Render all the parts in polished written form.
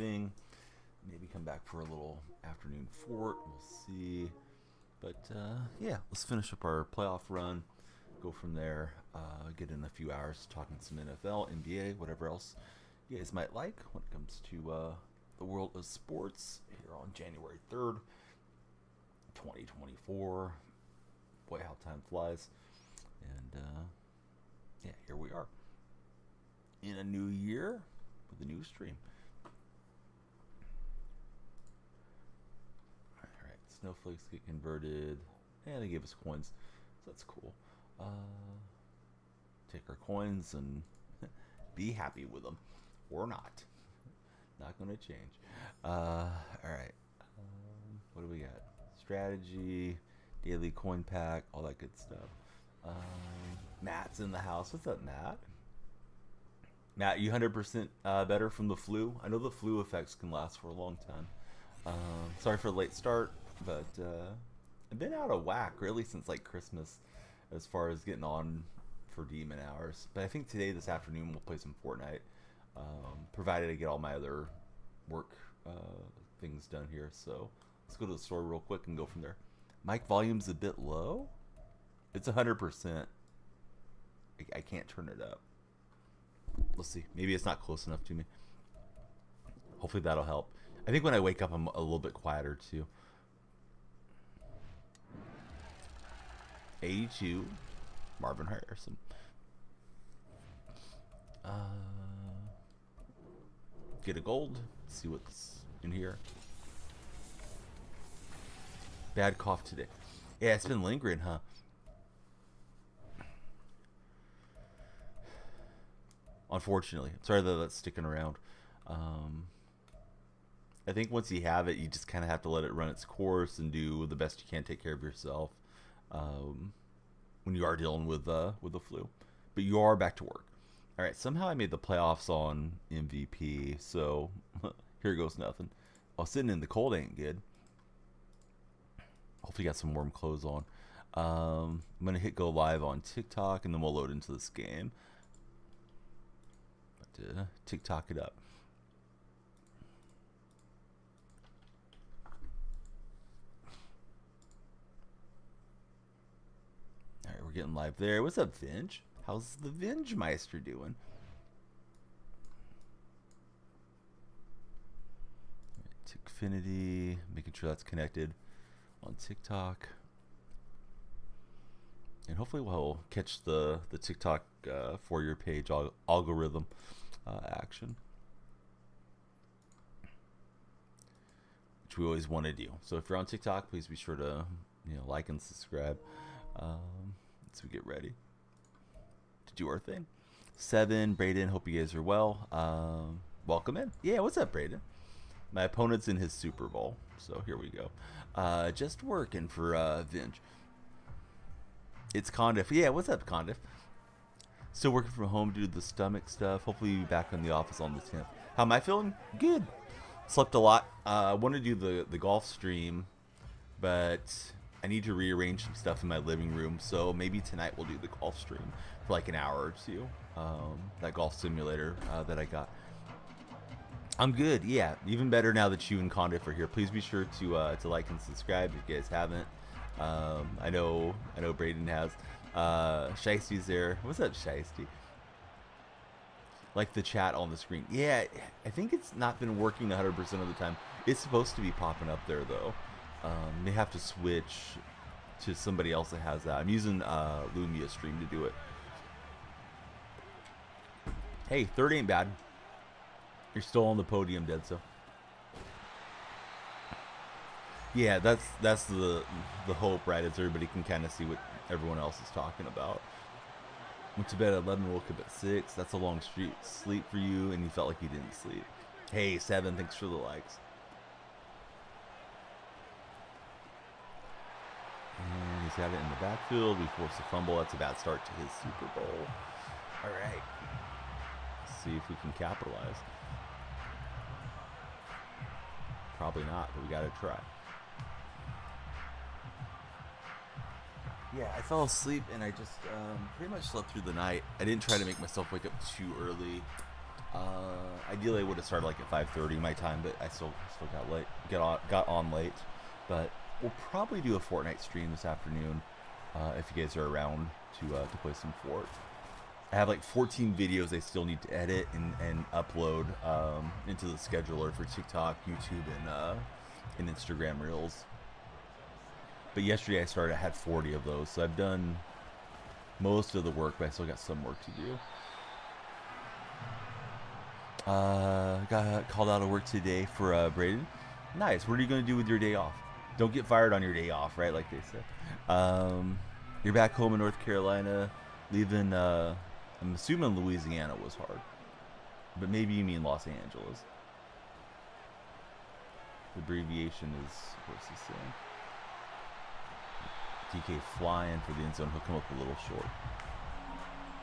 thing. Maybe come back for a little afternoon fort. We'll see. But yeah, let's finish up our playoff run. Go from there. Get in a few hours talking some NFL, NBA, whatever else you guys might like when it comes to the world of sports here on January 3rd, 2024. Boy, how time flies. And yeah, here we are in a new year with a new stream. Alright, snowflakes get converted. And they gave us coins. So that's cool. Take our coins and be happy with them. Or not. Not going to change. Alright. What do we got? Strategy, daily coin pack, all that good stuff. Matt's in the house. What's up, Matt? Matt, you 100% better from the flu? I know the flu effects can last for a long time. Sorry for the late start, but I've been out of whack really since like Christmas as far as getting on for demon hours. But I think today, this afternoon, we'll play some Fortnite, provided I get all my other work things done here. So let's go to the store real quick and go from there. Mic volume's a bit low. It's 100%. I can't turn it up. Let's see. Maybe it's not close enough to me. Hopefully that'll help. I think when I wake up, I'm a little bit quieter too. 82. Marvin Harrison. Get a gold. See what's in here. Bad cough today. Yeah, it's been lingering, huh? Unfortunately. I'm sorry that that's sticking around. I think once you have it, you just kind of have to let it run its course and do the best you can, take care of yourself when you are dealing with the flu. But you are back to work. All right, somehow I made the playoffs on MVP, so here goes nothing. Oh, sitting in the cold ain't good. Hopefully you got some warm clothes on. I'm going to hit go live on TikTok, and then we'll load into this game. But TikTok it up. All right, we're getting live there. What's up, Vinge? How's the Vinge Meister doing? Tickfinity, making sure that's connected on TikTok. And hopefully we'll catch the TikTok for your page algorithm action, which we always want to do. So if you're on TikTok, please be sure to like and subscribe as we get ready to do our thing. 7, Braden, hope you guys are well. Welcome in. Yeah, what's up, Braden? My opponent's in his Super Bowl, so here we go. Just working for Vinge. It's Condiff. Yeah, what's up, Condiff? Still working from home due to the stomach stuff. Hopefully be back in the office on the 10th. How am I feeling? Good. Slept a lot. I want to do the golf stream, but I need to rearrange some stuff in my living room. So maybe tonight we'll do the golf stream for like an hour or two. That golf simulator that I got. I'm good. Yeah, even better now that you and Condiff are here. Please be sure to like and subscribe if you guys haven't. I know Braden has. Shiesty's there. What's up, Shiesty? Like the chat on the screen. Yeah, I think it's not been working 100% of the time. It's supposed to be popping up there though. May have to switch to somebody else that has that. I'm using Lumia Stream to do it. Hey, third ain't bad. You're still on the podium, Dead. Yeah, that's the hope, right? Is everybody can kind of see what everyone else is talking about. Went to bed at 11, woke up at 6. That's a long sleep for you, and you felt like you didn't sleep. Hey, 7, thanks for the likes. And he's got it in the backfield. We forced a fumble. That's a bad start to his Super Bowl. All right. Let's see if we can capitalize. Probably not, but we got to try. Yeah, I fell asleep and I just pretty much slept through the night. I didn't try to make myself wake up too early Ideally, I would have started like at 5:30 my time, but I still got on late. But we'll probably do a Fortnite stream this afternoon if you guys are around to play some Fort. I have like 14 videos I still need to edit and upload into the scheduler for TikTok, YouTube, and Instagram Reels. But yesterday I had 40 of those, so I've done most of the work, but I still got some work to do. Got called out of work today for Braden. Nice. What are you going to do with your day off? Don't get fired on your day off, right? Like they said. You're back home in North Carolina, leaving. I'm assuming Louisiana was hard, but maybe you mean Los Angeles. The abbreviation is what's he saying? DK flying for the end zone. He'll come up a little short.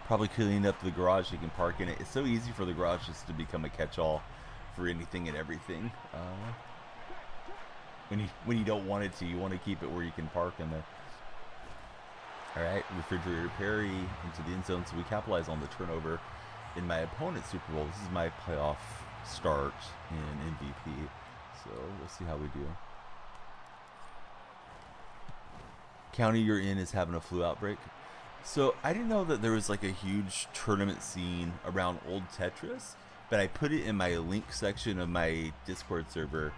Probably cleaning up the garage so you can park in it. It's so easy for the garage just to become a catch-all for anything and everything. When you don't want it to, you want to keep it where you can park in there. All right, refrigerator Perry into the end zone, so we capitalize on the turnover in my opponent's Super Bowl. This is my playoff start in MVP, so we'll see how we do. County you're in is having a flu outbreak. So I didn't know that there was like a huge tournament scene around old Tetris, but I put it in my link section of my Discord server.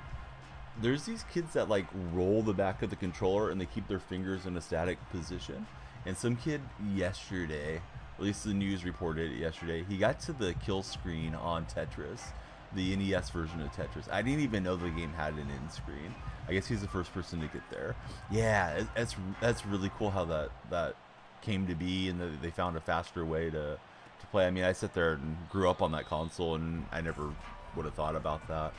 There's these kids that like roll the back of the controller and they keep their fingers in a static position. And some kid yesterday, at least the news reported it yesterday, he got to the kill screen on Tetris, the NES version of Tetris. I didn't even know the game had an end screen. I guess he's the first person to get there. Yeah, that's really cool how that came to be, and they found a faster way to play. I mean, I sat there and grew up on that console, and I never would have thought about that.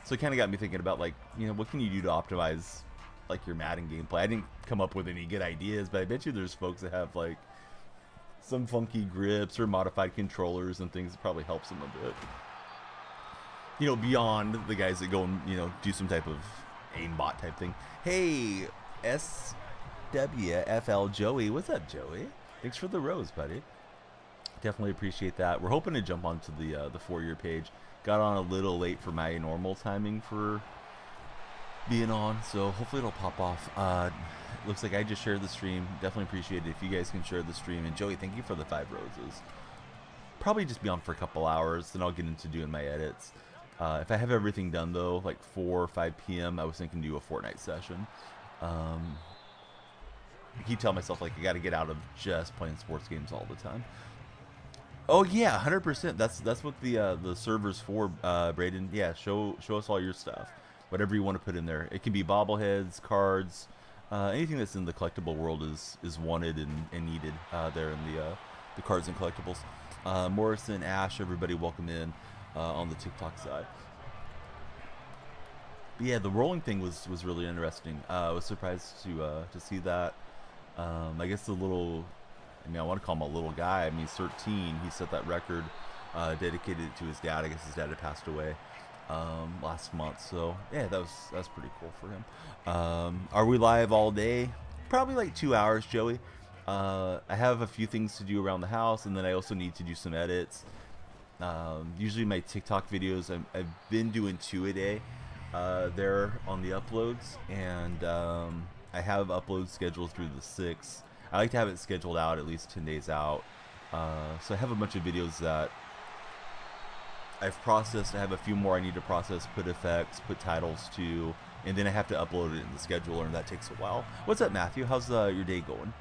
So it kind of got me thinking about, like, you know, what can you do to optimize like your Madden gameplay? I didn't come up with any good ideas, but I bet you there's folks that have like some funky grips or modified controllers and things that probably helps them a bit. You know, beyond the guys that go and, you know, do some type of aimbot type thing. Hey, SWFL Joey. What's up, Joey? Thanks for the rose, buddy. Definitely appreciate that. We're hoping to jump onto the 4-year page. Got on a little late for my normal timing for being on, so hopefully it'll pop off. Looks like I just shared the stream. Definitely appreciate it if you guys can share the stream. And Joey, thank you for the 5 roses. Probably just be on for a couple hours, then I'll get into doing my edits. If I have everything done though, like 4 or 5 p.m., I was thinking do a Fortnite session. I keep telling myself, like, I got to get out of just playing sports games all the time. Oh yeah, 100%. That's what the server's for, Braden. Yeah, show us all your stuff, whatever you want to put in there. It can be bobbleheads, cards, anything that's in the collectible world is wanted and needed there in the cards and collectibles. Morrison, Ash, everybody welcome in on the TikTok side. But yeah, the rolling thing was really interesting. I was surprised to see that. I guess the little, I mean, I want to call him a little guy. I mean, he's 13. He set that record, dedicated it to his dad. I guess his dad had passed away last month. So yeah, that's pretty cool for him. Are we live all day? Probably like 2 hours, Joey. I have a few things to do around the house, and then I also need to do some edits. Usually my TikTok videos, I've been doing 2 a day there on the uploads, and I have uploads scheduled through the 6th. I like to have it scheduled out at least 10 days out. So I have a bunch of videos that I've processed. I have a few more I need to process, put effects, put titles to, and then I have to upload it in the scheduler, and that takes a while. What's up, Matthew? How's your day going?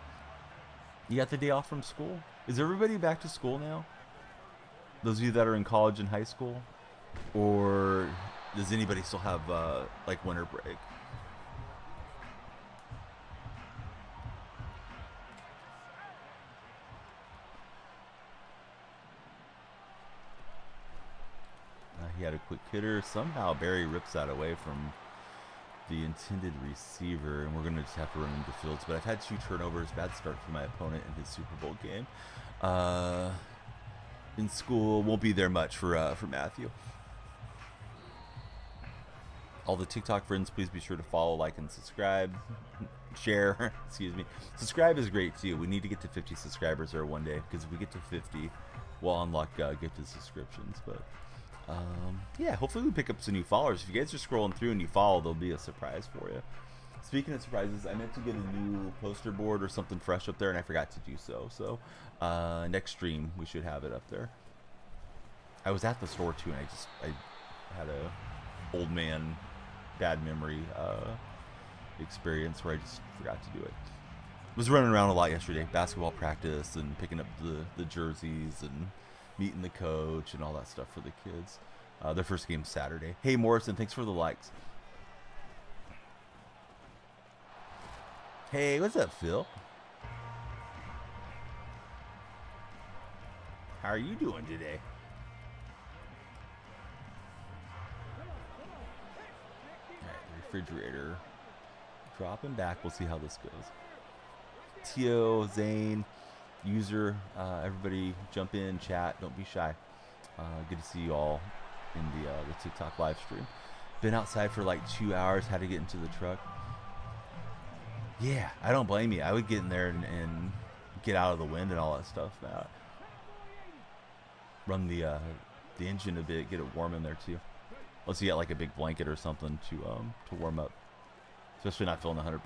You got the day off from school? Is everybody back to school now? Those of you that are in college and high school? Or does anybody still have like winter break? He had a quick hitter. Somehow Barry rips that away from the intended receiver, and we're going to just have to run into fields. But I've had 2 turnovers, bad start for my opponent in his Super Bowl game. In school, won't be there much for Matthew. All the TikTok friends, please be sure to follow, like, and subscribe. Share, excuse me. Subscribe is great too. We need to get to 50 subscribers there one day, because if we get to 50, we'll unlock gifted subscriptions. But yeah, hopefully we pick up some new followers. If you guys are scrolling through and you follow, there'll be a surprise for you. Speaking of surprises, I meant to get a new poster board or something fresh up there, and I forgot to do so. So next stream, we should have it up there. I was at the store too, and I had a old man bad memory experience where I just forgot to do it. Was running around a lot yesterday, basketball practice and picking up the jerseys and meeting the coach and all that stuff for the kids. Their first game Saturday. Hey Morrison, thanks for the likes. Hey, what's up, Phil? How are you doing today? Alright, the refrigerator. Dropping back. We'll see how this goes. Tio, Zane, user, everybody jump in, chat. Don't be shy. Good to see you all in the TikTok live stream. Been outside for like 2 hours. Had to get into the truck. Yeah, I don't blame you. I would get in there and get out of the wind and all that stuff. Run the engine a bit, get it warm in there too. Unless you got like a big blanket or something to warm up. Especially not feeling 100%.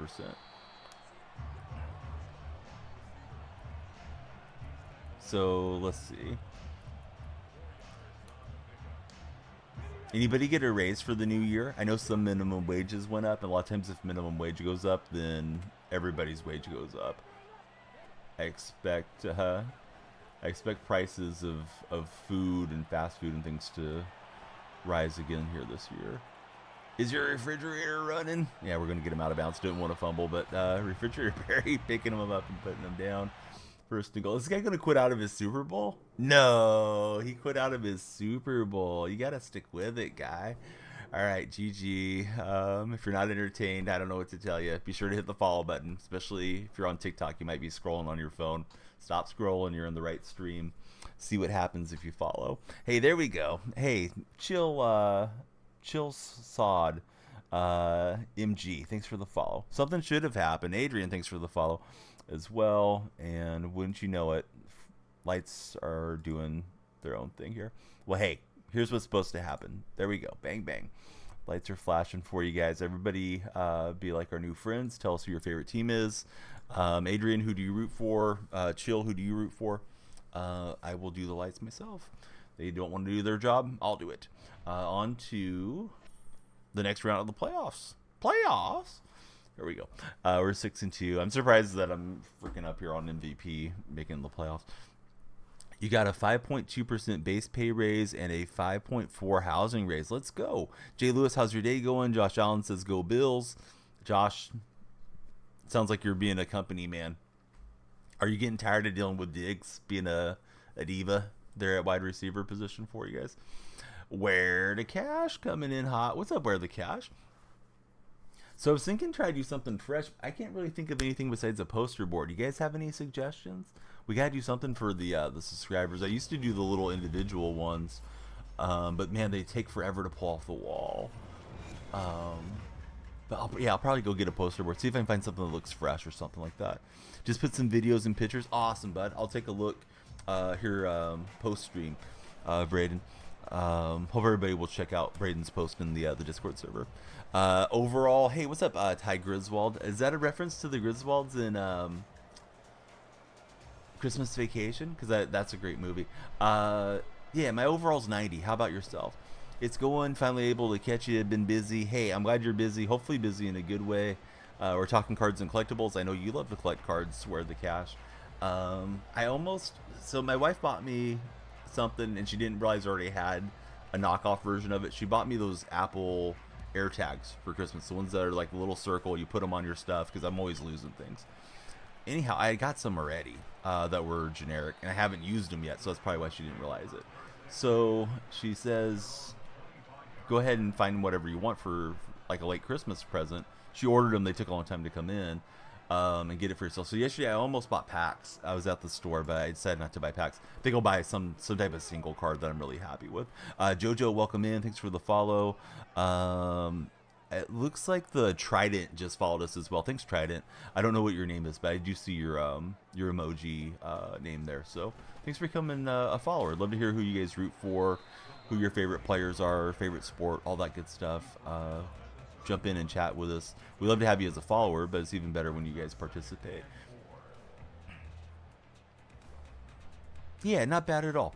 So let's see. Anybody get a raise for the new year? I know some minimum wages went up, and a lot of times if minimum wage goes up, then everybody's wage goes up. I expect prices of food and fast food and things to rise again here this year. Is your refrigerator running? Yeah, we're going to get him out of bounds. Didn't want to fumble, but refrigerator Barry picking him up and putting him down. First and goal. Is this guy going to quit out of his Super Bowl? No, he quit out of his Super Bowl. You got to stick with it, guy. All right, GG. If you're not entertained, I don't know what to tell you. Be sure to hit the follow button, especially if you're on TikTok. You might be scrolling on your phone. Stop scrolling. You're in the right stream. See what happens if you follow. Hey, there we go. Hey, chill Sod. MG, thanks for the follow. Something should have happened. Adrian, thanks for the follow as well. And wouldn't you know it, lights are doing their own thing here. Well, hey, here's what's supposed to happen. There we go. Bang, bang. Lights are flashing for you guys. Everybody be like our new friends. Tell us who your favorite team is. Adrian, who do you root for? Chill, who do you root for? I will do the lights myself. They don't want to do their job. I'll do it. On to the next round of the playoffs. There we go. We're 6-2. I'm surprised that I'm freaking up here on MVP making the playoffs. You got a 5.2% base pay raise and a 5.4 housing raise. Let's go. Jay Lewis, how's your day going? Josh Allen says go Bills. Josh, sounds like you're being a company man. Are you getting tired of dealing with Diggs being a diva there at wide receiver position for you guys? Where the Cash coming in hot. What's up, Where the Cash? So I was thinking try to do something fresh. I can't really think of anything besides a poster board. You guys have any suggestions? We gotta do something for the subscribers. I used to do the little individual ones, but man, they take forever to pull off the wall. But I'll probably go get a poster board. See if I can find something that looks fresh or something like that. Just put some videos and pictures. Awesome, bud. I'll take a look here post stream, Braden. Hope everybody will check out Braden's post in the Discord server. Overall, hey, what's up, Ty Griswold? Is that a reference to the Griswolds in Christmas Vacation? Because that's a great movie. Yeah, my overall's 90. How about yourself? It's going. Finally able to catch you. Been busy. Hey, I'm glad you're busy. Hopefully busy in a good way. We're talking cards and collectibles. I know you love to collect cards. Where the Cash. So my wife bought me something, and she didn't realize I already had a knockoff version of it. She bought me those Apple AirTags for Christmas. The ones that are like a little circle. You put them on your stuff because I'm always losing things. Anyhow, I got some already that were generic, and I haven't used them yet, so that's probably why she didn't realize it. So she says, go ahead and find whatever you want for like a late Christmas present. She ordered them. They took a long time to come in and get it for yourself. So yesterday I almost bought packs. I was at the store, but I decided not to buy packs. I think I'll buy some type of single card that I'm really happy with. Jojo, welcome in. Thanks for the follow. It looks like the Trident just followed us as well. Thanks, Trident. I don't know what your name is, but I do see your emoji name there. So thanks for becoming a follower. I'd love to hear who you guys root for, who your favorite players are, favorite sport, all that good stuff. Jump in and chat with us. We love to have you as a follower, but it's even better when you guys participate. Yeah, not bad at all,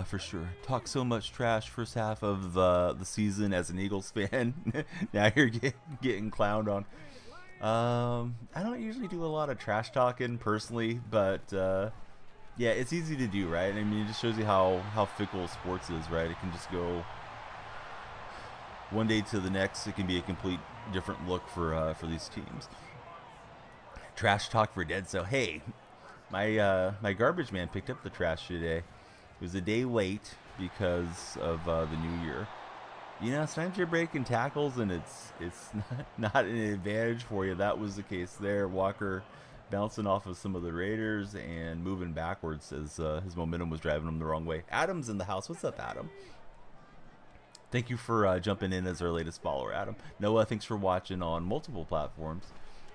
for sure. Talk so much trash first half of the season as an Eagles fan. Now you're getting clowned on. I don't usually do a lot of trash talking personally, but yeah, it's easy to do, right? I mean, it just shows you how fickle sports is, right? It can just go one day to the next. It can be a complete different look for these teams. Trash talk for dead. So hey. My garbage man picked up the trash today. It was a day late because of the new year. You know, sometimes you're breaking tackles and it's not an advantage for you. That was the case there. Walker bouncing off of some of the Raiders and moving backwards as his momentum was driving him the wrong way. Adam's in the house. What's up, Adam? Thank you for jumping in as our latest follower, Adam. Noah, thanks for watching on multiple platforms.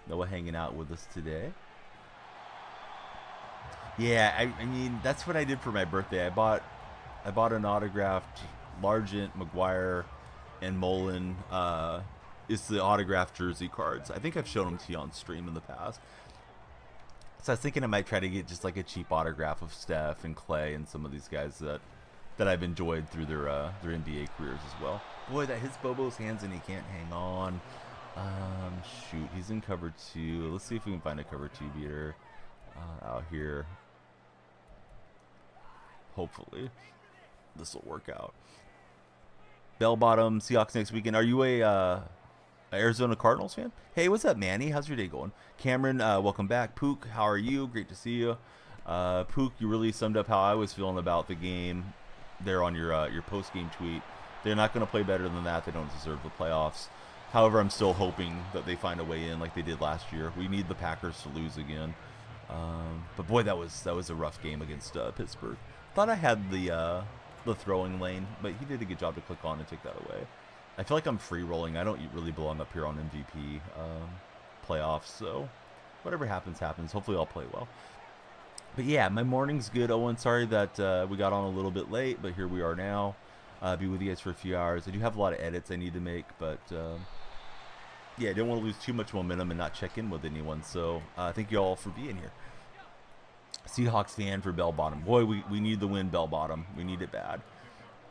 Noah hanging out with us today. Yeah, I mean, that's what I did for my birthday. I bought an autographed Largent, McGuire, and Mullen. It's the autographed jersey cards. I think I've shown them to you on stream in the past. So I was thinking I might try to get just like a cheap autograph of Steph and Clay and some of these guys that I've enjoyed through their NBA careers as well. Boy, that hits Bobo's hands and he can't hang on. Shoot, he's in cover 2. Let's see if we can find a cover 2 beater out here. Hopefully this will work out. Bell bottom Seahawks next weekend. Are you a Arizona Cardinals fan? Hey, what's up, Manny? How's your day going? Cameron, welcome back. Pook, how are you? Great to see you. Pook, you really summed up how I was feeling about the game there on your post-game tweet. They're not going to play better than that. They don't deserve the playoffs. However, I'm still hoping that they find a way in like they did last year. We need the Packers to lose again. But boy, that was a rough game against Pittsburgh. Thought I had the throwing lane, but he did a good job to click on and take that away. I feel like I'm free rolling. I don't really belong up here on MVP playoffs, so whatever happens, happens. Hopefully I'll play well. But yeah, my morning's good, Owen. Sorry that we got on a little bit late, but here we are now. Be with you guys for a few hours. I do have a lot of edits I need to make, but yeah, I don't want to lose too much momentum and not check in with anyone. So thank you all for being here. Seahawks fan for Bell Bottom. Boy, we need the win, Bell Bottom. We need it bad,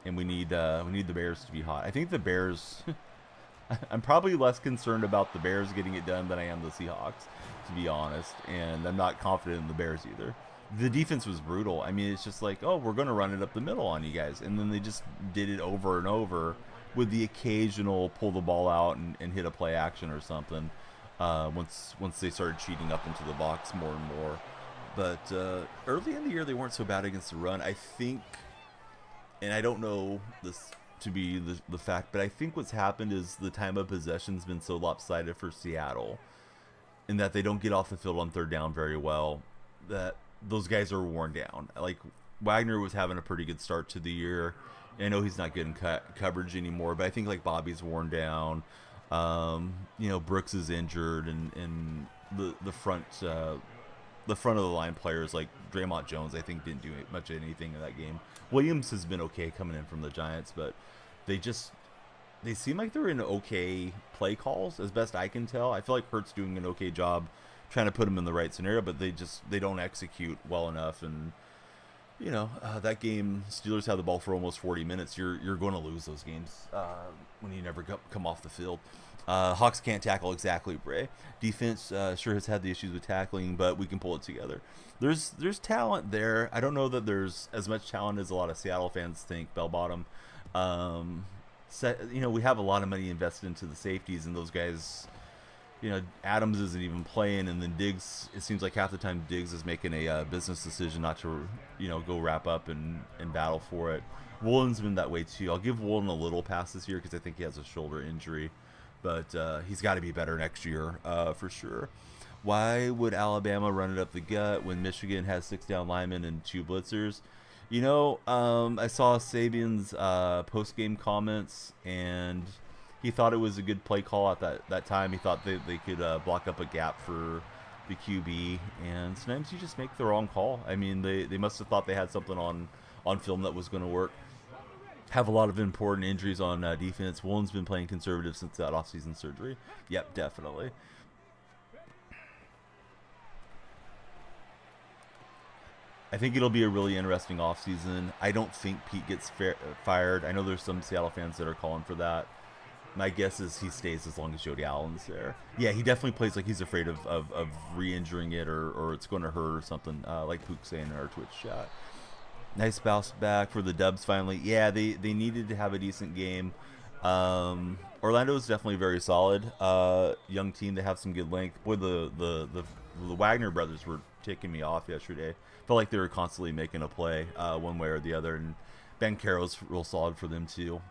and we need the Bears to be hot. I think the Bears. I'm probably less concerned about the Bears getting it done than I am the Seahawks, to be honest. And I'm not confident in the Bears either. The defense was brutal. I mean, it's just like, oh, we're going to run it up the middle on you guys, and then they just did it over and over, with the occasional pull the ball out and hit a play action or something. Once they started cheating up into the box more and more. But early in the year, they weren't so bad against the run. I think, and I don't know this to be the fact, but I think what's happened is the time of possession's been so lopsided for Seattle, in that they don't get off the field on third down very well, that those guys are worn down. Like, Wagner was having a pretty good start to the year. I know he's not getting coverage anymore, but I think like Bobby's worn down. Brooks is injured, and the front of the line players like Draymond Jones, I think, didn't do much of anything in that game. Williams has been okay coming in from the Giants, but they seem like they're in okay play calls, as best I can tell. I feel like Hurt's doing an okay job trying to put them in the right scenario, but they don't execute well enough. And that game, Steelers had the ball for almost 40 minutes. You're going to lose those games when you never come off the field. Hawks can't tackle exactly, Bray. Defense sure has had the issues with tackling, but we can pull it together. There's talent there. I don't know that there's as much talent as a lot of Seattle fans think. Bell bottom. We have a lot of money invested into the safeties, and those guys. Adams isn't even playing, and then Diggs, it seems like half the time Diggs is making a business decision not to, go wrap up and battle for it. Woolen's been that way too. I'll give Woolen a little pass this year because I think he has a shoulder injury, but he's got to be better next year for sure. Why would Alabama run it up the gut when Michigan has 6 down linemen and 2 blitzers? I saw Sabian's post-game comments, and he thought it was a good play call at that time. He thought they could block up a gap for the QB, and sometimes you just make the wrong call. I mean, they must have thought they had something on film that was going to work. Have a lot of important injuries on defense. Woolen's been playing conservative since that offseason surgery. Yep, definitely. I think it'll be a really interesting offseason. I don't think Pete gets fired. I know there's some Seattle fans that are calling for that. My guess is he stays as long as Jody Allen's there. Yeah, he definitely plays like he's afraid of re-injuring it or it's going to hurt or something, like Pook saying in our Twitch chat. Nice bounce back for the Dubs finally. Yeah, they needed to have a decent game. Orlando is definitely very solid. Young team. They have some good length. Boy, the Wagner brothers were ticking me off yesterday. Felt like they were constantly making a play one way or the other. And Ben Carroll's real solid for them too.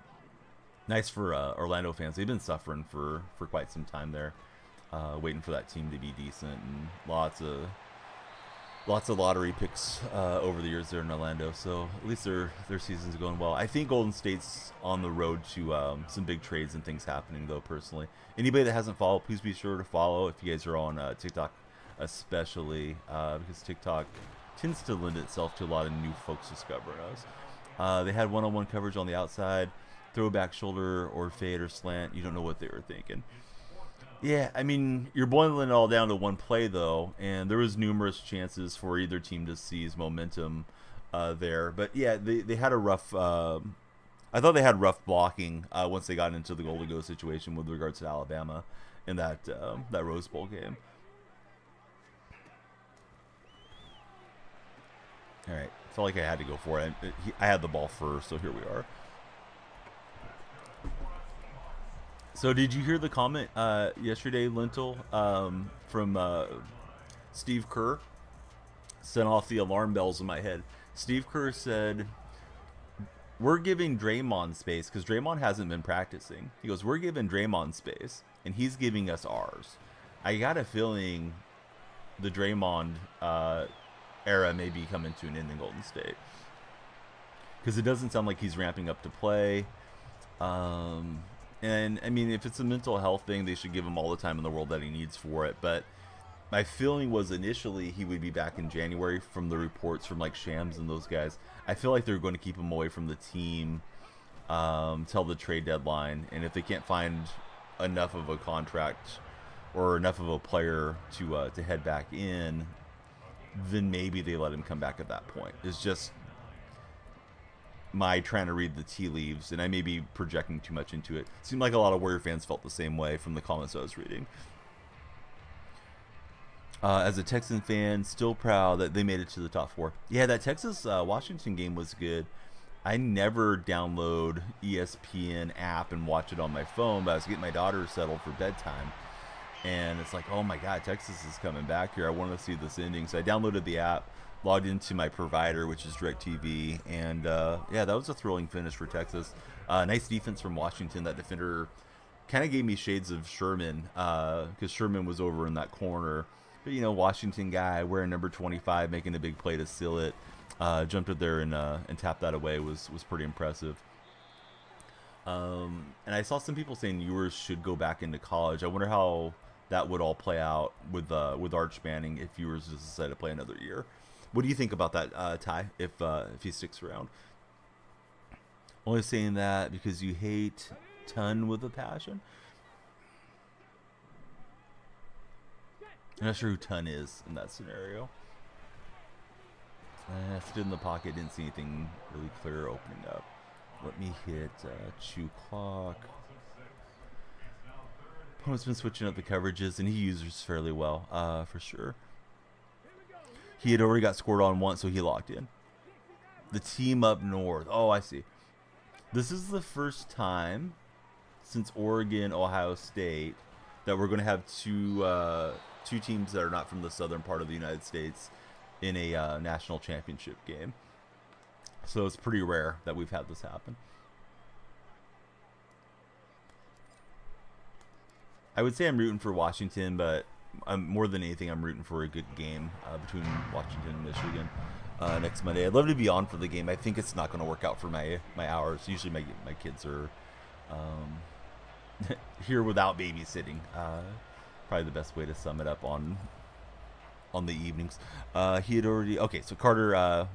Nice for Orlando fans. They've been suffering for quite some time there, waiting for that team to be decent, and lots of lottery picks over the years there in Orlando. So at least their season's going well. I think Golden State's on the road to some big trades and things happening, though, personally. Anybody that hasn't followed, please be sure to follow if you guys are on TikTok, especially because TikTok tends to lend itself to a lot of new folks discovering us. They had one-on-one coverage on the outside, throwback shoulder or fade or slant. You don't know what they were thinking. Yeah, I mean, you're boiling it all down to one play, though, and there was numerous chances for either team to seize momentum there. But, yeah, they had a rough I thought they had rough blocking once they got into the goal-to-go situation with regards to Alabama in that Rose Bowl game. All right, felt like I had to go for it. I had the ball first, so here we are. So did you hear the comment yesterday, Lentil, from Steve Kerr? Sent off the alarm bells in my head. Steve Kerr said, we're giving Draymond space because Draymond hasn't been practicing. He goes, we're giving Draymond space, and he's giving us ours. I got a feeling the Draymond era may be coming to an end in Golden State. Because it doesn't sound like he's ramping up to play. And, I mean, if it's a mental health thing, they should give him all the time in the world that he needs for it. But my feeling was initially he would be back in January from the reports from, like, Shams and those guys. I feel like they're going to keep him away from the team till the trade deadline. And if they can't find enough of a contract or enough of a player to head back in, then maybe they let him come back at that point. It's just my trying to read the tea leaves, and I may be projecting too much into it. Seemed like a lot of Warrior fans felt the same way from the comments I was reading. As a Texan fan, still proud that they made it to the top 4. Yeah, that Texas-Washington game was good. I never download ESPN app and watch it on my phone, but I was getting my daughter settled for bedtime. And it's like, oh my God, Texas is coming back here. I want to see this ending. So I downloaded the app, logged into my provider, which is DirecTV, and yeah, that was a thrilling finish for Texas. Nice defense from Washington. That defender kind of gave me shades of Sherman, because Sherman was over in that corner. But, you know, Washington guy wearing number 25, making a big play to seal it, jumped up there and tapped that away was pretty impressive. And I saw some people saying Ewers should go back into college. I wonder how that would all play out with Arch Manning if Ewers decided to play another year. What do you think about that, Ty, if he sticks around? Only saying that because you hate Ton with a passion? I'm not sure who Ton is in that scenario. Stood in the pocket, didn't see anything really clear opening up. Let me hit Chew Clock. Opponent's been switching up the coverages, and he uses fairly well, for sure. He had already got scored on once, so he locked in. The team up north. Oh, I see. This is the first time since Oregon, Ohio State, that we're going to have two teams that are not from the southern part of the United States in a national championship game. So it's pretty rare that we've had this happen. I would say I'm rooting for Washington, but more than anything, I'm rooting for a good game between Washington and Michigan next Monday. I'd love to be on for the game. I think it's not going to work out for my hours. Usually my kids are here without babysitting. Probably the best way to sum it up on the evenings. He had already okay. So Carter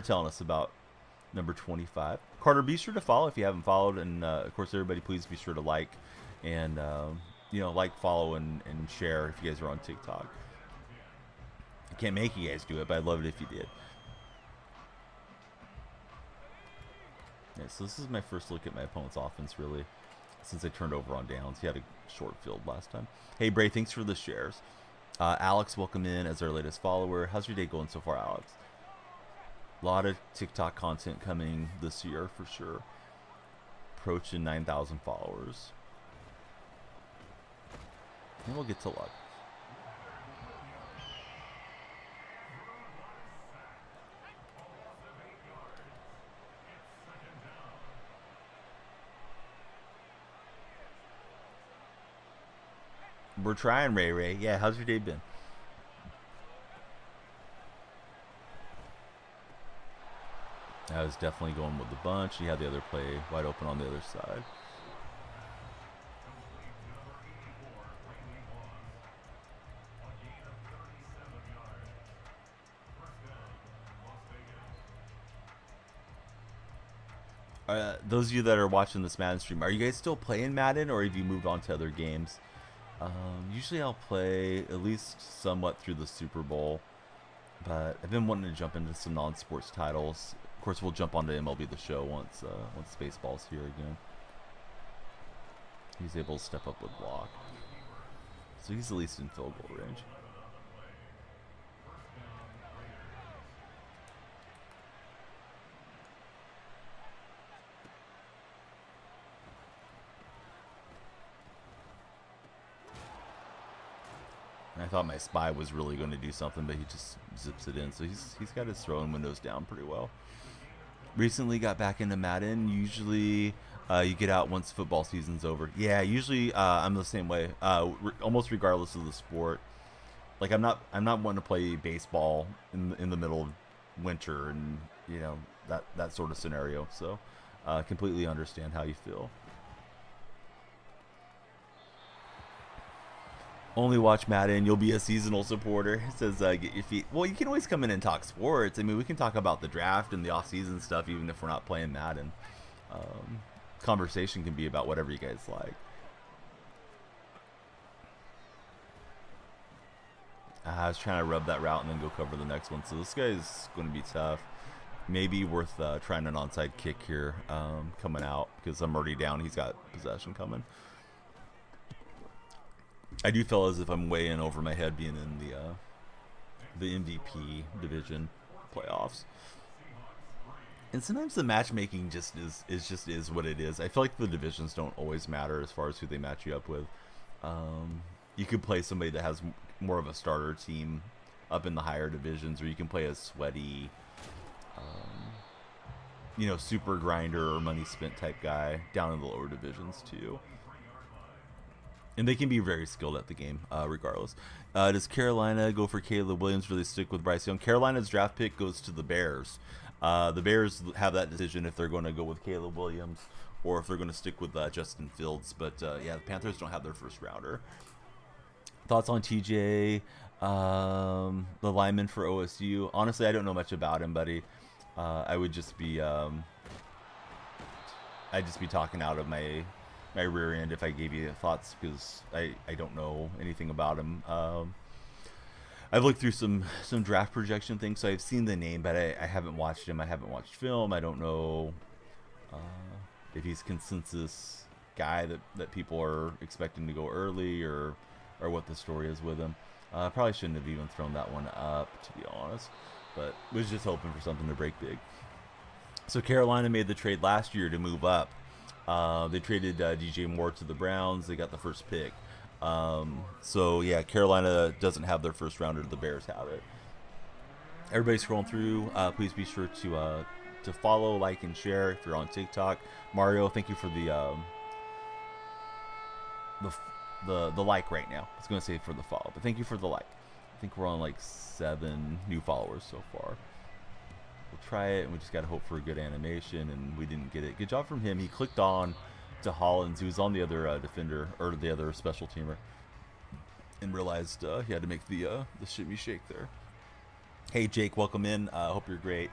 telling us about number 25. Carter, be sure to follow if you haven't followed, and of course, everybody, please be sure to like and like, follow, and share if you guys are on TikTok. I can't make you guys do it, but I'd love it if you did. Yeah, so this is my first look at my opponent's offense, really, since I turned over on downs. He had a short field last time. Hey, Bray, thanks for the shares. Alex, welcome in as our latest follower. How's your day going so far, Alex? A lot of TikTok content coming this year for sure. Approaching 9,000 followers. And we'll get to luck. We're trying, Ray Ray. Yeah, how's your day been? I was definitely going with the bunch. He had the other play wide open on the other side. Those of you that are watching this Madden stream, are you guys still playing Madden, or have you moved on to other games? Usually I'll play at least somewhat through the Super Bowl, but I've been wanting to jump into some non-sports titles. Of course, we'll jump onto MLB The Show once baseball's here again. He's able to step up with block, so he's at least in field goal range. I thought my spy was really going to do something, but he just zips it in. So he's got his throwing windows down pretty well. Recently got back into Madden. Usually you get out once football season's over. Yeah, usually I'm the same way. Almost regardless of the sport. Like I'm not wanting to play baseball in the middle of winter and that sort of scenario. So completely understand how you feel. Only watch Madden, you'll be a seasonal supporter. It says get your feet. Well, you can always come in and talk sports. I mean, we can talk about the draft and the off-season stuff even if we're not playing Madden. Conversation can be about whatever you guys like. I was trying to rub that route and then go cover the next one. So this guy is going to be tough. Maybe worth trying an onside kick here coming out because I'm already down. He's got possession coming. I do feel as if I'm way in over my head being in the MVP division playoffs. And sometimes the matchmaking just is what it is. I feel like the divisions don't always matter as far as who they match you up with. You could play somebody that has more of a starter team up in the higher divisions, or you can play a sweaty, super grinder or money spent type guy down in the lower divisions too. And they can be very skilled at the game, regardless. Does Carolina go for Caleb Williams, or they stick with Bryce Young? Carolina's draft pick goes to the Bears. The Bears have that decision if they're going to go with Caleb Williams or if they're going to stick with Justin Fields. But, the Panthers don't have their first rounder. Thoughts on TJ, the lineman for OSU? Honestly, I don't know much about him, buddy. I would just be talking out of my rear end if I gave you thoughts because I don't know anything about him. I've looked through some draft projection things, so I've seen the name, but I haven't watched him. I haven't watched film. I don't know if he's consensus guy that people are expecting to go early or what the story is with him. Probably shouldn't have even thrown that one up, to be honest, but was just hoping for something to break big. So Carolina made the trade last year to move up. They traded DJ Moore to the Browns. They got the first pick. Carolina doesn't have their first rounder. The Bears have it. Everybody scrolling through, please be sure to follow, like, and share if you're on TikTok. Mario, thank you for the like right now. I was going to say for the follow, but thank you for the like. I think we're on like 7 new followers so far. We'll try it, and we just got to hope for a good animation, and we didn't get it. Good job from him. He clicked on to Hollins. He was on the other defender, or the other special teamer, and realized he had to make the shimmy shake there. Hey Jake, welcome in. Hope you're great.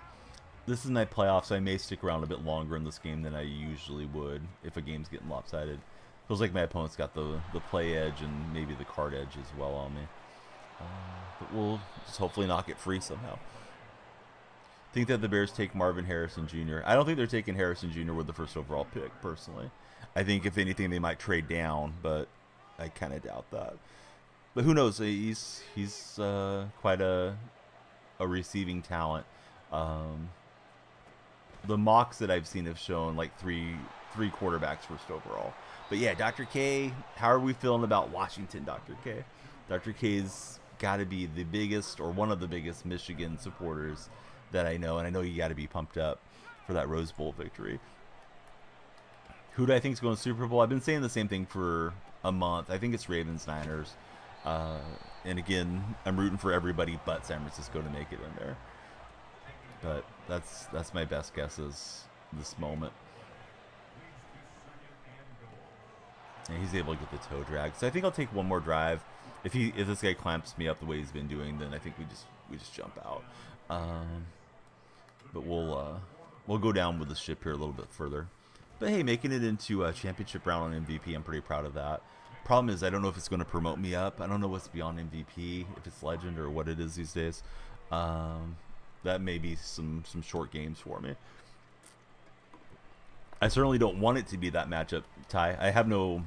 This is my playoff, so I may stick around a bit longer in this game than I usually would if a game's getting lopsided. Feels like my opponent's got the play edge and maybe the card edge as well on me. But we'll just hopefully knock it free somehow. Think that the Bears take Marvin Harrison Jr. I don't think they're taking Harrison Jr. with the first overall pick, personally. I think, if anything, they might trade down, but I kind of doubt that. But who knows? He's quite a receiving talent. The mocks that I've seen have shown like three quarterbacks first overall. But yeah, Dr. K, how are we feeling about Washington, Dr. K? Dr. K's got to be the biggest, or one of the biggest, Michigan supporters that I know, and I know you got to be pumped up for that Rose Bowl victory. Who do I think is going to Super Bowl? I've been saying the same thing for a month. I think it's Ravens-Niners. And again, I'm rooting for everybody but San Francisco to make it in there. But that's my best guesses this moment. And he's able to get the toe drag. So I think I'll take one more drive. If this guy clamps me up the way he's been doing, then I think we just jump out. But we'll go down with the ship here a little bit further. But hey, making it into a championship round on MVP, I'm pretty proud of that. Problem is, I don't know if it's going to promote me up. I don't know what's beyond MVP, if it's legend or what it is these days. That may be some short games for me. I certainly don't want it to be that matchup, Ty. I have no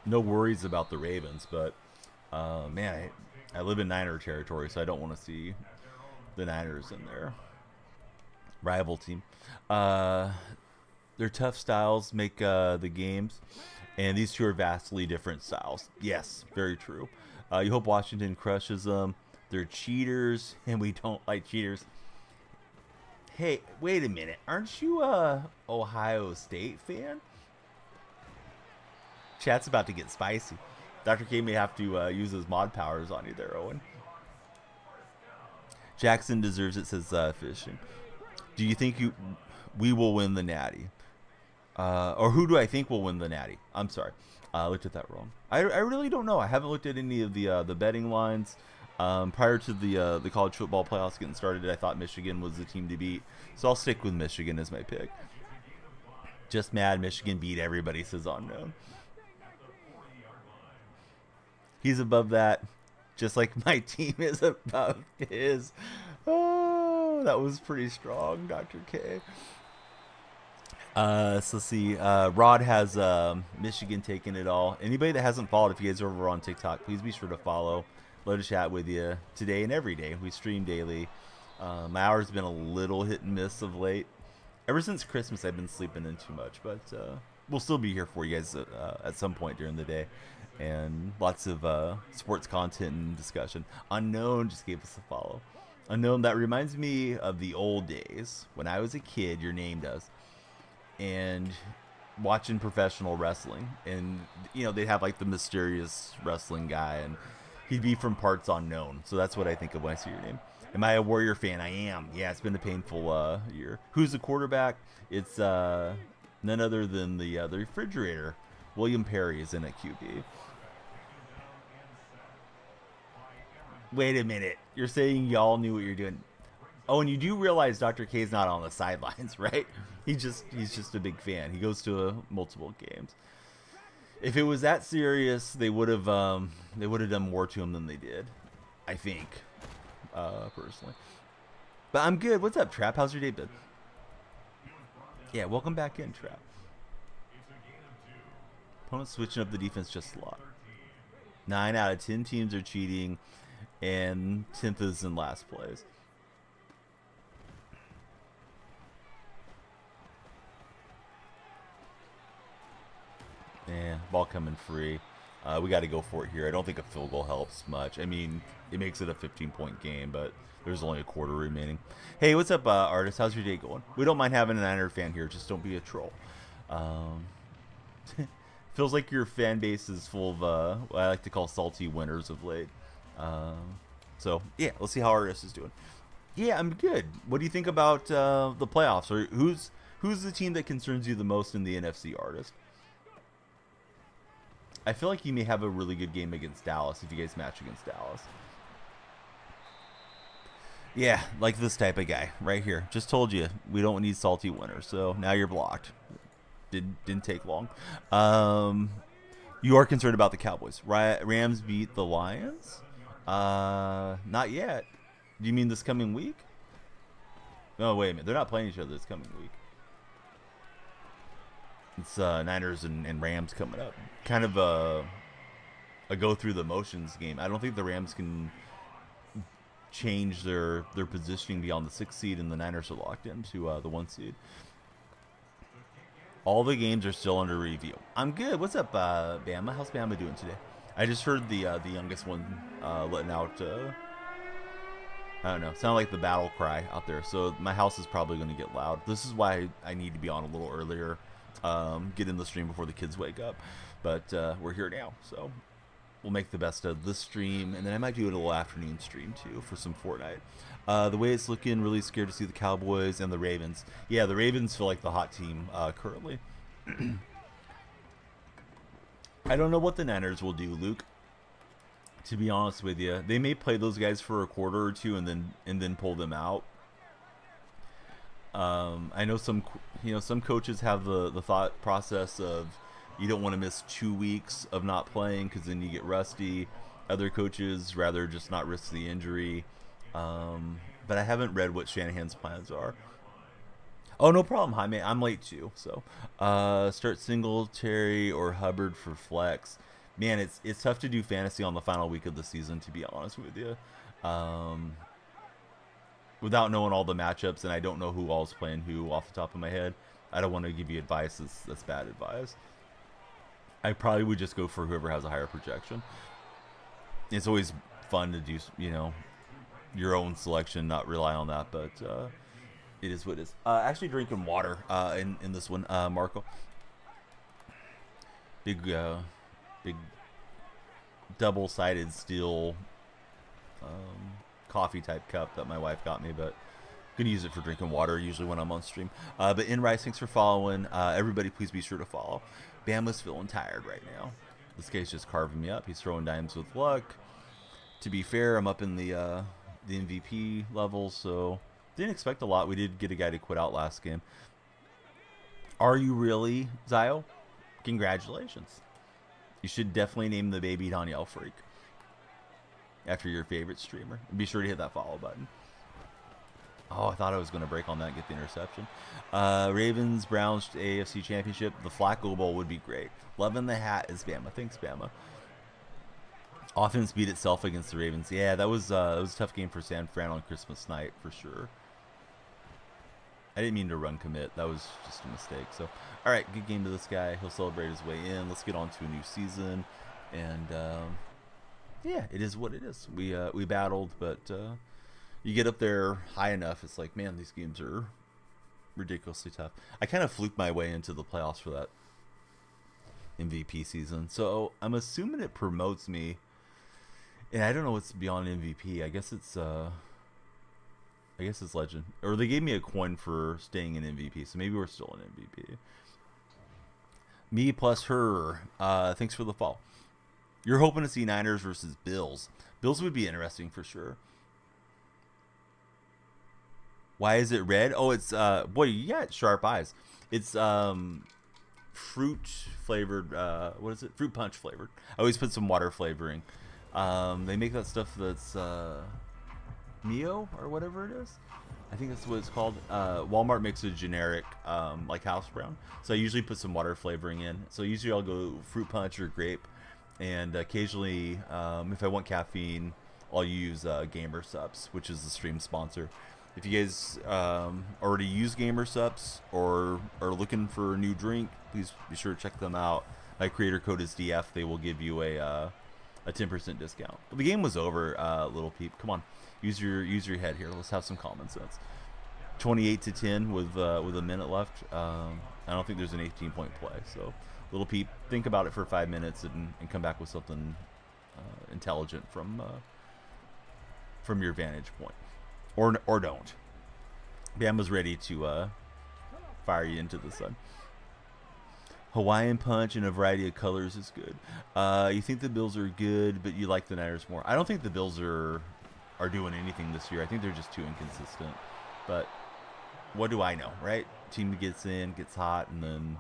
worries about the Ravens, but man, I live in Niner territory, so I don't want to see the Niners in there. Rival team. Their tough styles make the games, and these two are vastly different styles. Yes, very true. You hope Washington crushes them. They're cheaters, and we don't like cheaters. Hey, wait a minute. Aren't you a Ohio State fan? Chat's about to get spicy. Dr. K may have to use his mod powers on you there, Owen. Jackson deserves it, says Fishing. Do you think we will win the Natty? Or who do I think will win the Natty? I'm sorry. I looked at that wrong. I really don't know. I haven't looked at any of the betting lines. Prior to the college football playoffs getting started, I thought Michigan was the team to beat. So I'll stick with Michigan as my pick. Just mad Michigan beat everybody, says Unknown. He's above that, just like my team is above his. Oh, that was pretty strong, Dr. K. So let's see. Rod has Michigan taking it all. Anybody that hasn't followed, if you guys are over on TikTok, please be sure to follow. Love to chat with you today and every day. We stream daily. My hour's been a little hit and miss of late. Ever since Christmas, I've been sleeping in too much, but we'll still be here for you guys at some point during the day. And lots of sports content and discussion. Unknown just gave us a follow. Unknown, that reminds me of the old days. When I was a kid, your name does. And watching professional wrestling. And, you know, they'd have like the mysterious wrestling guy. And he'd be from parts unknown. So that's what I think of when I see your name. Am I a Warrior fan? I am. Yeah, it's been a painful year. Who's the quarterback? It's none other than the refrigerator. William Perry is in at QB. Wait a minute. You're saying y'all knew what you're doing. Oh, and you do realize Dr. K's not on the sidelines, right? He's just a big fan. He goes to multiple games. If it was that serious, they would have done more to him than they did. I think, personally. But I'm good. What's up, Trap? How's your day been? Yeah, welcome back in, Trap. Opponents switching up the defense just a lot. 9 out of 10 teams are cheating, and 10th is in last place. Yeah, ball coming free. We got to go for it here. I don't think a field goal helps much. I mean, it makes it a 15-point game, but there's only a quarter remaining. Hey, what's up, artist? How's your day going? We don't mind having an Niner fan here. Just don't be a troll. Feels like your fan base is full of what I like to call salty winners of late. So, yeah, let's see how Artist is doing. Yeah, I'm good. What do you think about the playoffs? Or who's the team that concerns you the most in the NFC, Artist? I feel like he may have a really good game against Dallas if you guys match against Dallas. Yeah, like this type of guy right here. Just told you we don't need salty winners, so now you're blocked. Didn't take long. You are concerned about the Cowboys. Rams beat the Lions? Not yet. Do you mean this coming week? No, wait a minute. They're not playing each other this coming week. It's Niners and Rams coming up. Kind of a go through the motions game. I don't think the Rams can change their positioning beyond the 6th seed, and the Niners are locked into the 1 seed. All the games are still under review. I'm good. What's up, Bama? How's Bama doing today? I just heard the youngest one letting out. I don't know. Sound like the battle cry out there. So my house is probably going to get loud. This is why I need to be on a little earlier. Get in the stream before the kids wake up. But we're here now, so we'll make the best of this stream, and then I might do a little afternoon stream too for some Fortnite. The way it's looking, really scared to see the Cowboys and the Ravens. Yeah, the Ravens feel like the hot team currently. I don't know what the Niners will do, Luke. To be honest with you, they may play those guys for a quarter or two and then pull them out. I know some coaches have the thought process of you don't want to miss 2 weeks of not playing because then you get rusty. Other coaches rather just not risk the injury. But I haven't read what Shanahan's plans are. Oh, no problem, Jaime. I'm late too. So start Singletary or Hubbard for flex. Man, it's tough to do fantasy on the final week of the season, to be honest with you. Without knowing all the matchups, and I don't know who all's playing who off the top of my head. I don't want to give you advice that's bad advice. I probably would just go for whoever has a higher projection. It's always fun to do, your own selection, not rely on that, but it is what it is. Actually drinking water in this one, Marco. Big double-sided steel coffee type cup that my wife got me, but gonna use it for drinking water usually when I'm on stream. But in Rice, thanks for following. Everybody, please be sure to follow. Bama's feeling tired right now. This guy's just carving me up. He's throwing dimes with luck. To be fair, I'm up in the MVP level, so didn't expect a lot. We did get a guy to quit out last game. Are you really, Zio? Congratulations. You should definitely name the baby Danielle Freak after your favorite streamer. Be sure to hit that follow button. Oh, I thought I was going to break on that and get the interception. Ravens, Browns, AFC Championship. The Flacco Bowl would be great. Loving the hat is Bama. Thanks, Bama. Offense beat itself against the Ravens. Yeah, that was a tough game for San Fran on Christmas night, for sure. I didn't mean to run commit. That was just a mistake. So, all right, good game to this guy. He'll celebrate his way in. Let's get on to a new season. And, yeah, it is what it is. We battled, but you get up there high enough, it's like, man, these games are ridiculously tough. I kind of fluked my way into the playoffs for that MVP season, so I'm assuming it promotes me. And I don't know what's beyond MVP. I guess it's legend, or they gave me a coin for staying in MVP, so maybe we're still in MVP. Me plus her. Thanks for the fall. You're hoping to see Niners versus Bills. Bills would be interesting for sure. Why is it red? Oh, it's boy, you got sharp eyes. It's fruit flavored. What is it? Fruit punch flavored. I always put some water flavoring. They make that stuff that's Mio or whatever it is. I think that's what it's called. Walmart makes a generic like house brown. So I usually put some water flavoring in. So usually I'll go fruit punch or grape. And occasionally, if I want caffeine, I'll use Gamer Supps, which is the stream sponsor. If you guys already use Gamer Supps or are looking for a new drink, please be sure to check them out. My creator code is DF. They will give you a 10% discount. But the game was over, little peep. Come on, use your head here. Let's have some common sense. 28-10 with a minute left. I don't think there's an 18-point play. So, little peep, think about it for 5 minutes and come back with something intelligent from your vantage point. Or don't. Bama's ready to fire you into the sun. Hawaiian Punch in a variety of colors is good. You think the Bills are good, but you like the Niners more. I don't think the Bills are doing anything this year. I think they're just too inconsistent. But what do I know, right? Team gets in, gets hot, and then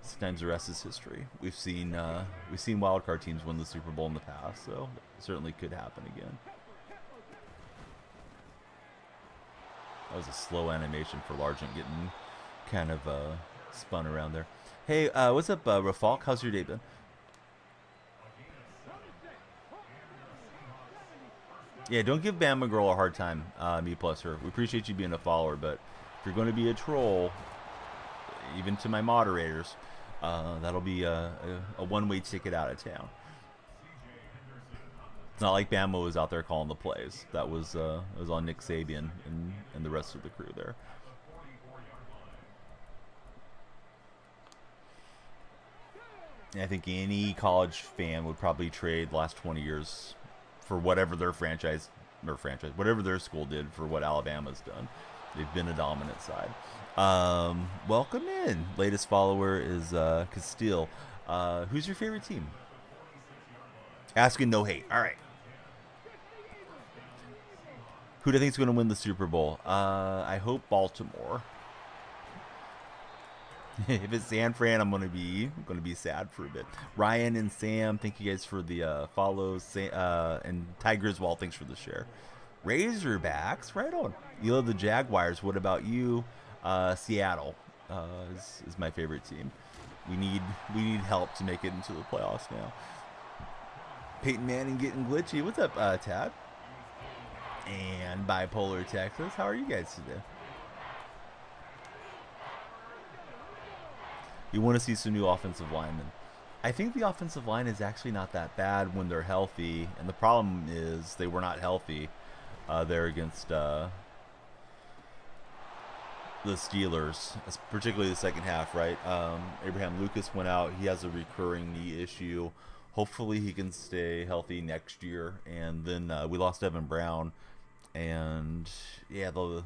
sometimes the rest is history. We've seen wild card teams win the Super Bowl in the past, so it certainly could happen again. That was a slow animation for Largent getting kind of spun around there. Hey, what's up, Rafalk? How's your day been? Yeah, don't give Bama Girl a hard time, me plus her. We appreciate you being a follower, but if you're going to be a troll, even to my moderators, that'll be a one-way ticket out of town. It's not like Bama was out there calling the plays. That was on Nick Saban and the rest of the crew there. And I think any college fan would probably trade the last 20 years for whatever their whatever their school did for what Alabama's done. They've been a dominant side. Welcome in. Latest follower is Castile. Who's your favorite team? Asking no hate. All right. Who do you think is going to win the Super Bowl? I hope Baltimore. If it's San Fran, I'm gonna be sad for a bit. Ryan and Sam, thank you guys for the follows. And Ty Griswold, thanks for the share. Razorbacks, right on. You love the Jaguars. What about you? Seattle is my favorite team. We need help to make it into the playoffs now. Peyton Manning getting glitchy. What's up, Tad? And Bipolar Texas. How are you guys today? You want to see some new offensive linemen. I think the offensive line is actually not that bad when they're healthy, and the problem is they were not healthy there against the Steelers, particularly the second half, right? Abraham Lucas went out. He has a recurring knee issue. Hopefully he can stay healthy next year. And then we lost Evan Brown, and yeah, the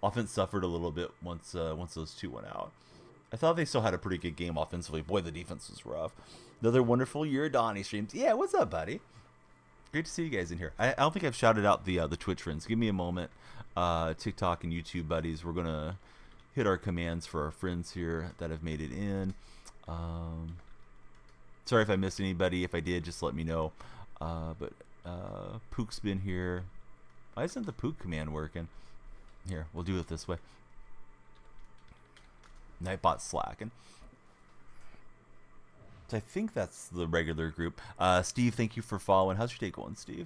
offense suffered a little bit once those two went out. I thought they still had a pretty good game offensively. Boy, the defense was rough. Another wonderful year, Donnie streams. Yeah, what's up, buddy? Great to see you guys in here. I don't think I've shouted out the Twitch friends. Give me a moment. TikTok and YouTube buddies. We're gonna hit our commands for our friends here that have made it in. Sorry if I missed anybody. If I did, just let me know. But Pook's been here. Why isn't the Pook command working? Here, we'll do it this way. Nightbot's slacking. So I think that's the regular group. Steve, thank you for following. How's your day going, Steve?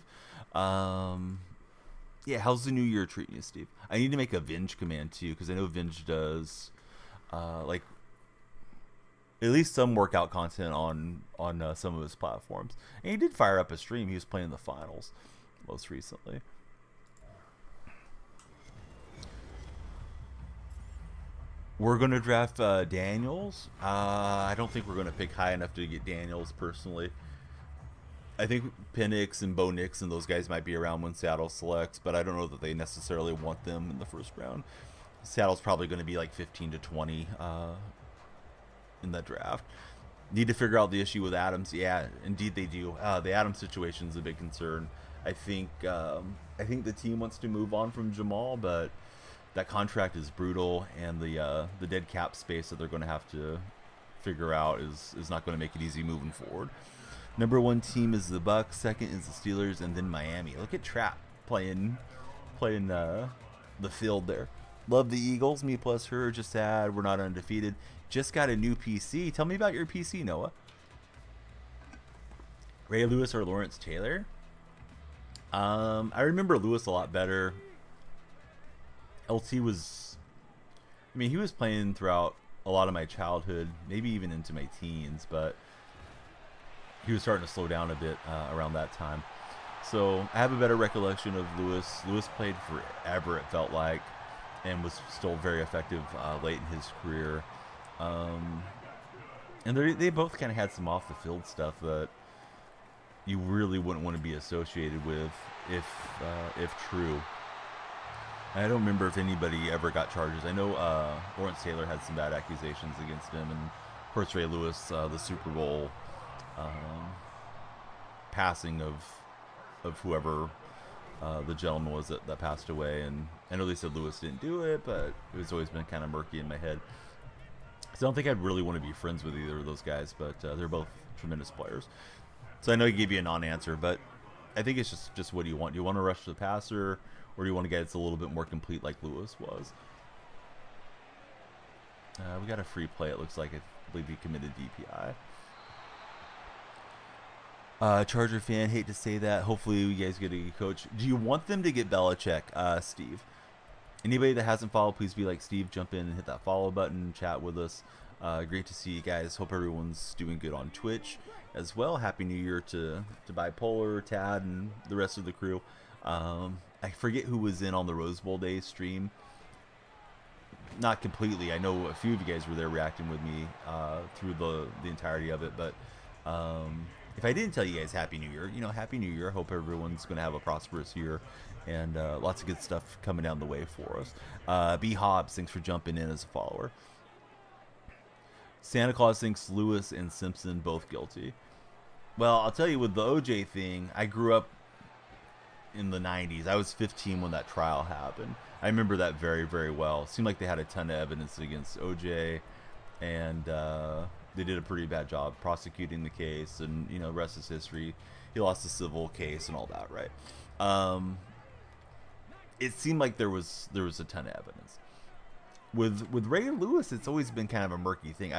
Yeah, how's the new year treating you, Steve? I need to make a Vinge command too, because I know Vinge does like at least some workout content on some of his platforms. And he did fire up a stream. He was playing the finals most recently. We're going to draft Daniels. I don't think we're going to pick high enough to get Daniels personally. I think Penix and Bo Nix and those guys might be around when Seattle selects, but I don't know that they necessarily want them in the first round. Seattle's probably going to be like 15 to 20 in that draft. Need to figure out the issue with Adams. Yeah, indeed they do. The Adams situation is a big concern. I think the team wants to move on from Jamal, but that contract is brutal, and the dead cap space that they're going to have to figure out is not going to make it easy moving forward. Number one team is the Bucks, second is the Steelers, and then Miami. Look at Trap playing the field there. Love the Eagles. Me plus her. Just sad we're not undefeated. Just got a new PC. Tell me about your PC, Noah. Ray Lewis or Lawrence Taylor? I remember Lewis a lot better. LT was, I mean, he was playing throughout a lot of my childhood, maybe even into my teens, but he was starting to slow down a bit around that time. So I have a better recollection of Lewis. Lewis played forever, it felt like, and was still very effective late in his career. And they both kind of had some off-the-field stuff that you really wouldn't want to be associated with if true. I don't remember if anybody ever got charges. I know Lawrence Taylor had some bad accusations against him, and course, Ray Lewis, the Super Bowl passing of whoever the gentleman was that passed away, and I know they said Lewis didn't do it, but it was always been kind of murky in my head. So I don't think I'd really want to be friends with either of those guys, but they're both tremendous players. So I know he gave you a non-answer, but I think it's just what do you want? Do you want to rush the passer, or do you want a guy that's a little bit more complete like Lewis was? We got a free play, it looks like. I believe he committed DPI. Charger fan, hate to say that. Hopefully you guys get a good coach. Do you want them to get Belichick, Steve? Anybody that hasn't followed, please be like Steve. Jump in and hit that follow button. Chat with us. Great to see you guys. Hope everyone's doing good on Twitch as well. Happy New Year to Bipolar, Tad, and the rest of the crew. I forget who was in on the Rose Bowl Day stream. Not completely. I know a few of you guys were there reacting with me through the entirety of it. But if I didn't tell you guys Happy New Year, Happy New Year. Hope everyone's going to have a prosperous year and lots of good stuff coming down the way for us. B. Hobbs, thanks for jumping in as a follower. Santa Claus thinks Lewis and Simpson both guilty. Well, I'll tell you, with the OJ thing, I grew up in the 90s. I was 15 when that trial happened. I remember that very, very well. It seemed like they had a ton of evidence against OJ, and they did a pretty bad job prosecuting the case, and, rest is history. He lost the civil case and all that, right? It seemed like there was a ton of evidence. With Ray Lewis, it's always been kind of a murky thing.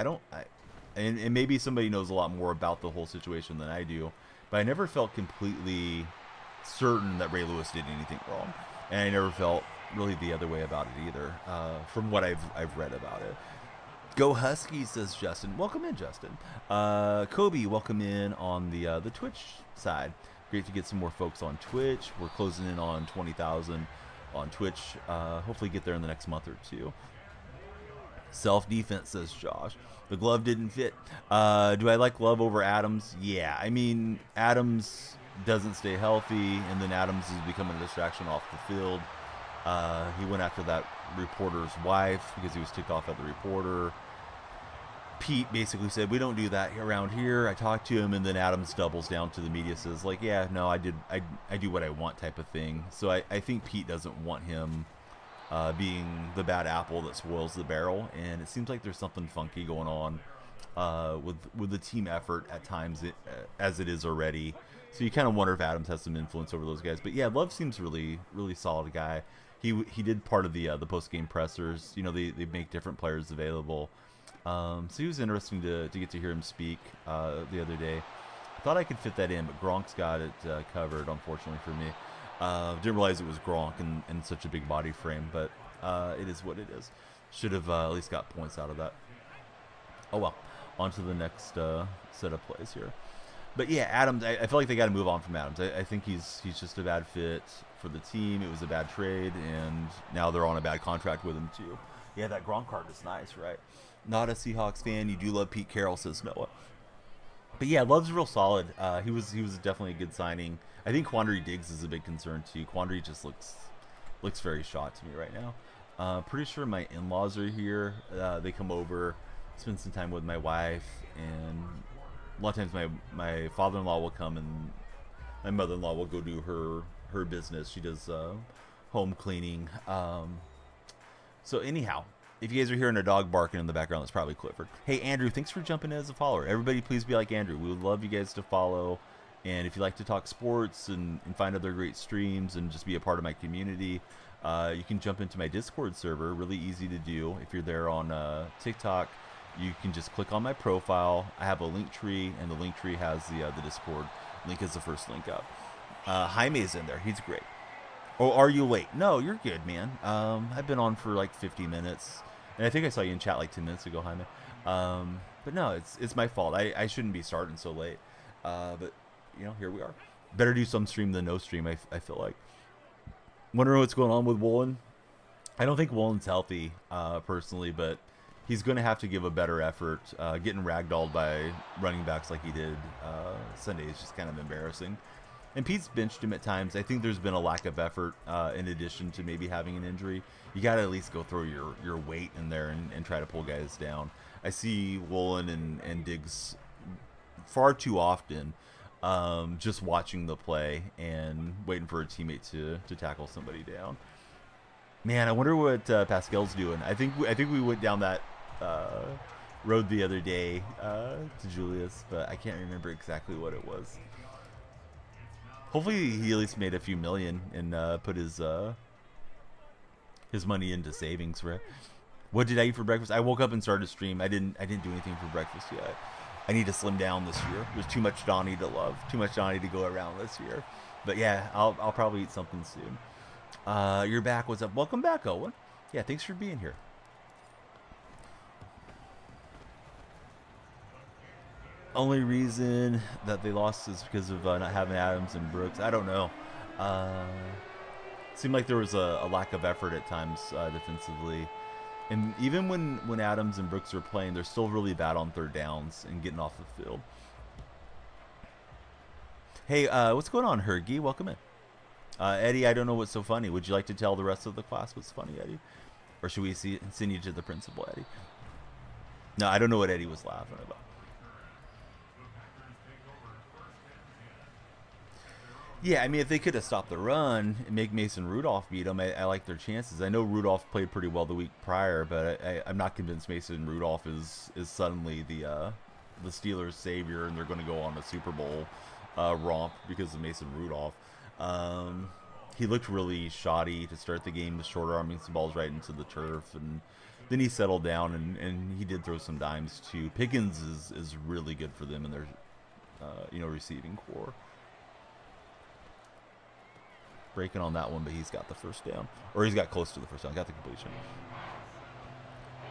And maybe somebody knows a lot more about the whole situation than I do, but I never felt completely certain that Ray Lewis did anything wrong, and I never felt really the other way about it either, from what I've read about it. Go Huskies, says Justin. Welcome in, Justin. Kobe, welcome in on the Twitch side. Great to get some more folks on Twitch. We're closing in on 20,000 on Twitch. Hopefully get there in the next month or two. Self-defense, says Josh. The glove didn't fit. Do I like Love over Adams? Yeah, I mean, Adams doesn't stay healthy, and then Adams is becoming a distraction off the field. He went after that reporter's wife because he was ticked off at the reporter. Pete basically said, we don't do that around here. I talked to him, and then Adams doubles down to the media, says, like, yeah, no, I do what I want type of thing. So I think Pete doesn't want him being the bad apple that spoils the barrel, and it seems like there's something funky going on with the team effort at times, as it is already. So you kind of wonder if Adams has some influence over those guys. But yeah, Love seems really, really solid guy. He did part of the post-game pressers. They make different players available. So he was interesting to get to hear him speak the other day. I thought I could fit that in, but Gronk's got it covered, unfortunately for me. Didn't realize it was Gronk and such a big body frame, but it is what it is. Should have at least got points out of that. Oh well. On to the next set of plays here. But yeah, Adams, I feel like they got to move on from Adams. I think he's just a bad fit for the team. It was a bad trade, and now they're on a bad contract with him too. Yeah, that Gronk card is nice, right? Not a Seahawks fan. You do love Pete Carroll, says Noah. But yeah, Love's real solid. He was definitely a good signing. I think Quandary Diggs is a big concern too. Quandary just looks very shot to me right now. Pretty sure my in-laws are here. They come over, spend some time with my wife, and a lot of times my father-in-law will come, and my mother-in-law will go do her business. She does home cleaning. So anyhow, if you guys are hearing a dog barking in the background, that's probably Clifford. Hey, Andrew, thanks for jumping in as a follower. Everybody, please be like Andrew. We would love you guys to follow. And if you like to talk sports and find other great streams and just be a part of my community, you can jump into my Discord server. Really easy to do. If you're there on TikTok, you can just click on my profile. I have a link tree, and the link tree has the Discord link as the first link up. Jaime's in there. He's great. Oh, are you late? No, you're good, man. I've been on for like 50 minutes. And I think I saw you in chat like 10 minutes ago, Jaime. But no, it's my fault. I shouldn't be starting so late. But, here we are. Better do some stream than no stream, I feel like. Wondering what's going on with Woolen. I don't think Woolen's healthy, personally, but he's going to have to give a better effort. Getting ragdolled by running backs like he did Sunday is just kind of embarrassing. And Pete's benched him at times. I think there's been a lack of effort in addition to maybe having an injury. You got to at least go throw your weight in there and try to pull guys down. I see Woolen and Diggs far too often just watching the play and waiting for a teammate to tackle somebody down. Man, I wonder what Pascal's doing. I think we went down that road the other day to Julius, but I can't remember exactly what it was. Hopefully he at least made a few million and put his money into savings, right? What did I eat for breakfast? I woke up and started to stream. I didn't do anything for breakfast yet. I need to slim down this year. There's too much Donnie to love, too much Donnie to go around this year. But yeah, I'll probably eat something soon. You're back. What's up? Welcome back, Owen. Yeah, thanks for being here. Only reason that they lost is because of not having Adams and Brooks. I don't know. Seemed like there was a lack of effort at times defensively. And even when Adams and Brooks are playing, they're still really bad on third downs and getting off the field. Hey, what's going on, Hergy? Welcome in. Eddie, I don't know what's so funny. Would you like to tell the rest of the class what's funny, Eddie? Or should we send you to the principal, Eddie? No, I don't know what Eddie was laughing about. Yeah, I mean, if they could have stopped the run and make Mason Rudolph beat them, I like their chances. I know Rudolph played pretty well the week prior, but I'm not convinced Mason Rudolph is suddenly the Steelers' savior, and they're going to go on a Super Bowl romp because of Mason Rudolph. He looked really shoddy to start the game, with short arming some balls right into the turf, and then he settled down and he did throw some dimes too. Pickens is really good for them in their receiving core. Breaking on that one, but he's got the first down, or he's got close to the first down, got the completion.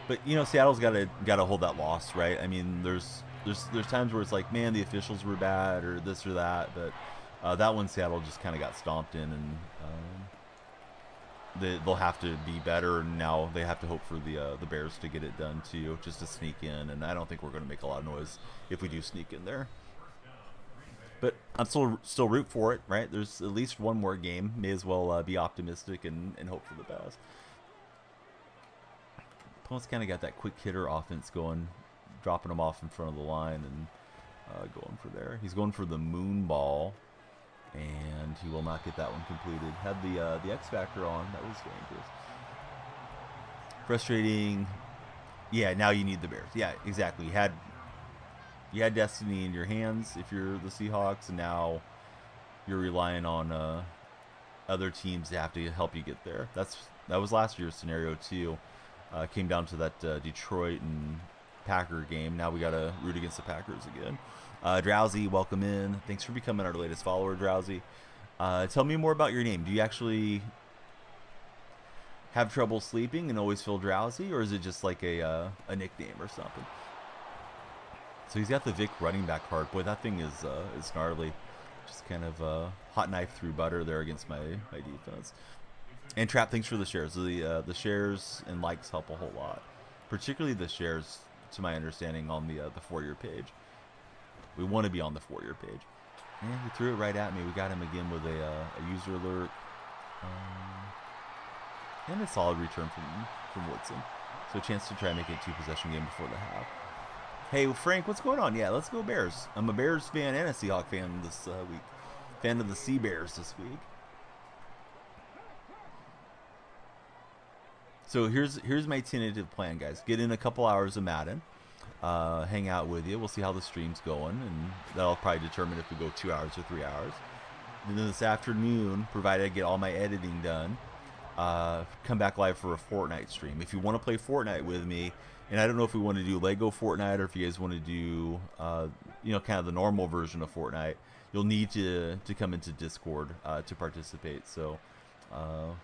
But Seattle's got to hold that loss, right? I mean, there's times where it's like, man, the officials were bad or this or that, but that one Seattle just kind of got stomped in, and they'll have to be better. And now they have to hope for the Bears to get it done too, just to sneak in. And I don't think we're going to make a lot of noise if we do sneak in there. But I'm still root for it, right? There's at least one more game. May as well be optimistic and hope for the best. Opponent's kind of got that quick hitter offense going, dropping them off in front of the line and going for there. He's going for the moon ball, and he will not get that one completed. Had the X Factor on. That was dangerous. Frustrating. Yeah, now you need the Bears. Yeah, exactly. You had destiny in your hands if you're the Seahawks, and now you're relying on other teams to have to help you get there. That was last year's scenario too. Came down to that Detroit and Packer game. Now we got to root against the Packers again. Drowsy, welcome in. Thanks for becoming our latest follower, Drowsy. Tell me more about your name. Do you actually have trouble sleeping and always feel drowsy, or is it just like a nickname or something? So he's got the Vic running back card. Boy, that thing is gnarly. Just kind of hot knife through butter there against my defense. And Trap, thanks for the shares. The shares and likes help a whole lot, particularly the shares, to my understanding, on the For Your page. We want to be on the For Your page. And he threw it right at me. We got him again with a user alert. And a solid return from Woodson. So a chance to try and make it a 2-possession game before the half. Hey, Frank, what's going on? Yeah, let's go Bears. I'm a Bears fan and a Seahawk fan this week. Fan of the Sea Bears this week. So here's my tentative plan, guys. Get in a couple hours of Madden. Hang out with you. We'll see how the stream's going, and that'll probably determine if we go 2 hours or 3 hours. And then this afternoon, provided I get all my editing done, come back live for a Fortnite stream. If you want to play Fortnite with me, and I don't know if we want to do Lego Fortnite or if you guys want to do, kind of the normal version of Fortnite, you'll need to come into Discord to participate. So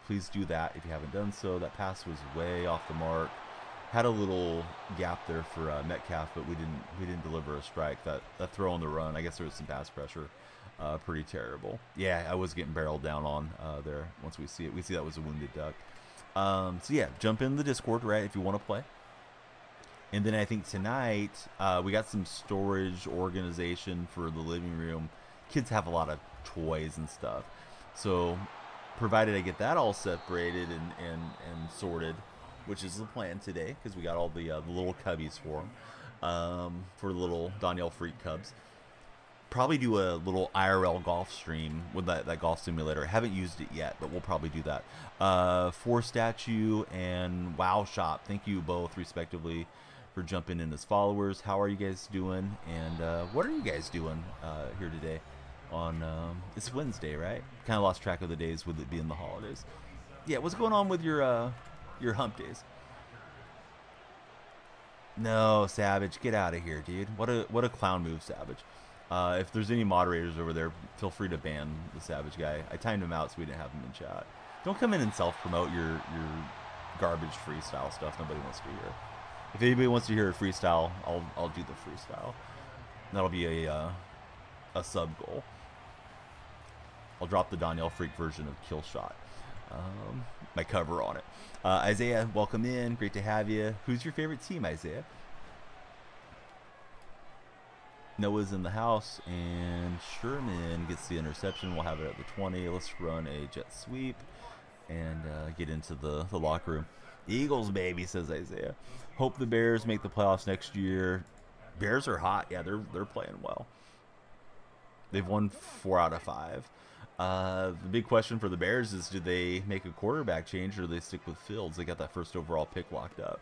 please do that if you haven't done so. That pass was way off the mark. Had a little gap there for Metcalf, but we didn't deliver a strike. That throw on the run, I guess there was some pass pressure. Pretty terrible. Yeah, I was getting barreled down on there. Once we see it, we see that was a wounded duck. So yeah, jump in the Discord, right, if you want to play. And then I think tonight we got some storage organization for the living room. Kids have a lot of toys and stuff. So, provided I get that all separated and sorted, which is the plan today, because we got all the little cubbies for them, for little Danielle Freak Cubs. Probably do a little IRL golf stream with that golf simulator. I haven't used it yet, but we'll probably do that. For Statue and Wow Shop, thank you both respectively for jumping in as followers. How are you guys doing? And what are you guys doing here today? On it's Wednesday, right? Kind of lost track of the days with it being the holidays. Yeah, what's going on with your hump days? No, Savage, get out of here, dude. What a clown move, Savage. If there's any moderators over there, feel free to ban the Savage guy. I timed him out so we didn't have him in chat. Don't come in and self-promote your garbage freestyle stuff. Nobody wants to hear. If anybody wants to hear a freestyle, I'll do the freestyle. That'll be a sub goal. I'll drop the Danielle Freak version of Kill Shot. My cover on it. Isaiah, welcome in. Great to have you. Who's your favorite team, Isaiah? Noah's in the house, and Sherman gets the interception. We'll have it at the 20. Let's run a jet sweep and get into the locker room. Eagles, baby, says Isaiah. Hope the Bears make the playoffs next year. Bears are hot. Yeah, they're playing well. They've won 4 out of 5. The big question for the Bears is, do they make a quarterback change or do they stick with Fields? They got that first overall pick locked up.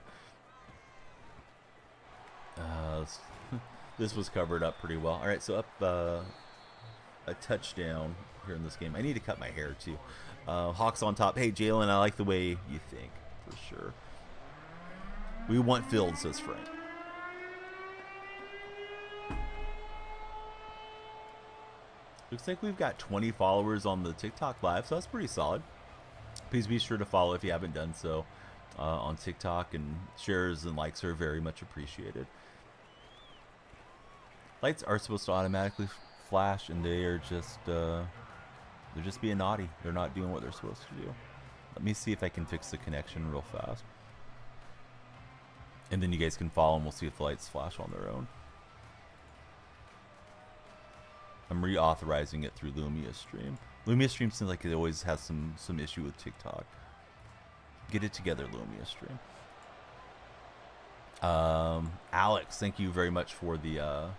This was covered up pretty well. All right, so up a touchdown here in this game. I need to cut my hair too. Hawks on top. Hey, Jalen, I like the way you think, for sure. We want Fields, says Frank. Looks like we've got 20 followers on the TikTok live, so that's pretty solid. Please be sure to follow if you haven't done so on TikTok, and shares and likes are very much appreciated. Lights are supposed to automatically flash, and they are just they're just being naughty. They're not doing what they're supposed to do. Let me see if I can fix the connection real fast, and then you guys can follow, and we'll see if the lights flash on their own. I'm reauthorizing it through Lumia Stream. Lumia Stream seems like it always has some issue with TikTok. Get it together, Lumia Stream. Alex, thank you very much for the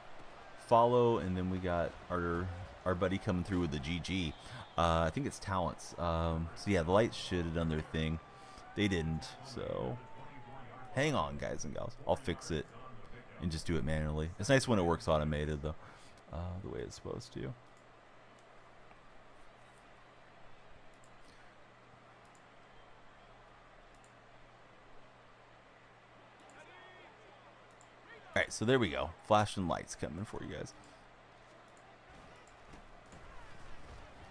follow, and then we got our buddy coming through with the GG. I think it's Talents. So yeah, the lights should have done their thing. They didn't, so hang on, guys and gals. I'll fix it and just do it manually. It's nice when it works automated, though. The way it's supposed to. Alright, so there we go. Flashing lights coming for you guys.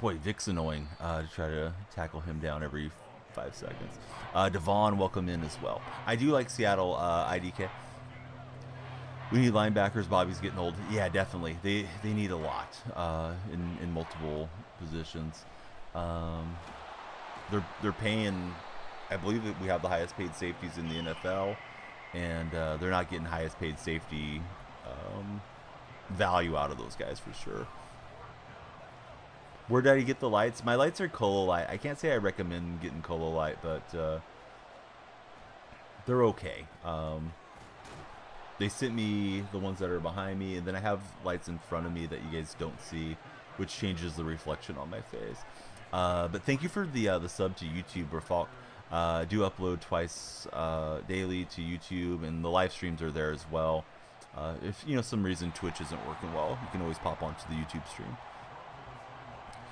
Boy, Vic's annoying to try to tackle him down every 5 seconds. Devon, welcome in as well. I do like Seattle IDK. We need linebackers. Bobby's getting old. Yeah, definitely. They need a lot in multiple positions. They're paying. I believe that we have the highest paid safeties in the NFL, and they're not getting highest paid safety value out of those guys for sure. Where did I get the lights? My lights are Colo Light. I can't say I recommend getting Colo Light, but they're okay. They sent me the ones that are behind me, and then I have lights in front of me that you guys don't see, which changes the reflection on my face. But thank you for the sub to YouTube, Rafalk. Do upload twice daily to YouTube, and the live streams are there as well. If some reason Twitch isn't working well, you can always pop onto the YouTube stream.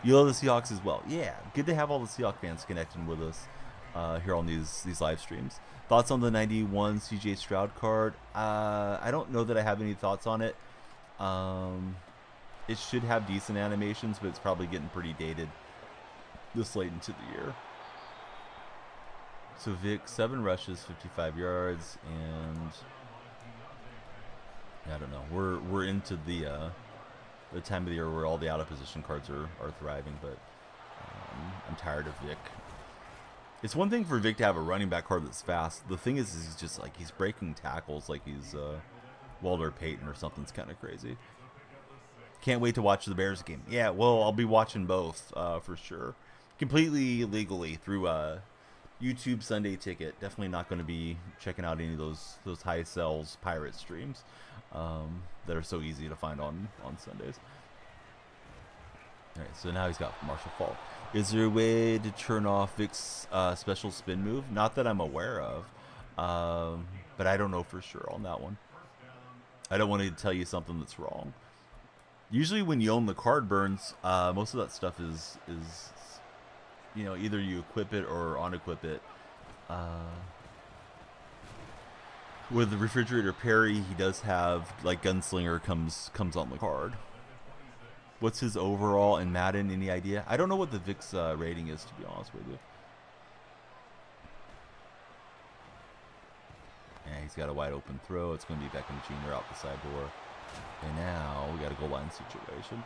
You love the Seahawks as well. Yeah, good to have all the Seahawks fans connecting with us here on these live streams. Thoughts on the 91 CJ Stroud card? I don't know that I have any thoughts on it. It should have decent animations, but it's probably getting pretty dated this late into the year. So Vic, 7 rushes, 55 yards, and I don't know. We're into the time of the year where all the out of position cards are thriving, but I'm tired of Vic. It's one thing for Vic to have a running back card that's fast. The thing is he's just like, he's breaking tackles like he's Walter Payton or something's kind of crazy. Can't wait to watch the Bears game. Yeah, well, I'll be watching both for sure. Completely legally through YouTube Sunday Ticket. Definitely not going to be checking out any of those high sells pirate streams that are so easy to find on Sundays. All right, so now he's got Marshall Faulk. Is there a way to turn off Vic's special spin move? Not that I'm aware of, but I don't know for sure on that one. I don't want to tell you something that's wrong. Usually when you own the card burns, most of that stuff is you know, either you equip it or unequip it. With the Refrigerator Perry, he does have, like, Gunslinger comes on the card. What's his overall in Madden? Any idea? I don't know what the Vic's rating is, to be honest with you. Yeah, he's got a wide open throw. It's going to be Beckham Jr. out the side door. And now we got a goal line situation.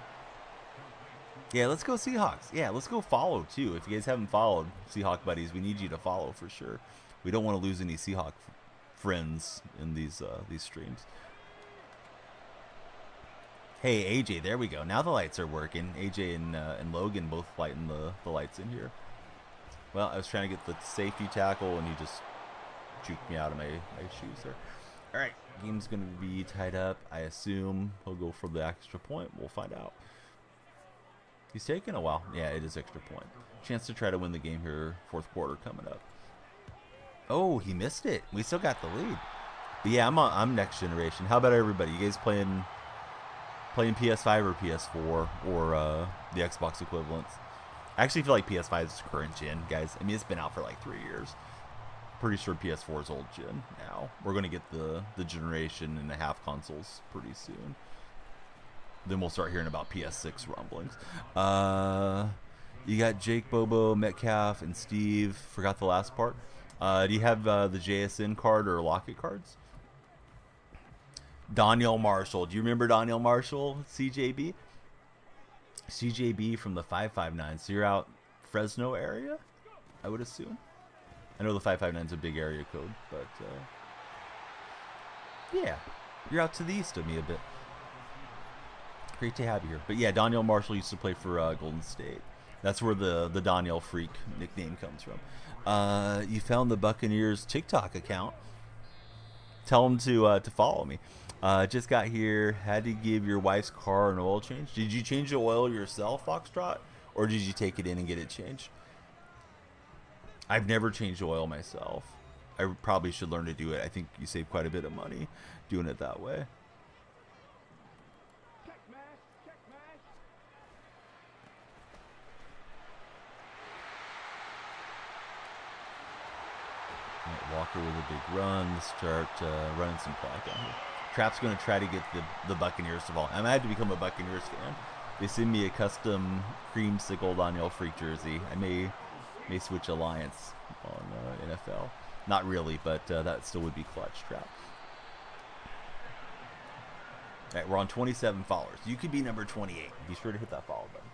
Yeah, let's go Seahawks. Yeah, let's go follow too. If you guys haven't followed Seahawk buddies, we need you to follow for sure. We don't want to lose any Seahawk friends in these streams. Hey AJ, there we go. Now the lights are working. AJ and Logan both lighting the lights in here. Well, I was trying to get the safety tackle and he just juked me out of my shoes there. All right, game's going to be tied up. I assume he'll go for the extra point. We'll find out. He's taking a while. Yeah, it is extra point. Chance to try to win the game here. Fourth quarter coming up. Oh, he missed it. We still got the lead. But yeah, I'm next generation. How about everybody? You guys playing PS5 or PS4 or the Xbox equivalents? I actually feel like PS5 is current gen, guys. I mean, it's been out for like 3 years. Pretty sure PS4 is old gen now. We're going to get the generation and a half consoles pretty soon. Then we'll start hearing about PS6 rumblings. You got Jake, Bobo, Metcalf, and Steve. Forgot the last part. Do you have the JSN card or Lockett cards? Daniel Marshall. Do you remember Daniel Marshall, CJB? CJB from the 559. So you're out Fresno area, I would assume. I know the 559 is a big area code, but yeah, you're out to the east of me a bit. Great to have you here. But yeah, Daniel Marshall used to play for Golden State. That's where the Daniel Freak nickname comes from. You found the Buccaneers TikTok account. Tell them to follow me. Just got here. Had to give your wife's car an oil change. Did you change the oil yourself, Foxtrot? Or did you take it in and get it changed? I've never changed oil myself. I probably should learn to do it. I think you save quite a bit of money doing it that way. Walker with a big run. Start running some clock down here. Trap's going to try to get the Buccaneers to fall. I had to become a Buccaneers fan. They send me a custom creamsicle Daniel Freak jersey. I may switch alliance on NFL. Not really, but that still would be clutch, Trap. All right, we're on 27 followers. You could be number 28. Be sure to hit that follow button.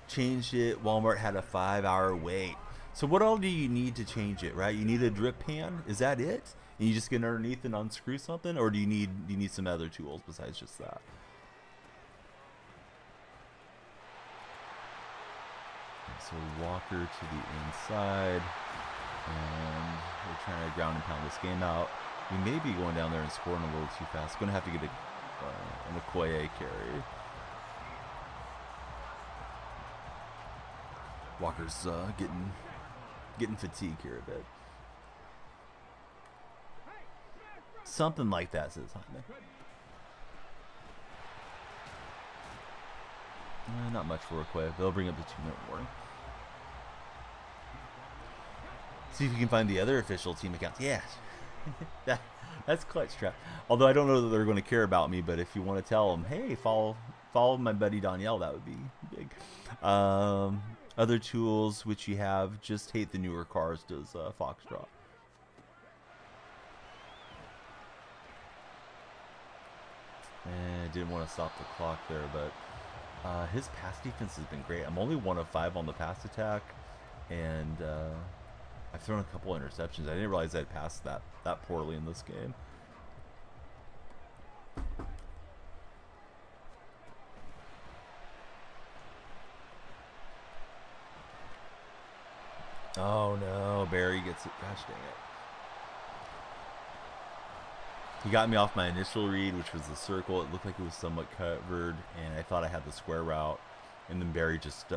Changed it. Walmart had a 5-hour wait. So what all do you need to change it, right? You need a drip pan. Is that it? And you just get underneath and unscrew something, or do you need some other tools besides just that? So Walker to the inside, and we're trying to ground and pound this game out. We may be going down there and scoring a little too fast. Going to have to get an Okoye carry. Walker's getting fatigued here a bit. Something like that, says Hyman. Not much for Okoye. They'll bring up the 2-minute warning. See if you can find the other official team accounts. Yeah, that's clutch, Trap. Although I don't know that they're going to care about me, but if you want to tell them, hey, follow my buddy Danielle, that would be big. Other tools which you have, just hate the newer cars, does Foxtrot. Didn't want to stop the clock there, but his pass defense has been great. I'm only 1 of 5 on the pass attack, and I've thrown a couple interceptions. I didn't realize I'd passed that poorly in this game. Oh no, Barry gets it. Gosh dang it. He got me off my initial read, which was the circle. It looked like it was somewhat covered, and I thought I had the square route. And then Barry just,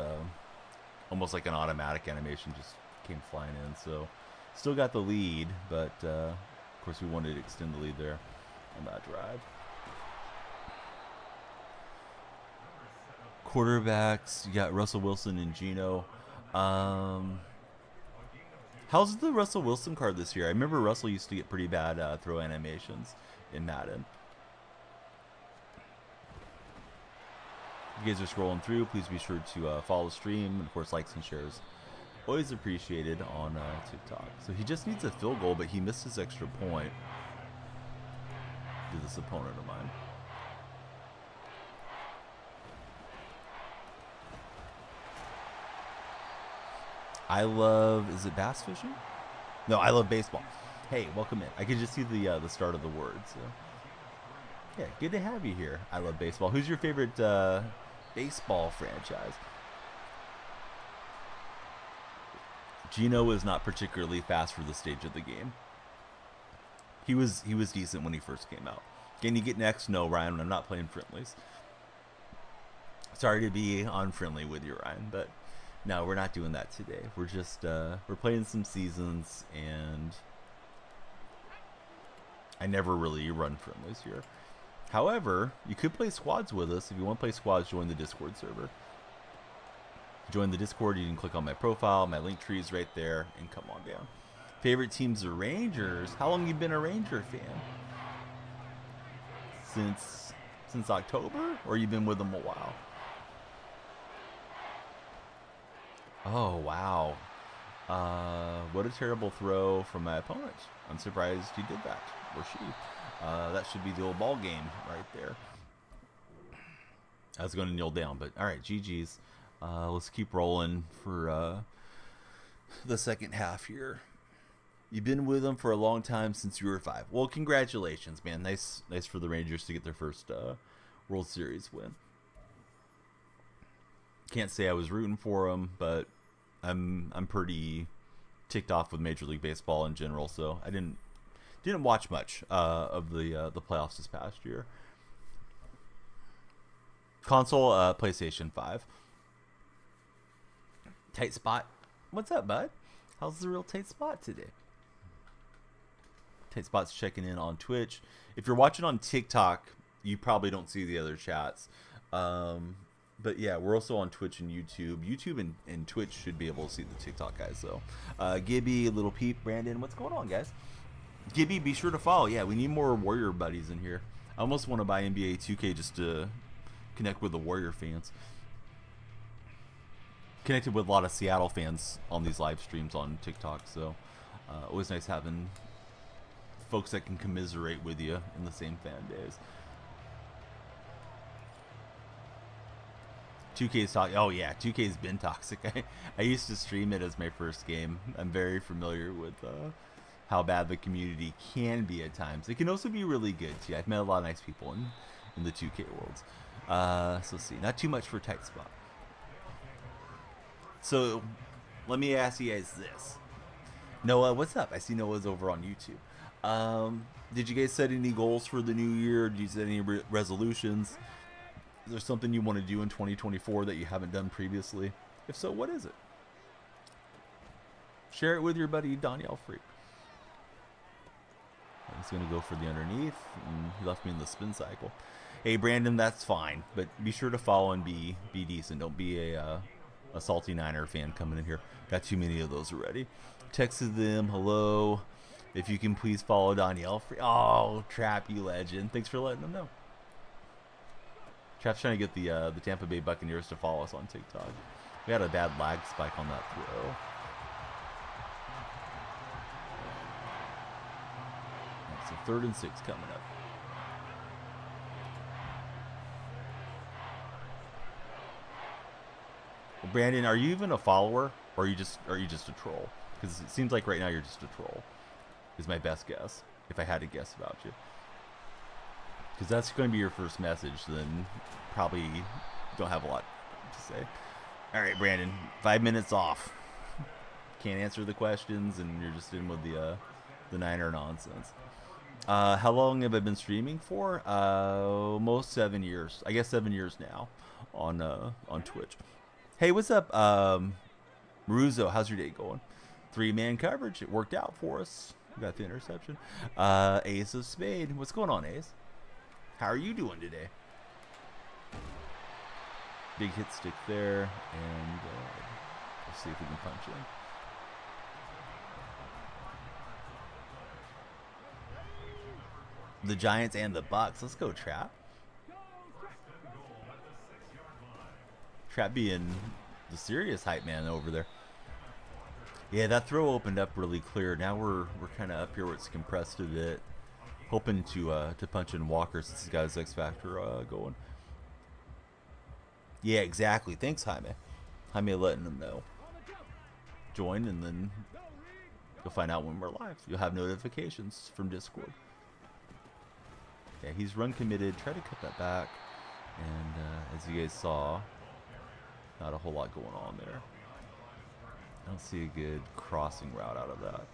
almost like an automatic animation, just came flying in. So, still got the lead, but of course we wanted to extend the lead there on that drive. Quarterbacks, you got Russell Wilson and Geno. How's the Russell Wilson card this year? I remember Russell used to get pretty bad throw animations in Madden. If you guys are scrolling through, please be sure to follow the stream. And of course, likes and shares. Always appreciated on TikTok. So he just needs a field goal, but he missed his extra point to this opponent of mine. I love, is it bass fishing? No, I love baseball. Hey, welcome in. I could just see the start of the word. So, yeah, good to have you here. I love baseball. Who's your favorite baseball franchise? Geno is not particularly fast for the stage of the game. He was decent when he first came out. Can you get next? No, Ryan. I'm not playing friendlies. Sorry to be unfriendly with you, Ryan, but no, we're not doing that today. We're just we're playing some seasons, and I never really run friendlies here. However, you could play squads with us. If you want to play squads, join the Discord server. Join the Discord. You can click on my profile. My link tree is right there, and come on down. Favorite teams are Rangers. How long you been a Ranger fan? Since October, or you been with them a while? Oh, wow. What a terrible throw from my opponent. I'm surprised he did that, or she. That should be the old ball game right there. I was going to kneel down, but all right, GG's. Let's keep rolling for the second half here. You've been with them for a long time, since you were 5. Well, congratulations, man. Nice for the Rangers to get their first World Series win. Can't say I was rooting for them, but I'm pretty ticked off with Major League Baseball in general, so I didn't watch much of the playoffs this past year. Console, PlayStation 5. Tight spot. What's up, bud? How's the real tight spot today? Tight spot's checking in on Twitch. If you're watching on TikTok, you probably don't see the other chats. But yeah, we're also on Twitch and YouTube. YouTube and Twitch should be able to see the TikTok guys, though. Gibby, Little Peep, Brandon, what's going on, guys? Gibby, be sure to follow. Yeah, we need more Warrior buddies in here. I almost want to buy NBA 2K just to connect with the Warrior fans. Connected with a lot of Seattle fans on these live streams on TikTok, so always nice having folks that can commiserate with you in the same fan days. 2K's talk. Oh yeah, 2K's been toxic. I used to stream it as my first game. I'm very familiar with how bad the community can be at times. It can also be really good too. I've met a lot of nice people in the 2K worlds. So let's see, not too much for tight spot. So let me ask you guys this. Noah, what's up? I see Noah's over on YouTube. Did you guys set any goals for the new year? Did you set any resolutions? Is there something you want to do in 2024 that you haven't done previously? If so, what is it? Share it with your buddy Danielle Freak. He's going to go for the underneath, and he left me in the spin cycle. Hey, Brandon, that's fine, but be sure to follow and be decent. Don't be a salty Niner fan coming in here. Got too many of those already. Texted them, hello. If you can please follow Danielle Freak. Oh, Trap, you legend. Thanks for letting them know. Trap's trying to get the Tampa Bay Buccaneers to follow us on TikTok. We had a bad lag spike on that throw. So 3rd and 6 coming up. Well, Brandon, are you even a follower, or are you just a troll? Because it seems like right now you're just a troll. Is my best guess, if I had to guess about you. Because that's going to be your first message, then probably don't have a lot to say. All right, Brandon, 5 minutes off. can't answer the questions, and you're just in with the Niner nonsense. How long have I been streaming for? Almost 7 years. I guess 7 years now on Twitch. Hey, what's up, Maruzo? How's your day going? 3-man coverage. It worked out for us. We got the interception. Ace of Spade. What's going on, Ace? How are you doing today? Big hit stick there, and let's see if we can punch in. The Giants and the Bucks. Let's go, Trap. Trap being the serious hype man over there. Yeah, that throw opened up really clear. Now we're kind of up here where it's compressed a bit. Hoping to punch in Walker since he's got his X Factor going. Yeah, exactly. Thanks, Jaime. Jaime letting them know. Join, and then you'll find out when we're live. You'll have notifications from Discord. Yeah, he's run committed. Try to cut that back. And as you guys saw, not a whole lot going on there. I don't see a good crossing route out of that.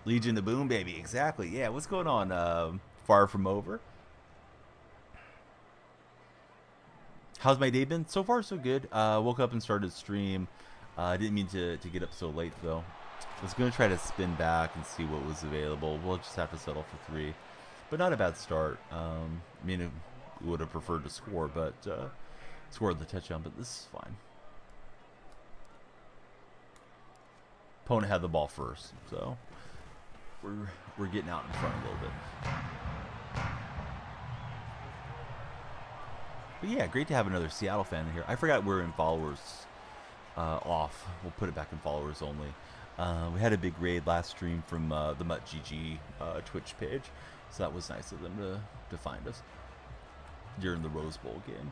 Legion to Boom, baby. Exactly. Yeah, what's going on? Far from over. How's my day been? So far, so good. Woke up and started stream. I didn't mean to get up so late, though. I was going to try to spin back and see what was available. We'll just have to settle for 3. But not a bad start. I mean, we would have preferred to score, but scored the touchdown, but this is fine. Opponent had the ball first, so we're getting out in front a little bit. But yeah, great to have another Seattle fan in here. I forgot we're in followers off. We'll put it back in followers only. We had a big raid last stream from the Mutt GG Twitch page, so that was nice of them to find us during the Rose Bowl game.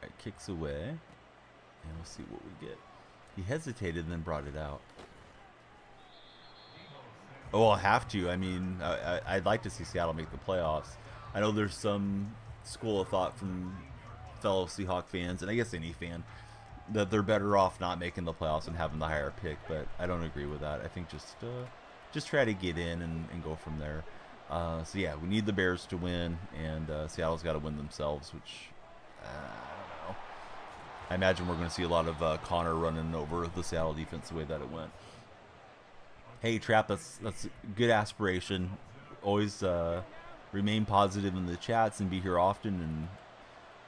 Alright, kicks away, and we'll see what we get. He hesitated and then brought it out. Oh, I'll have to. I mean, I'd like to see Seattle make the playoffs. I know there's some school of thought from fellow Seahawk fans, and I guess any fan, that they're better off not making the playoffs and having the higher pick, but I don't agree with that. I think just try to get in and go from there. So yeah, we need the Bears to win, and Seattle's got to win themselves, which I don't know. I imagine we're going to see a lot of Connor running over the Seattle defense the way that it went. Hey, Trap, that's good aspiration. Always remain positive in the chats and be here often, and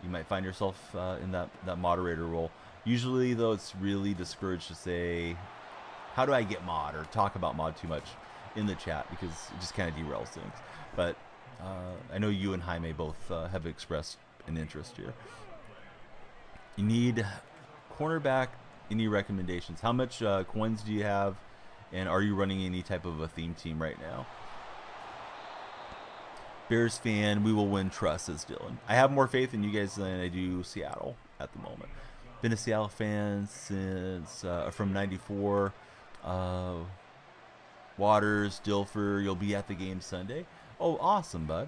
you might find yourself in that moderator role. Usually, though, it's really discouraged to say, how do I get mod, or talk about mod too much in the chat, because it just kind of derails things. But I know you and Jaime both have expressed an interest here. You need cornerback. Any recommendations? How much coins do you have? And are you running any type of a theme team right now? Bears fan, we will win, trust, says Dylan. I have more faith in you guys than I do Seattle at the moment. Been a Seattle fan since from '94. Waters, Dilfer, you'll be at the game Sunday. Oh, awesome, bud.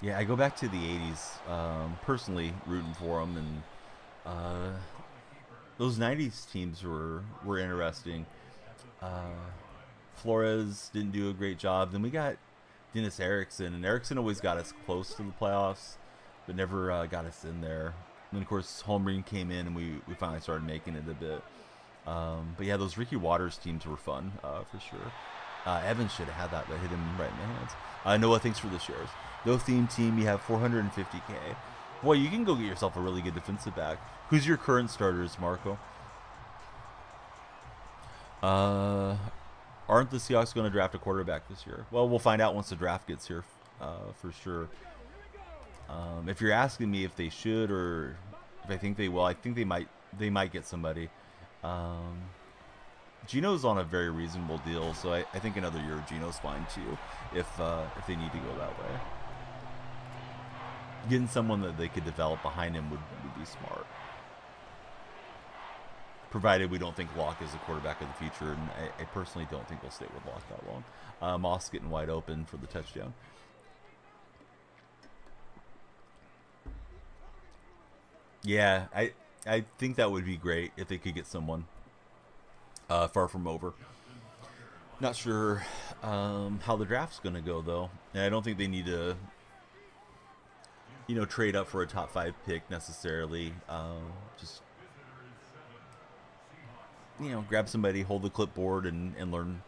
Yeah, I go back to the '80s, personally rooting for them, and those '90s teams were interesting. Flores didn't do a great job. Then we got Dennis Erickson, and Erickson always got us close to the playoffs, but never got us in there. And then, of course, Holmgren came in, and we finally started making it a bit. But yeah, those Ricky Waters teams were fun, for sure. Evans should have had that, but hit him right in the hands. Noah, thanks for the shares. No theme team, you have 450K. Boy, you can go get yourself a really good defensive back. Who's your current starters, Marco? Aren't the Seahawks going to draft a quarterback this year? Well, we'll find out once the draft gets here, for sure. If you're asking me if they should or if I think they will, I think they might get somebody. Gino's on a very reasonable deal, so I think another year Gino's fine too, if they need to go that way. Getting someone that they could develop behind him would be smart. Provided we don't think Locke is the quarterback of the future, and I personally don't think we'll stay with Locke that long. Moss getting wide open for the touchdown. Yeah, I think that would be great if they could get someone far from over. Not sure how the draft's going to go though, and I don't think they need to trade up for a top 5 pick necessarily. Just grab somebody, hold the clipboard, and learn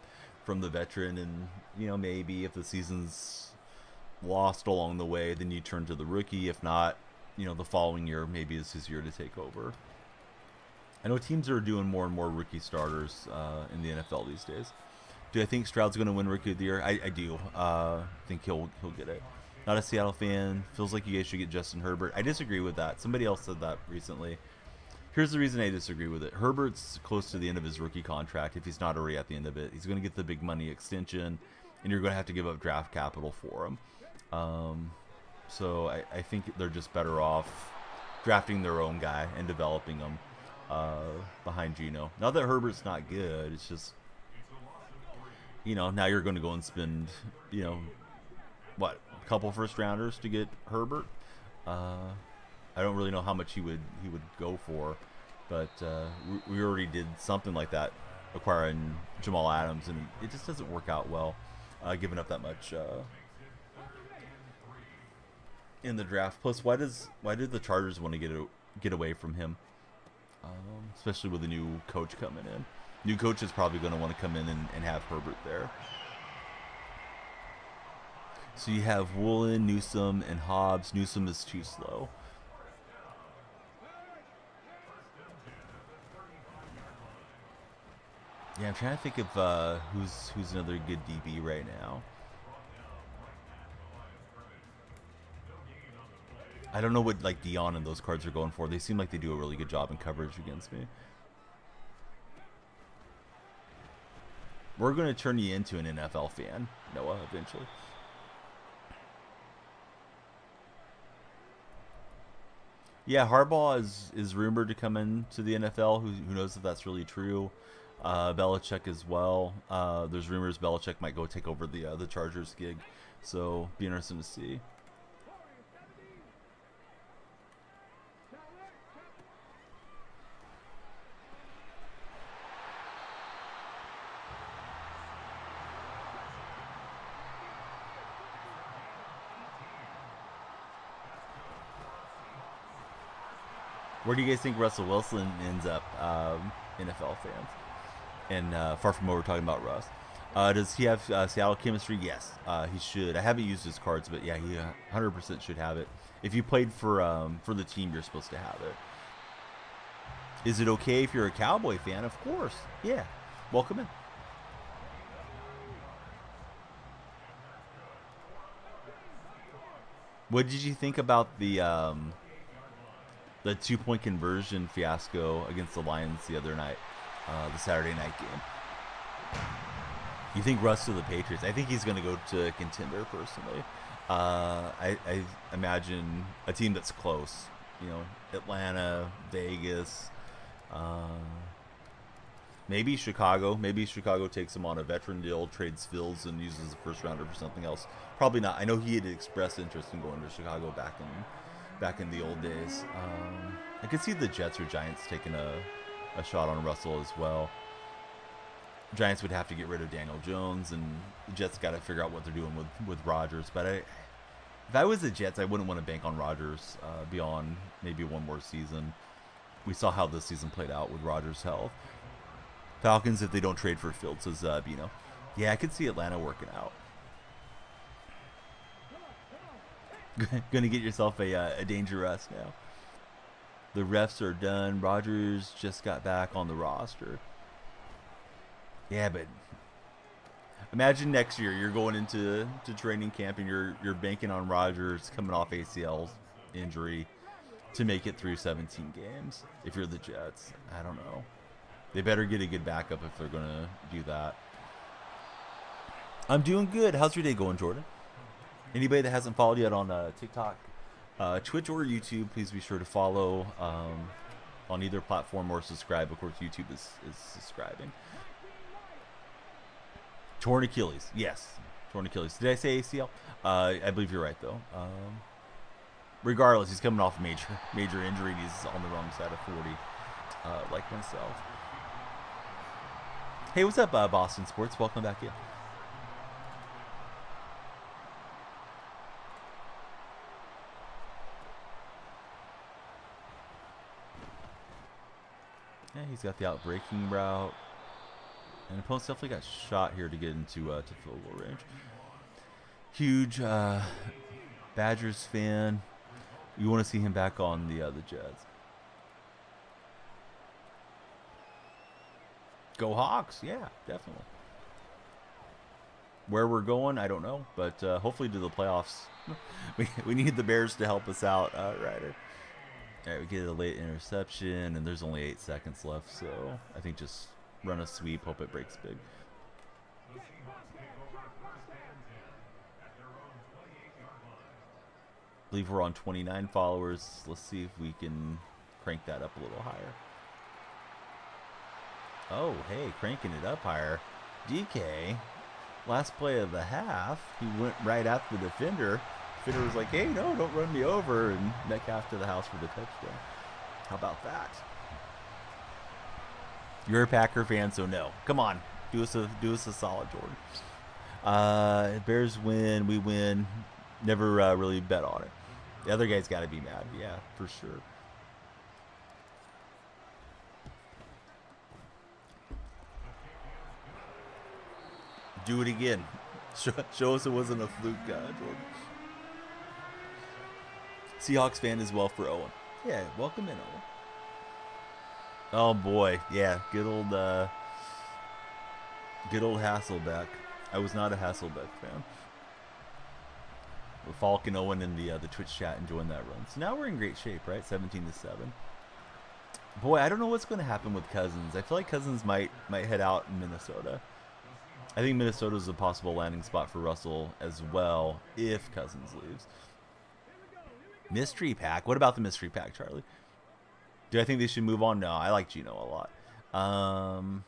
from the veteran. And maybe if the season's lost along the way, then you turn to the rookie. If not, the following year maybe is his year to take over. I know teams are doing more and more rookie starters in the NFL these days. Do I think Stroud's going to win Rookie of the Year? I do. I think he'll get it. Not a Seattle fan. Feels like you guys should get Justin Herbert. I disagree with that. Somebody else said that recently. Here's the reason I disagree with it. Herbert's close to the end of his rookie contract. If he's not already at the end of it, he's going to get the big money extension, and you're going to have to give up draft capital for him. So I think they're just better off drafting their own guy and developing him behind Geno. Not that Herbert's not good. It's just, now you're going to go and spend, a couple first rounders to get Herbert. I don't really know how much he would go for, but we already did something like that, acquiring Jamal Adams, and it just doesn't work out well, giving up that much in the draft. Plus, why did the Chargers want to get away from him, especially with the new coach coming in? New coach is probably going to want to come in and have Herbert there. So you have Woolen, Newsome, and Hobbs. Newsome is too slow. Yeah, I'm trying to think of who's another good DB right now. I don't know what Dion and those cards are going for. They seem like they do a really good job in coverage against me. We're going to turn you into an NFL fan, Noah, eventually. Yeah, Harbaugh is rumored to come into the NFL. Who knows if that's really true? Belichick as well. There's rumors Belichick might go take over the Chargers gig. So, be interesting to see. Where do you guys think Russell Wilson ends up, NFL fans? And far from what we're talking about, Russ. Does he have Seattle chemistry? Yes, he should. I haven't used his cards, but yeah, he 100% should have it. If you played for the team, you're supposed to have it. Is it okay if you're a Cowboy fan? Of course. Yeah. Welcome in. What did you think about the 2-point conversion fiasco against the Lions the other night, the Saturday night game? You think Russ to the Patriots? I think he's going to go to a contender personally. I imagine a team that's close. Atlanta, Vegas, maybe Chicago. Maybe Chicago takes him on a veteran deal, trades Fields, and uses the first rounder for something else. Probably not. I know he had expressed interest in going to Chicago back in the old days. I could see the Jets or Giants taking a shot on Russell as well. Giants would have to get rid of Daniel Jones, and the Jets got to figure out what they're doing with Rodgers. But if I was the Jets, I wouldn't want to bank on Rodgers beyond maybe one more season. We saw how this season played out with Rodgers' health. Falcons, if they don't trade for Fields, says Bino. Yeah, I could see Atlanta working out. Gonna get yourself a danger rest now. The refs are done. Rodgers just got back on the roster. Yeah, but imagine next year you're going into training camp and you're banking on Rodgers coming off ACL injury to make it through 17 games. If you're the Jets, I don't know. They better get a good backup if they're gonna do that. I'm doing good. How's your day going, Jordan? Anybody that hasn't followed yet on TikTok, Twitch, or YouTube, please be sure to follow on either platform or subscribe. Of course, YouTube is subscribing. Torn Achilles. Yes. Torn Achilles. Did I say ACL? I believe you're right, though. regardless, he's coming off major injury. And he's on the wrong side of 40, like myself. Hey, what's up, Boston Sports? Welcome back in. Yeah, he's got the outbreaking route. And opponent's definitely got shot here to get into to field goal range. Huge Badgers fan. You want to see him back on the Jets. Go Hawks. Yeah, definitely. Where we're going, I don't know. But hopefully to the playoffs. we need the Bears to help us out, Ryder. All right, we get a late interception, and there's only 8 seconds left. So I think just run a sweep, hope it breaks big. I believe we're on 29 followers. Let's see if we can crank that up a little higher. Oh, hey, cranking it up higher. DK, last play of the half, he went right at the defender. Defender was like, hey, no, don't run me over. And Metcalf to the house for the touchdown. How about that? You're a Packer fan, so no. Come on, do us a solid, Jordan. Bears win, we win. Never really bet on it. The other guy's got to be mad, yeah, for sure. Do it again. Show us it wasn't a fluke, Jordan. Seahawks fan as well for Owen. Yeah, welcome in, Owen. Oh boy, yeah, good old Hasselbeck. I was not a Hasselbeck fan. With Falk and Owen in the Twitch chat enjoying that run. So now we're in great shape, right? 17-7. Boy, I don't know what's going to happen with Cousins. I feel like Cousins might head out in Minnesota. I think Minnesota is a possible landing spot for Russell as well if Cousins leaves. Mystery pack. What about the mystery pack, Charlie? Do I think they should move on? No, I like Geno a lot.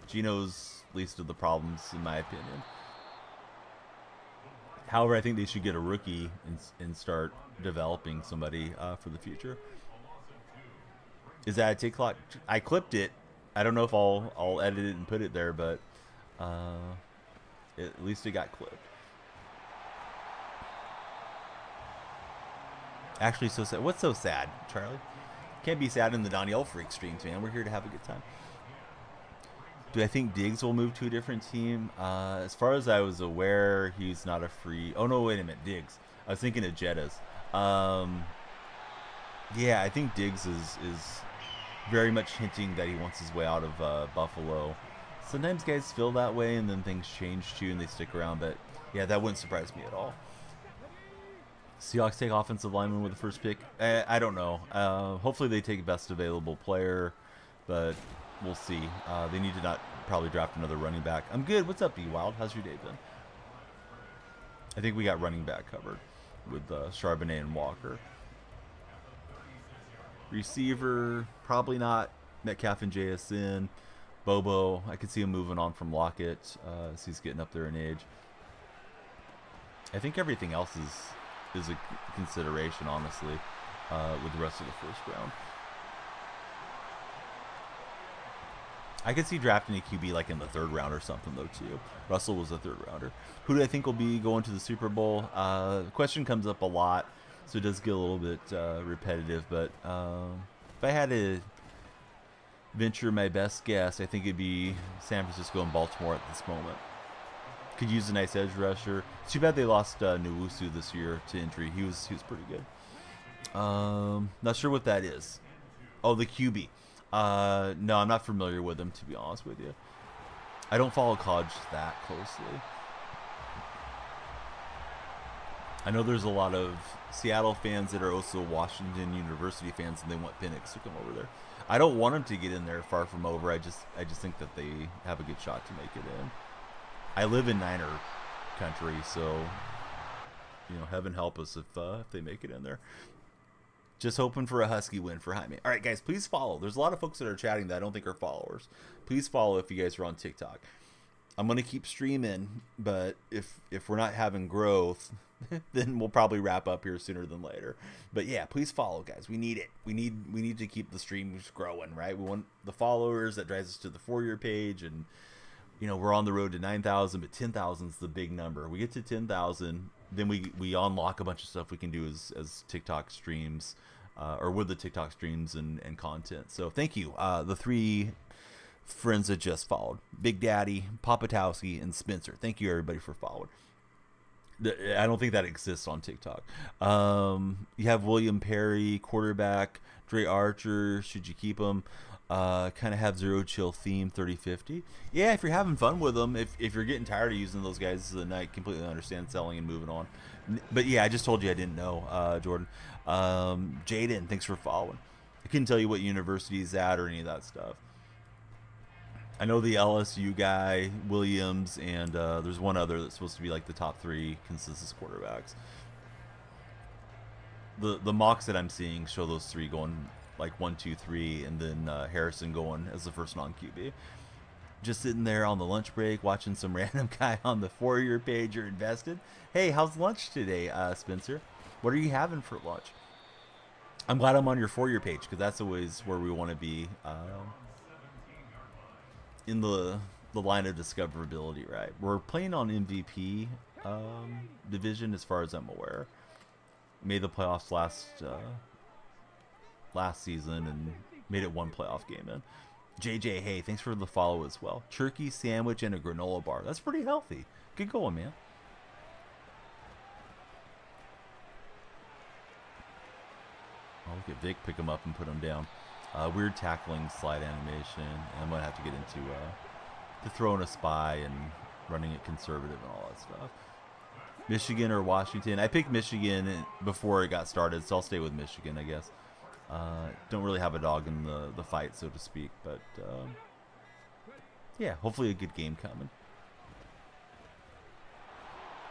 Geno's least of the problems, in my opinion. However, I think they should get a rookie and start developing somebody for the future. Is that a tick clock? I clipped it. I don't know if I'll edit it and put it there, but at least it got clipped. Actually, so sad. What's so sad, Charlie? Can't be sad in the Danielle Freak streams, man. We're here to have a good time. Do I think Diggs will move to a different team? As far as I was aware, he's not a free... Oh, no, wait a minute. Diggs. I was thinking of Jettas. Yeah, I think Diggs is very much hinting that he wants his way out of Buffalo. Sometimes guys feel that way, and then things change too, and they stick around. But, yeah, that wouldn't surprise me at all. Seahawks take offensive lineman with the first pick. I don't know. Hopefully they take best available player, but... We'll see. They need to not probably draft another running back. I'm good. What's up, B-Wild? How's your day been? I think we got running back covered with Charbonnet and Walker. Receiver, probably not. Metcalf and JSN. Bobo, I could see him moving on from Lockett as he's getting up there in age. I think everything else is a consideration, honestly, with the rest of the first round. I could see drafting a QB like in the 3rd round or something, though, too. Russell was a 3rd rounder. Who do I think will be going to the Super Bowl? The question comes up a lot, so it does get a little bit repetitive. But if I had to venture my best guess, I think it'd be San Francisco and Baltimore at this moment. Could use a nice edge rusher. It's too bad they lost Nwosu this year to injury. He was pretty good. Not sure what that is. Oh, the QB. No, I'm not familiar with them, to be honest with you. I don't follow college that closely. I know there's a lot of Seattle fans that are also Washington University fans, and they want Penix to come over there. I don't want them to get in there far from over. I just think that they have a good shot to make it in. I live in Niner country, so heaven help us if they make it in there. Just hoping for a Husky win for Jaime. All right, guys, please follow. There's a lot of folks that are chatting that I don't think are followers. Please follow if you guys are on TikTok. I'm gonna keep streaming, but if we're not having growth, then we'll probably wrap up here sooner than later. But yeah, please follow, guys. We need it. We need to keep the streams growing, right? We want the followers. That drives us to the For-You page, and we're on the road to 9,000, but 10,000 is the big number. We get to 10,000, then we unlock a bunch of stuff we can do as TikTok streams, or with the TikTok streams and content. So thank you, the 3 friends that just followed: Big Daddy, Papatowski, and Spencer. Thank you, everybody, for following. I don't think that exists on TikTok. You have William Perry, quarterback, Dre Archer. Should you keep him? Kind of have Zero Chill theme 3050. Yeah, if you're having fun with them, if you're getting tired of using those guys, then I completely understand selling and moving on. But yeah, I just told you I didn't know, Jordan. Jaden, thanks for following. I couldn't tell you what university he's at or any of that stuff. I know the LSU guy, Williams, and there's one other that's supposed to be like the top 3 consensus quarterbacks. The mocks that I'm seeing show those 3 going like 1, 2, 3, and then Harrison going as the first non-QB. Just sitting there on the lunch break watching some random guy on the For-You page. You're invested. Hey, how's lunch today, Spencer? What are you having for lunch? I'm glad I'm on your For-You page, because that's always where we want to be. In the line of discoverability, right? We're playing on MVP division, as far as I'm aware. Made the playoffs last season and made it 1 playoff game in. JJ, hey, thanks for the follow as well. Turkey sandwich and a granola bar. That's pretty healthy. Good going, man. I'll look at Vic, pick him up and put him down. Weird tackling slide animation. And I'm going to have to get into to throwing a spy and running it conservative and all that stuff. Michigan or Washington? I picked Michigan before it got started, so I'll stay with Michigan, I guess. Don't really have a dog in the fight, so to speak. But, yeah, hopefully a good game coming.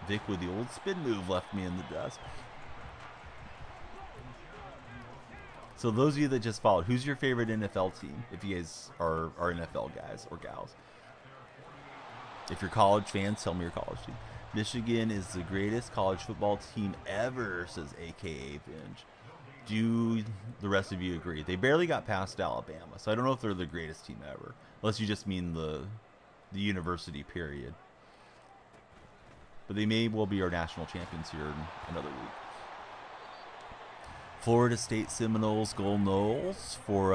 Vic with the old spin move left me in the dust. So those of you that just followed, who's your favorite NFL team? If you guys are NFL guys or gals. If you're college fans, tell me your college team. Michigan is the greatest college football team ever, says AKA Binge. Do the rest of you agree? They barely got past Alabama, so I don't know if they're the greatest team ever. Unless you just mean the university period. But they may well be our national champions here in another week. Florida State Seminoles, Golden Knowles for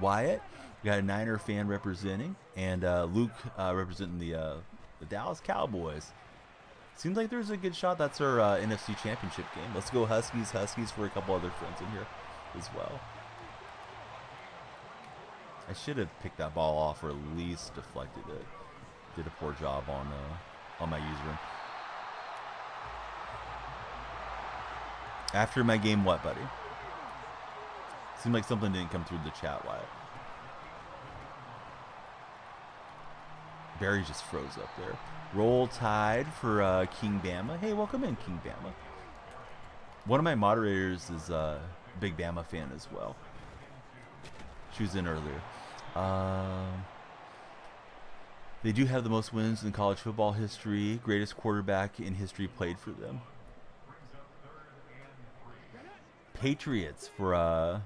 Wyatt. We got a Niner fan representing, and Luke representing the Dallas Cowboys. Seems like there's a good shot that's our NFC Championship game. Let's go Huskies for a couple other friends in here as well. I should have picked that ball off or at least deflected it. Did a poor job on my user. After my game, what, buddy? Seemed like something didn't come through the chat, Wyatt. Barry just froze up there. Roll Tide for King Bama. Hey, welcome in, King Bama. One of my moderators is a big Bama fan as well. She was in earlier. They do have the most wins in college football history. Greatest quarterback in history played for them. Patriots for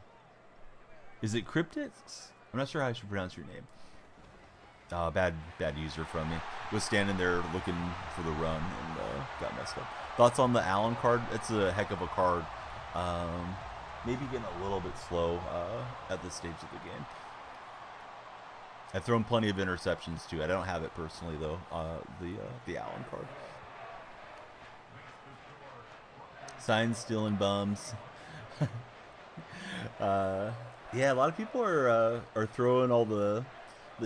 is it Cryptics? I'm not sure how I should pronounce your name. Bad user from me. Was standing there looking for the run and got messed up. Thoughts on the Allen card? It's a heck of a card. Maybe getting a little bit slow at this stage of the game. I've thrown plenty of interceptions too. I don't have it personally though. The Allen card. Signs stealing bums. Yeah, a lot of people are throwing all the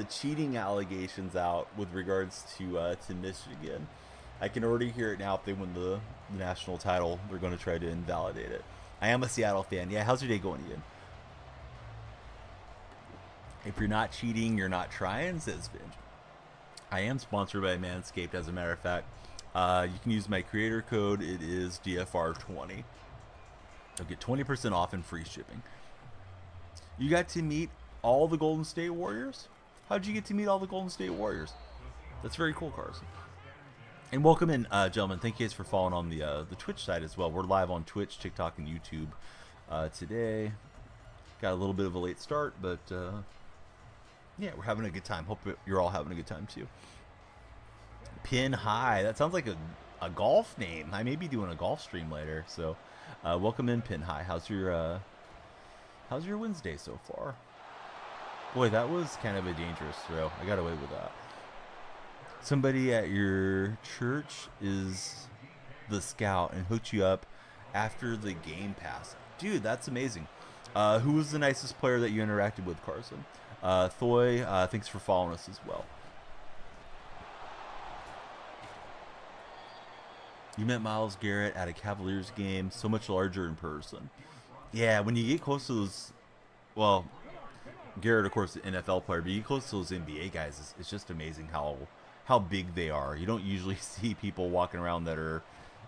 cheating allegations out with regards to Michigan. I can already hear it now. If they win the national title, they're going to try to invalidate it. I am a Seattle fan. Yeah, how's your day going, Ian? If you're not cheating, you're not trying, says Vinge. I am sponsored by Manscaped, as a matter of fact. You can use my creator code. It is DFR20. You'll get 20% off and free shipping. You got to meet all the Golden State Warriors? How'd you get to meet all the Golden State Warriors? That's very cool, Carson. And welcome in, gentlemen. Thank you guys for following on the Twitch side as well. We're live on Twitch, TikTok, and YouTube today. Got a little bit of a late start, but yeah, we're having a good time. Hope you're all having a good time too. Pin High. That sounds like a golf name. I may be doing a golf stream later. So, welcome in, Pin High. How's your Wednesday so far? Boy, that was kind of a dangerous throw. I got away with that. Somebody at your church is the scout and hooked you up after the game pass. Dude, that's amazing. Who was the nicest player that you interacted with, Carson? Thoy, thanks for following us as well. You met Myles Garrett at a Cavaliers game, so much larger in person. Yeah, when you get close to those, well, Garrett, of course, the NFL player, but you get close to those NBA guys, it's just amazing how big they are. You don't usually see people walking around that are,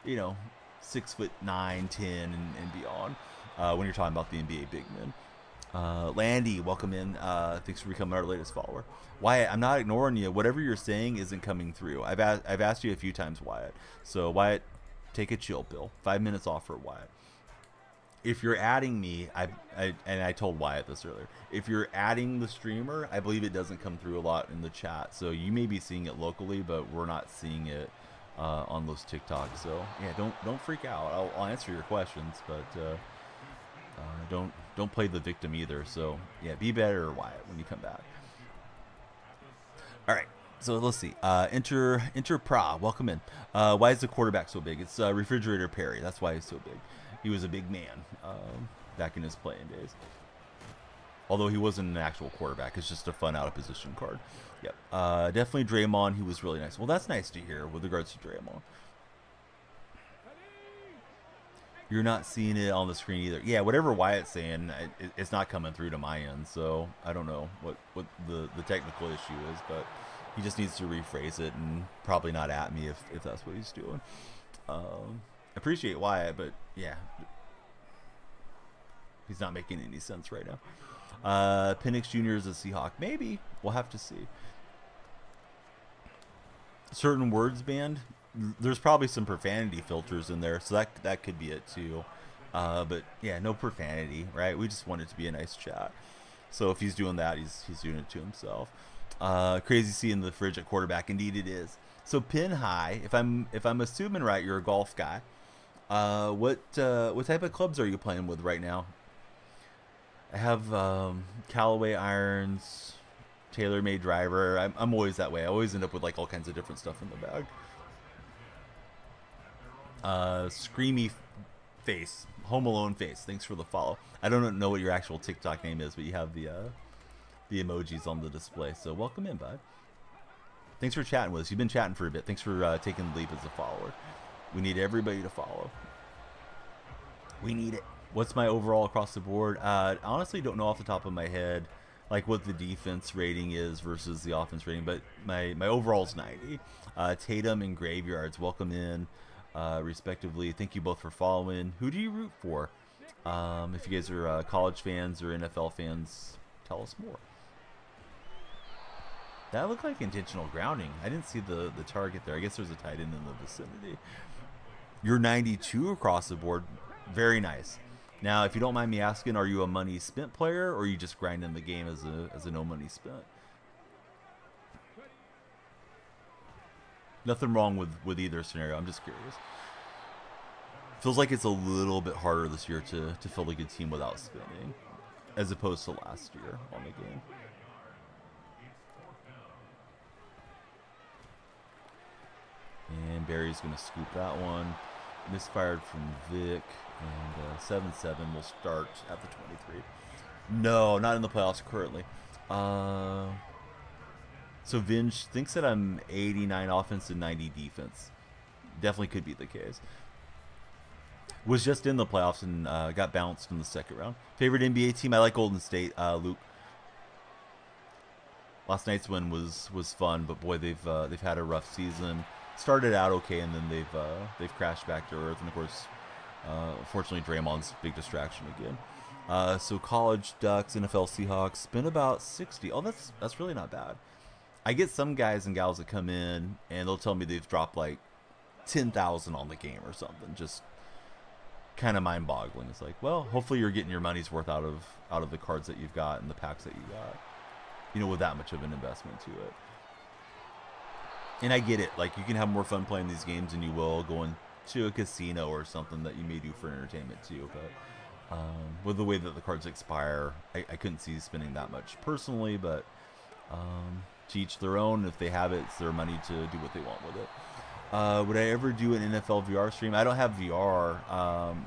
6'9", 10, and beyond. When you're talking about the NBA big men. Landy, welcome in. Thanks for becoming our latest follower. Wyatt, I'm not ignoring you. Whatever you're saying isn't coming through. I've asked you a few times, Wyatt. So Wyatt, take a chill pill. 5 minutes off for Wyatt. If you're adding me, I told Wyatt this earlier. If you're adding the streamer, I believe it doesn't come through a lot in the chat. So you may be seeing it locally, but we're not seeing it on those TikToks. So yeah, don't freak out. I'll answer your questions, but don't play the victim either. So yeah, be better, Wyatt, when you come back. All right, so let's see. Enter Pra. Welcome in. Why is the quarterback so big? It's Refrigerator Perry. That's why he's so big. He was a big man back in his playing days. Although he wasn't an actual quarterback. It's just a fun out of position card. Yep. Definitely Draymond. He was really nice. Well, that's nice to hear with regards to Draymond. You're not seeing it on the screen either. Yeah, whatever Wyatt's saying, it's not coming through to my end. So I don't know what the technical issue is, but he just needs to rephrase it and probably not at me if that's what he's doing. Appreciate Wyatt, but yeah, he's not making any sense right now. Penix Jr. is a Seahawk. Maybe. We'll have to see. Certain words banned. There's probably some profanity filters in there, so that could be it too. But yeah, no profanity, right? We just want it to be a nice chat. So if he's doing that, he's doing it to himself. Crazy seeing the fridge at quarterback. Indeed it is. So Pin High, if I'm assuming right, you're a golf guy. What type of clubs are you playing with right now? I have Callaway irons, TaylorMade driver. I'm always that way. I always end up with like all kinds of different stuff in the bag. Screamy face, Home Alone face. Thanks for the follow. I don't know what your actual TikTok name is, but you have the emojis on the display. So welcome in, bud. Thanks for chatting with us. You've been chatting for a bit. Thanks for taking the leap as a follower. We need everybody to follow. We need it. What's my overall across the board? Honestly, don't know off the top of my head like what the defense rating is versus the offense rating, but my overall is 90. Tatum and Graveyards, welcome in, respectively. Thank you both for following. Who do you root for? If you guys are college fans or NFL fans, tell us more. That looked like intentional grounding. I didn't see the target there. I guess there's a tight end in the vicinity. You're 92 across the board. Very nice. Now, if you don't mind me asking, are you a money spent player or are you just grinding the game as a no money spent? Nothing wrong with either scenario. I'm just curious. Feels like it's a little bit harder this year to fill a good team without spending as opposed to last year on the game. And Barry's going to scoop that one. Misfired from Vic. And 7-7 will start at the 23. No, not in the playoffs currently. So Vinge thinks that I'm 89 offense and 90 defense. Definitely could be the case. Was just in the playoffs and got bounced in the second round. Favorite NBA team? I like Golden State. Luke. Last night's win was fun, but boy, they've had a rough season. Started out okay, and then they've crashed back to earth. And of course, unfortunately, Draymond's big distraction again. So college Ducks, NFL Seahawks, spent about 60. Oh, that's really not bad. I get some guys and gals that come in and they'll tell me they've dropped like 10,000 on the game or something. Just kind of mind-boggling. It's like, well, hopefully you're getting your money's worth out of the cards that you've got and the packs that you got. You know, with that much of an investment to it. And I get it. Like, you can have more fun playing these games than you will going to a casino or something that you may do for entertainment too. But with the way that the cards expire, I couldn't see spending that much personally. But to each their own. If they have it, it's their money to do what they want with it. Would I ever do an NFL VR stream? I don't have VR.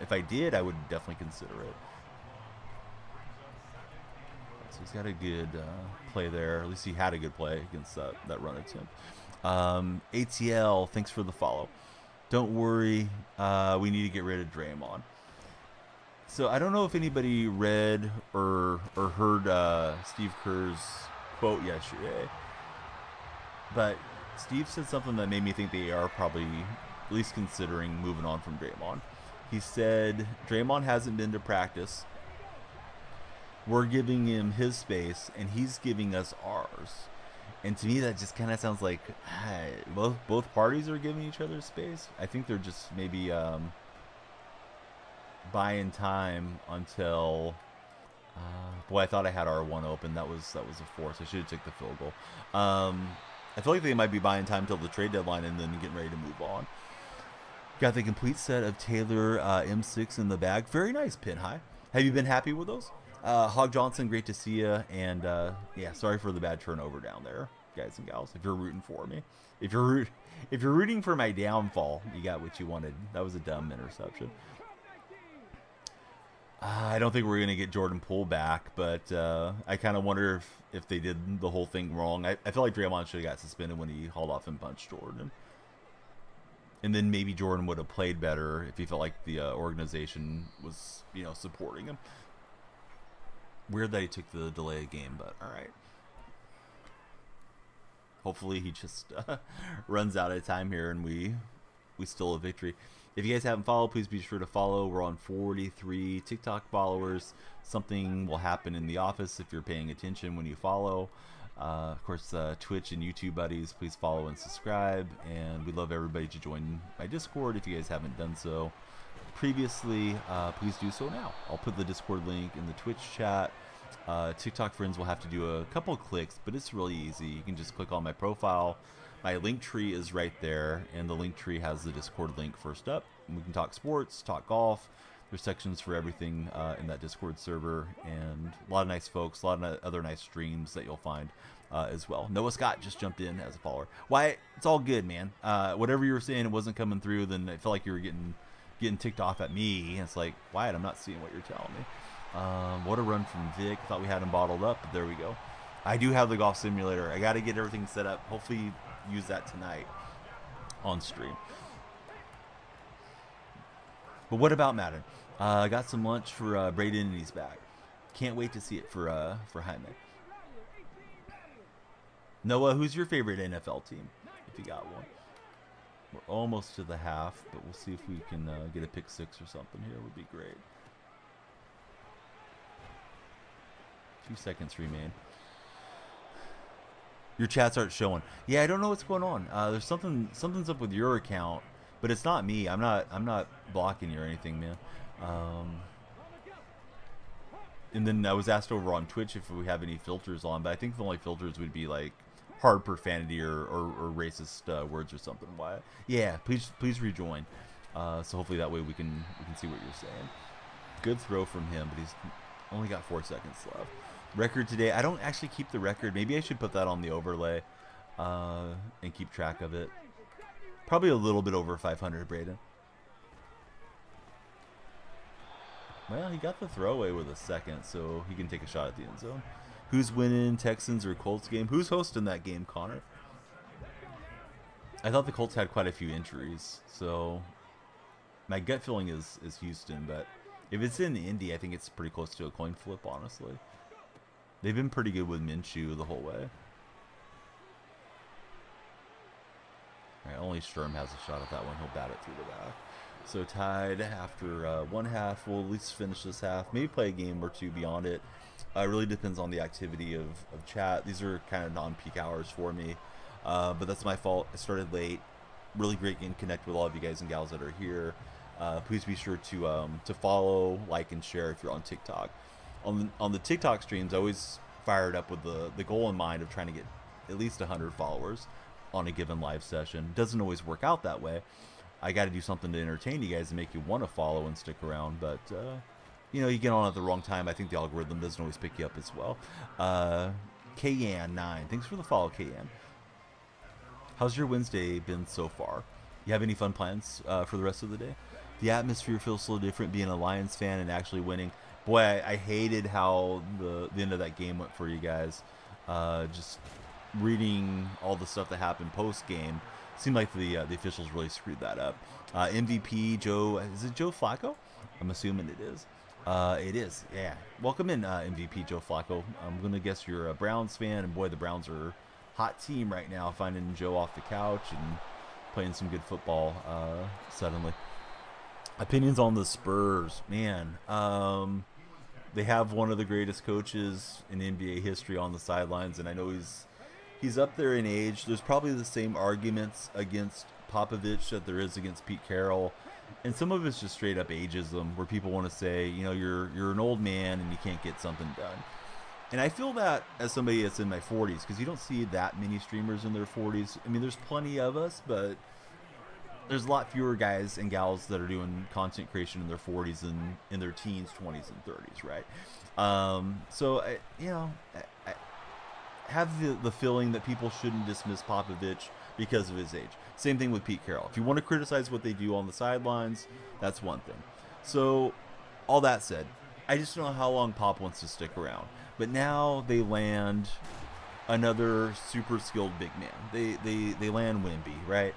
If I did, I would definitely consider it. So he's got a good play there. At least he had a good play against that run attempt. ATL, thanks for the follow. Don't worry, we need to get rid of Draymond. So I don't know if anybody read or heard Steve Kerr's quote yesterday, but Steve said something that made me think they are probably at least considering moving on from Draymond. He said, Draymond hasn't been to practice. We're giving him his space, and he's giving us ours. And to me, that just kind of sounds like both parties are giving each other space. I think they're just maybe buying time until. Boy, I thought I had R1 open. That was a force. I should have took the field goal. I feel like they might be buying time till the trade deadline and then getting ready to move on. Got the complete set of Taylor M6 in the bag. Very nice, Pin High. Have you been happy with those? Hog Johnson, great to see you. And yeah, sorry for the bad turnover down there, guys and gals. If you're rooting for me, if you're rooting for my downfall, you got what you wanted. That was a dumb interception. I don't think we're going to get Jordan Poole back, but I kind of wonder if they did the whole thing wrong. I feel like Draymond should have got suspended when he hauled off and punched Jordan. And then maybe Jordan would have played better if he felt like the organization was, supporting him. Weird that he took the delay game, but all right. Hopefully he just runs out of time here and we still a victory. If you guys haven't followed, please be sure to follow. We're on 43 TikTok followers. Something will happen in the office if you're paying attention when you follow. Of course, Twitch and YouTube buddies, please follow and subscribe. And we'd love everybody to join my Discord if you guys haven't done so previously. Please do so now. I'll put the Discord link in the Twitch chat. TikTok friends will have to do a couple clicks, but it's really easy. You can just click on my profile. My link tree is right there, and the link tree has the Discord link first up. And we can talk sports, talk golf. There's sections for everything in that Discord server, and a lot of nice folks, a lot of other nice streams that you'll find as well. Noah Scott just jumped in as a follower. Why? It's all good, man. Whatever you were saying, it wasn't coming through, then I felt like you were getting ticked off at me. And it's like, Wyatt, I'm not seeing what you're telling me. What a run from Vic. Thought we had him bottled up, but there we go. I do have the golf simulator. I got to get everything set up. Hopefully use that tonight on stream. But what about Madden? I got some lunch for Braden and he's back. Can't wait to see it for Jaime. Noah, who's your favorite NFL team? If you got one. We're almost to the half, but we'll see if we can get a pick six or something here. Would be great. 2 seconds remain. Your chats aren't showing. Yeah, I don't know what's going on. There's something's up with your account, but it's not me. I'm not blocking you or anything, man. And then I was asked over on Twitch if we have any filters on, but I think the only filters would be like hard profanity or racist words or something. Why? Yeah, please rejoin. So hopefully that way we can see what you're saying. Good throw from him, but he's only got 4 seconds left. Record today. I don't actually keep the record. Maybe I should put that on the overlay and keep track of it. Probably a little bit over 500, Braden. Well, he got the throwaway with a second, so he can take a shot at the end zone. Who's winning, Texans or Colts game? Who's hosting that game, Connor? I thought the Colts had quite a few injuries, so my gut feeling is Houston, but if it's in Indy, I think it's pretty close to a coin flip, honestly. They've been pretty good with Minshew the whole way. All right, only Sturm has a shot at that one. He'll bat it through the back. So tied after one half. We'll at least finish this half. Maybe play a game or two beyond it. It really depends on the activity of chat. These are kind of non-peak hours for me. But that's my fault. I started late. Really great getting connect with all of you guys and gals that are here. Please be sure to follow, like, and share if you're on TikTok. On the TikTok streams, I always fire it up with the goal in mind of trying to get at least 100 followers on a given live session. Doesn't always work out that way. I got to do something to entertain you guys and make you want to follow and stick around. But you get on at the wrong time. I think the algorithm doesn't always pick you up as well. Kayan9, thanks for the follow, Kayan. How's your Wednesday been so far? You have any fun plans for the rest of the day? The atmosphere feels so different being a Lions fan and actually winning. Boy, I hated how the end of that game went for you guys. Just reading all the stuff that happened post game, seemed like the officials really screwed that up. MVP Joe, is it Joe Flacco? I'm assuming it is. It is, yeah. Welcome in, MVP Joe Flacco. I'm gonna guess you're a Browns fan, and boy, the Browns are a hot team right now. Finding Joe off the couch and playing some good football. Suddenly, opinions on the Spurs, man. They have one of the greatest coaches in NBA history on the sidelines, and I know he's up there in age. There's probably the same arguments against Popovich that there is against Pete Carroll, and some of it's just straight up ageism, where people want to say, you're an old man and you can't get something done. And I feel that as somebody that's in my 40s, because you don't see that many streamers in their 40s. I mean, there's plenty of us, but there's a lot fewer guys and gals that are doing content creation in their 40s than in their teens, 20s, and 30s, right? So I have the feeling that people shouldn't dismiss Popovich because of his age. Same thing with Pete Carroll. If you want to criticize what they do on the sidelines, that's one thing. So all that said, I just don't know how long Pop wants to stick around. But now they land another super skilled big man. They land Wemby, right?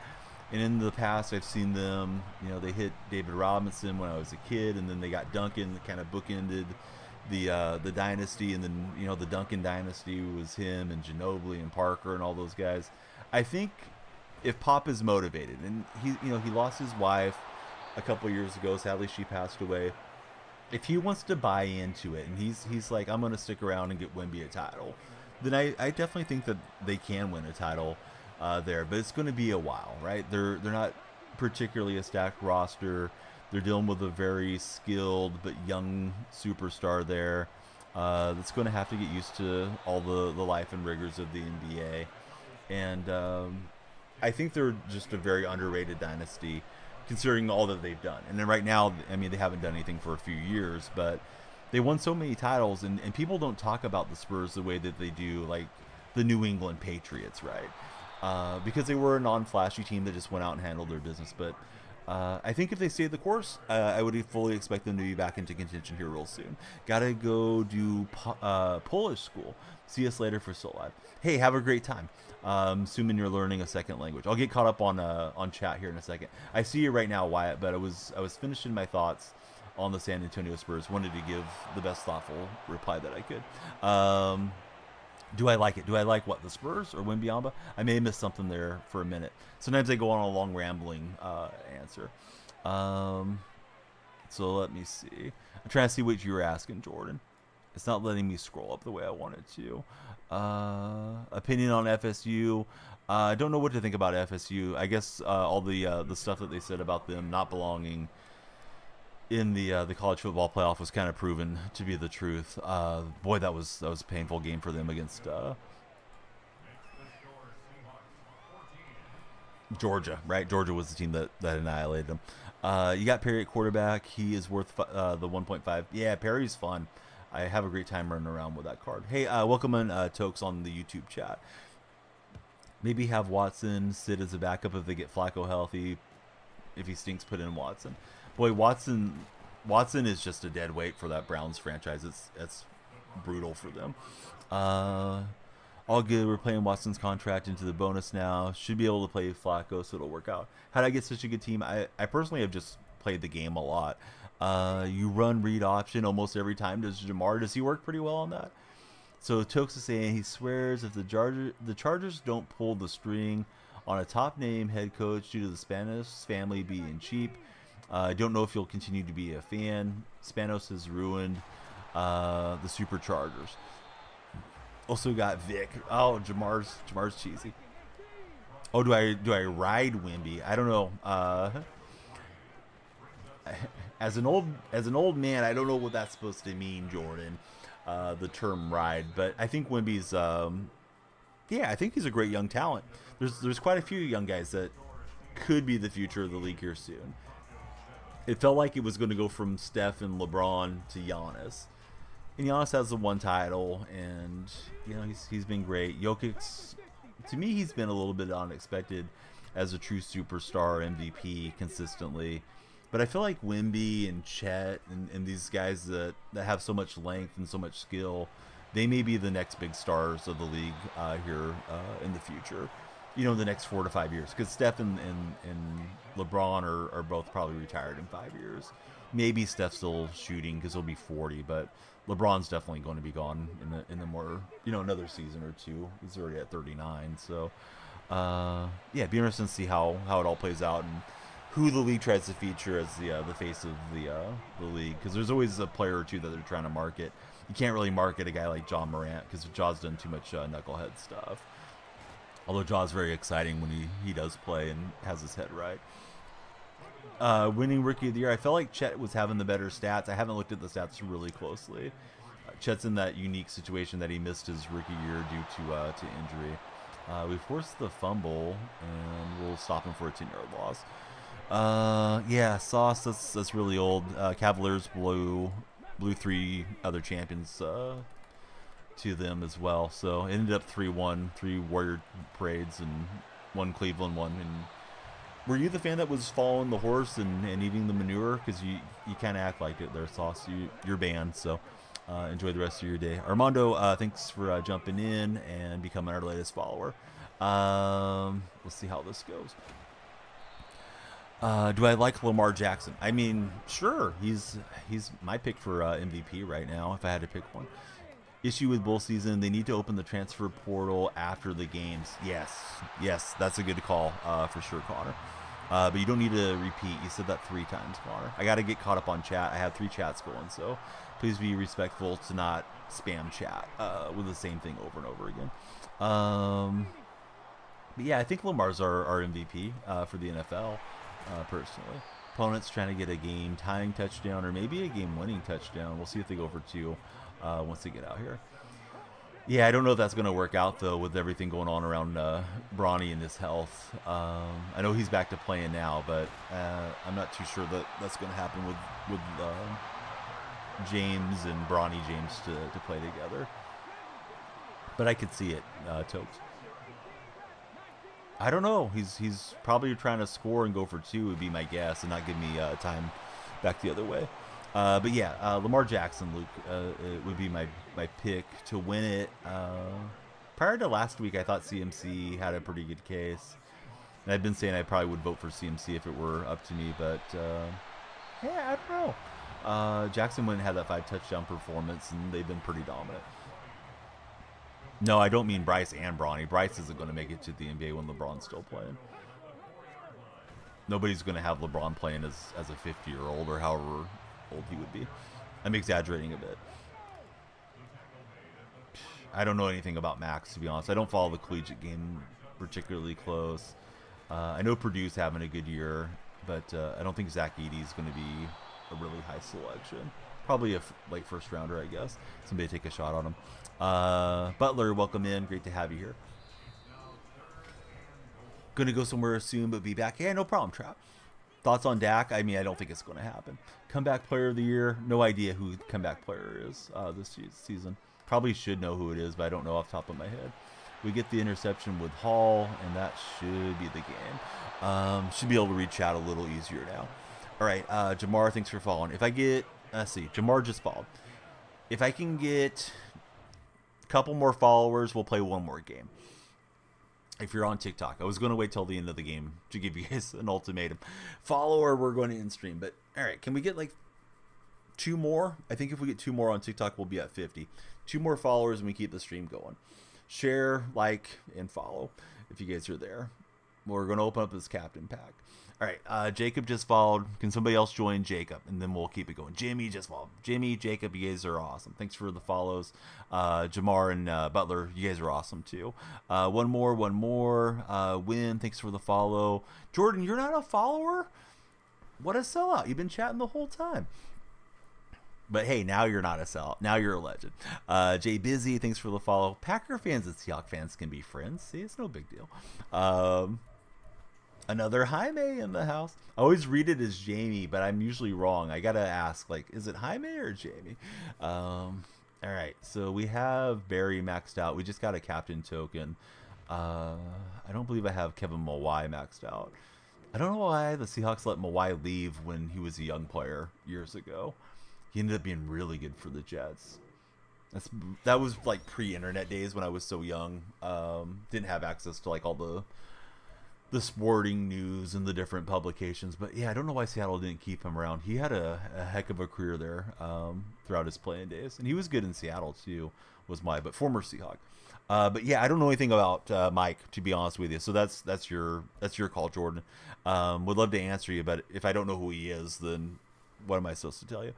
And in the past, I've seen them, they hit David Robinson when I was a kid, and then they got Duncan that kind of bookended the dynasty, and then, the Duncan dynasty was him and Ginobili and Parker and all those guys. I think if Pop is motivated, and he lost his wife a couple years ago, sadly she passed away. If he wants to buy into it, and he's like, I'm going to stick around and get Wemby a title, then I definitely think that they can win a title there, but it's going to be a while, right? They're not particularly a stacked roster. They're dealing with a very skilled but young superstar there that's going to have to get used to all the life and rigors of the NBA. And I think they're just a very underrated dynasty, considering all that they've done. And then right now, I mean, they haven't done anything for a few years, but they won so many titles, and people don't talk about the Spurs the way that they do, like the New England Patriots, right? Because they were a non-flashy team that just went out and handled their business. But I think if they stayed the course, I would fully expect them to be back into contention here real soon. Gotta go do Polish school. See us later for Still Live. Hey, have a great time. Assuming you're learning a second language. I'll get caught up on chat here in a second. I see you right now, Wyatt, but I was finishing my thoughts on the San Antonio Spurs. Wanted to give the best thoughtful reply that I could. Do I like it? Do I like what, the Spurs or Wembyamba? I may have missed something there for a minute. Sometimes I go on a long rambling answer. So let me see. I'm trying to see what you were asking, Jordan. It's not letting me scroll up the way I wanted to. Opinion on FSU. I don't know what to think about FSU. I guess all the stuff that they said about them not belonging in the college football playoff was kind of proven to be the truth. Boy, that was a painful game for them against Georgia, right? Georgia was the team that annihilated them. You got Perry at quarterback. He is worth the 1.5. Yeah, Perry's fun. I have a great time running around with that card. Hey, welcome in Tokes on the YouTube chat. Maybe have Watson sit as a backup if they get Flacco healthy. If he stinks, put in Watson. Boy, Watson is just a dead weight for that Browns franchise. It's brutal for them. All good. We're playing Watson's contract into the bonus now. Should be able to play Flacco, so it'll work out. How did I get such a good team? I personally have just played the game a lot. You run read option almost every time. Does he work pretty well on that? So Tokes is saying he swears if the Chargers don't pull the string on a top name head coach due to the Spanish family being cheap, I don't know if you'll continue to be a fan. Spanos has ruined the Superchargers. Also got Vic. Oh, Jamar's cheesy. Oh, do I ride Wimby? I don't know. As an old man, I don't know what that's supposed to mean, Jordan. The term ride, but I think Wimby's yeah, I think he's a great young talent. There's quite a few young guys that could be the future of the league here soon. It felt like it was going to go from Steph and LeBron to Giannis. And Giannis has the one title, and you know he's been great. Jokic, to me, he's been a little bit unexpected as a true superstar MVP consistently. But I feel like Wimby and Chet and these guys that have so much length and so much skill, they may be the next big stars of the league here in the future. You know, in the next 4 to 5 years. Because Steph and LeBron are both probably retired in 5 years. Maybe Steph's still shooting because he'll be 40, but LeBron's definitely going to be gone in the more, you know, another season or two. He's already at 39. So, yeah, be interesting to see how it all plays out and who the league tries to feature as the face of the league, because there's always a player or two that they're trying to market. You can't really market a guy like John Morant because Jaw's done too much knucklehead stuff. Although Jaw's very exciting when he does play and has his head right. Winning Rookie of the Year, I felt like Chet was having the better stats. I haven't looked at the stats really closely. Chet's in that unique situation that he missed his rookie year due to injury. We forced the fumble, and we'll stop him for a 10-yard loss. Yeah, Sauce, that's really old. Cavaliers blew 3 other champions to them as well. So it ended up 3-1, 3 Warrior parades, and 1 Cleveland, 1. And were you the fan that was following the horse and eating the manure? Because you kind of act like it there, Sauce. You're banned, so enjoy the rest of your day. Armando, thanks for jumping in and becoming our latest follower. Let's see how this goes. Do I like Lamar Jackson? I mean, sure. He's my pick for MVP right now, if I had to pick one. Issue with bowl season, they need to open the transfer portal after the games. Yes, that's a good call for sure, Connor. But you don't need to repeat. You said that 3 times, Connor. I got to get caught up on chat. I have 3 chats going, so please be respectful to not spam chat with the same thing over and over again. But yeah, I think Lamar's our MVP for the NFL, personally. Opponent's trying to get a game-tying touchdown or maybe a game-winning touchdown. We'll see if they go for 2 once they get out here. Yeah, I don't know if that's going to work out, though, with everything going on around Bronny and his health. I know he's back to playing now, but I'm not too sure that that's going to happen with James and Bronny James to play together. But I could see it, Tokes. I don't know. He's probably trying to score and go for 2 would be my guess, and not give me time back the other way. But yeah, Lamar Jackson, Luke, it would be my pick to win it. Prior to last week, I thought CMC had a pretty good case. And I've been saying I probably would vote for CMC if it were up to me, but yeah, I don't know. Jackson went and had that 5 touchdown performance, and they've been pretty dominant. No, I don't mean Bryce and Bronny. Bryce isn't going to make it to the NBA when LeBron's still playing. Nobody's going to have LeBron playing as a 50-year-old or however old he would be. I'm exaggerating a bit. I don't know anything about Max, to be honest. I don't follow the collegiate game particularly close. I know Purdue's having a good year, but I don't think Zach Edey's going to be a really high selection. Probably a late first rounder, I guess. Somebody take a shot on him. Butler, welcome in. Great to have you here. Gonna go somewhere soon, but be back. Yeah, no problem, Trap. Thoughts on Dak? I mean, I don't think it's going to happen. Comeback player of the year? No idea who comeback player is this season. Probably should know who it is, but I don't know off the top of my head. We get the interception with Hall, and that should be the game. Should be able to read chat a little easier now. All right, Jamar, thanks for following. If I get, let's see, Jamar just followed. If I can get a couple more followers, we'll play one more game. If you're on TikTok, I was going to wait till the end of the game to give you guys an ultimatum. Follow or we're going to end stream. But all right, can we get like 2 more? I think if we get 2 more on TikTok, we'll be at 50. 2 more followers and we keep the stream going. Share, like, and follow if you guys are there. We're going to open up this captain pack. All right, Jacob just followed. Can somebody else join Jacob? And then we'll keep it going. Jimmy just followed. Jimmy, Jacob, you guys are awesome. Thanks for the follows. Jamar and Butler, you guys are awesome too. One more. Win, thanks for the follow. Jordan, you're not a follower? What a sellout. You've been chatting the whole time. But hey, now you're not a sellout. Now you're a legend. Jay Busy, thanks for the follow. Packer fans and Seahawks fans can be friends. See, it's no big deal. Another Jaime in the house. I always read it as Jamie, but I'm usually wrong. I gotta ask, like, is it Jaime or Jamie? All right, so we have Barry maxed out. We just got a captain token. I don't believe I have Kevin Mawai maxed out. I don't know why the Seahawks let Mawai leave when he was a young player years ago. He ended up being really good for the Jets. That was like pre-internet days when I was so young. Didn't have access to like all the sporting news and the different publications. But yeah, I don't know why Seattle didn't keep him around. He had a heck of a career there throughout his playing days. And he was good in Seattle too, but former Seahawk. But yeah, I don't know anything about Mike, to be honest with you. So that's your call, Jordan. Would love to answer you, but if I don't know who he is, then what am I supposed to tell you?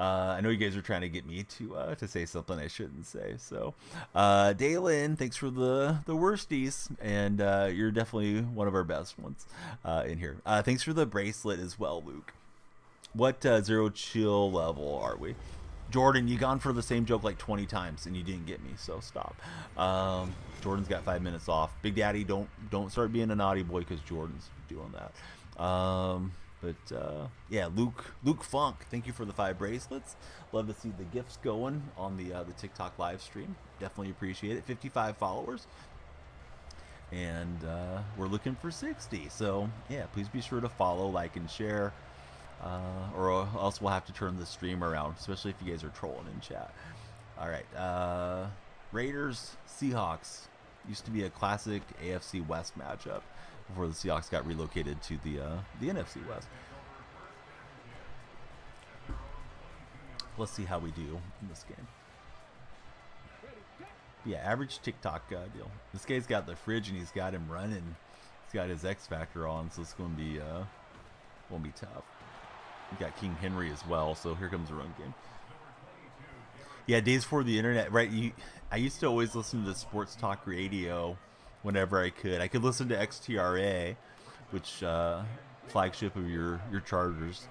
I know you guys are trying to get me to say something I shouldn't say. So, Dalen, thanks for the worsties, and you're definitely one of our best ones in here. Thanks for the bracelet as well, Luke. What zero chill level are we? Jordan, you gone for the same joke like 20 times and you didn't get me, so stop. Jordan's got 5 minutes off. Big Daddy, don't start being a naughty boy because Jordan's doing that. Yeah, Luke Funk, thank you for the 5 bracelets. Love to see the gifts going on the TikTok live stream. Definitely appreciate it. 55 followers, and we're looking for 60. So yeah, please be sure to follow, like, and share, or else we'll have to turn the stream around, especially if you guys are trolling in chat. All right, Raiders Seahawks used to be a classic AFC West matchup before the Seahawks got relocated to the NFC West. Let's see how we do in this game. Yeah, average TikTok deal. This guy's got the fridge and he's got him running. He's got his X Factor on, so it's going to be tough. We got King Henry as well, so here comes the run game. Yeah, days before the internet, right? I used to always listen to sports talk radio whenever I could. I could listen to XTRA, which flagship of your Chargers,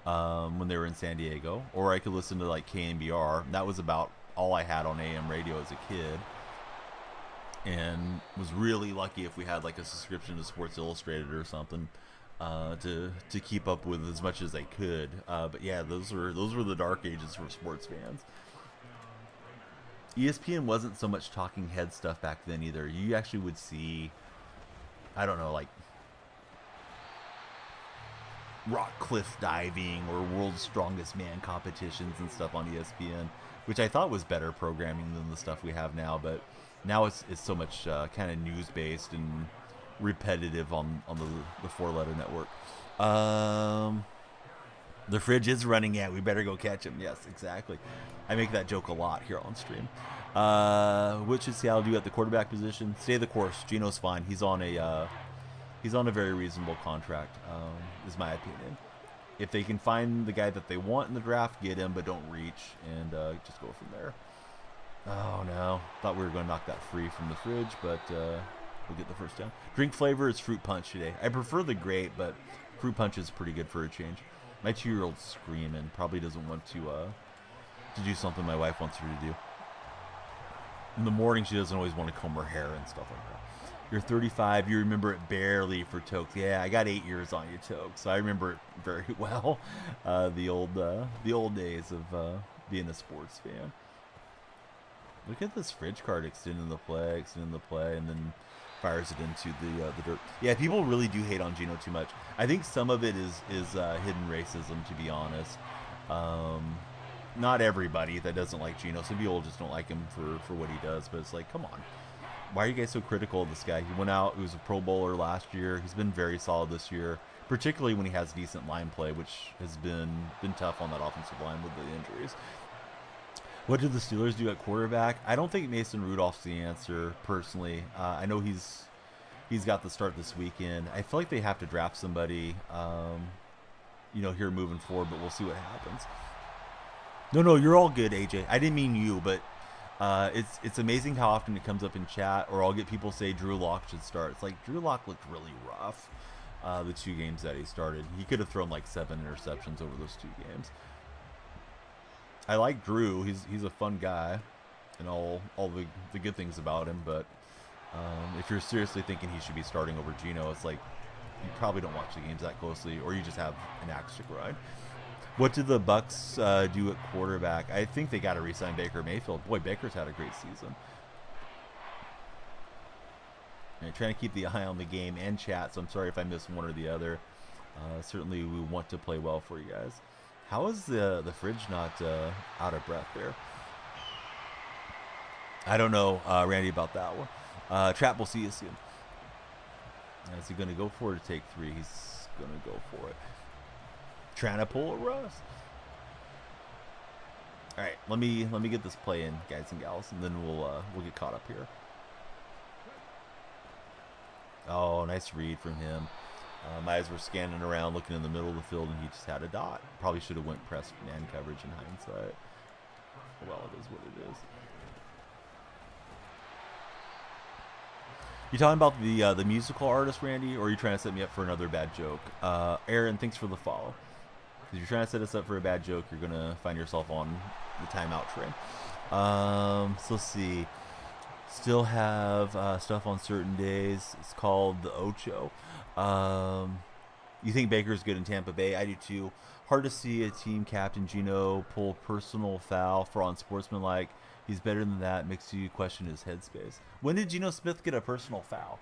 when they were in San Diego, or I could listen to like KNBR. That was about all I had on AM radio as a kid, and was really lucky if we had like a subscription to Sports Illustrated or something to keep up with as much as I could. But yeah, those were the dark ages for sports fans. ESPN wasn't so much talking head stuff back then either. You actually would see, I don't know, like rock cliff diving or world's strongest man competitions and stuff on ESPN, which I thought was better programming than the stuff we have now. But now it's so much kind of news based and repetitive on the 4-letter network. The fridge is running. Yeah, we better go catch him. Yes, exactly. I make that joke a lot here on stream. What should Seattle do at the quarterback position? Stay the course. Gino's fine. He's on a very reasonable contract, is my opinion. If they can find the guy that they want in the draft, get him, but don't reach, and just go from there. Oh, no. Thought we were going to knock that free from the fridge, but we'll get the first down. Drink flavor is fruit punch today. I prefer the grape, but fruit punch is pretty good for a change. My 2-year-old's screaming. Probably doesn't want to do something my wife wants her to do. In the morning, she doesn't always want to comb her hair and stuff like that. You're 35. You remember it barely for Tokes. Yeah, I got 8 years on you, Tokes. So I remember it very well. The old days of being a sports fan. Look at this fridge card extending the play, and then fires it into the dirt. Yeah, people really do hate on Gino too much. I think some of it is hidden racism, to be honest. Not everybody that doesn't like Gino. Some people just don't like him for what he does. But it's like, come on. Why are you guys so critical of this guy? He went out. He was a Pro Bowler last year. He's been very solid this year, particularly when he has decent line play, which has been tough on that offensive line with the injuries. What did the Steelers do at quarterback? I don't think Mason Rudolph's the answer, personally. I know he's He's got the start this weekend. I feel like they have to draft somebody, here moving forward, but we'll see what happens. No, you're all good, AJ. I didn't mean you, but it's amazing how often it comes up in chat, or I'll get people say Drew Lock should start. It's like Drew Lock looked really rough the 2 games that he started. He could have thrown like 7 interceptions over those 2 games. I like Drew. He's a fun guy, and all the good things about him. But if you're seriously thinking he should be starting over Geno, it's like you probably don't watch the games that closely, or you just have an axe to grind. What did the Bucks do at quarterback? I think they got to re-sign Baker Mayfield. Boy, Baker's had a great season. Trying to keep the eye on the game and chat, so I'm sorry if I missed one or the other. Certainly, we want to play well for you guys. How is the fridge not out of breath there? I don't know, Randy, about that one. Trap, we'll see you soon. Is he going to go for it or take 3? He's going to go for it. Trying to pull a Russ. All right, let me get this play in, guys and gals, and then we'll get caught up here. Oh, nice read from him. My eyes were scanning around, looking in the middle of the field, and he just had a dot. Probably should have went press man coverage in hindsight. Well, it is what it is. You talking about the musical artist, Randy, or are you trying to set me up for another bad joke? Aaron, thanks for the follow. If you're trying to set us up for a bad joke, you're gonna find yourself on the timeout train. So let's see. Still have stuff on certain days. It's called the Ocho. You think Baker's good in Tampa Bay? I do too. Hard to see a team captain Geno pull personal foul for unsportsmanlike. He's better than that. Makes you question his headspace. When did Geno Smith get a personal foul?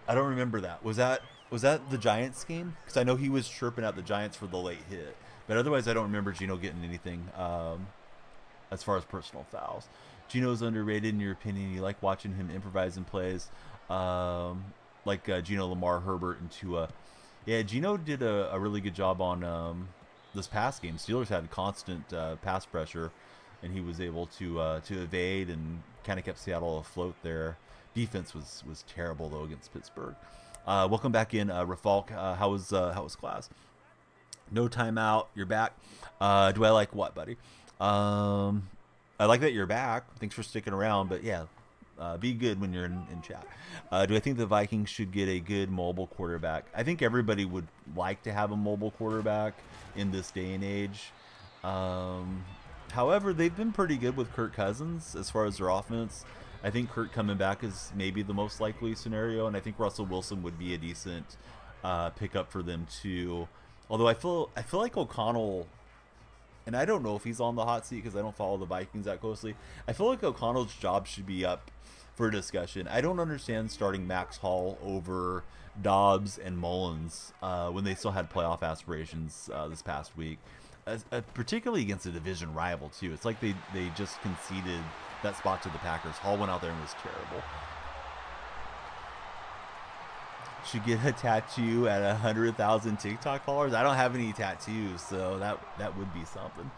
I don't remember that. Was that the Giants game? Because I know he was chirping at the Giants for the late hit. But otherwise, I don't remember Geno getting anything as far as personal fouls. Geno's underrated in your opinion. You like watching him improvise in plays like Geno, Lamar, Herbert, and Tua. Yeah, Geno did a really good job on this pass game. Steelers had constant pass pressure, and he was able to evade and kind of kept Seattle afloat there. Defense was terrible though against Pittsburgh. Welcome back in, Rafalk. How was class? No timeout. You're back. Do I like what, buddy? I like that you're back. Thanks for sticking around. But yeah, be good when you're in chat. Do I think the Vikings should get a good mobile quarterback? I think everybody would like to have a mobile quarterback in this day and age. However, they've been pretty good with Kirk Cousins as far as their offense. I think Kirk coming back is maybe the most likely scenario, and I think Russell Wilson would be a decent pickup for them too. Although I feel like O'Connell, and I don't know if he's on the hot seat because I don't follow the Vikings that closely. I feel like O'Connell's job should be up for discussion. I don't understand starting Max Hall over Dobbs and Mullins when they still had playoff aspirations this past week, particularly against a division rival too. It's like they just conceded that spot to the Packers. Hall went out there and was terrible. Should get a tattoo at 100,000 TikTok followers. I don't have any tattoos, so that would be something.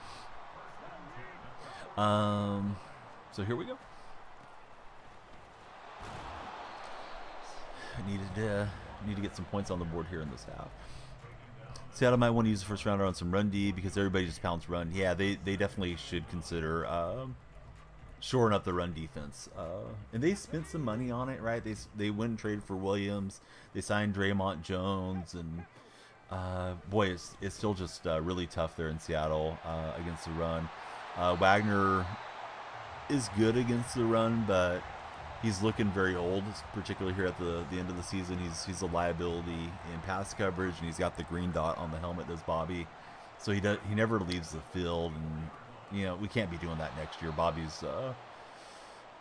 So here we go. I need to get some points on the board here in this half. Seattle might want to use the first rounder on some run D because everybody just pounds run. Yeah, they definitely should consider shoring up the run defense. And they spent some money on it, right? They went and traded for Williams. They signed Draymond Jones, and boy, it's still just really tough there in Seattle against the run. Wagner is good against the run, but he's looking very old, particularly here at the end of the season. He's a liability in pass coverage, and he's got the green dot on the helmet, does Bobby. So he never leaves the field, and we can't be doing that next year. Bobby's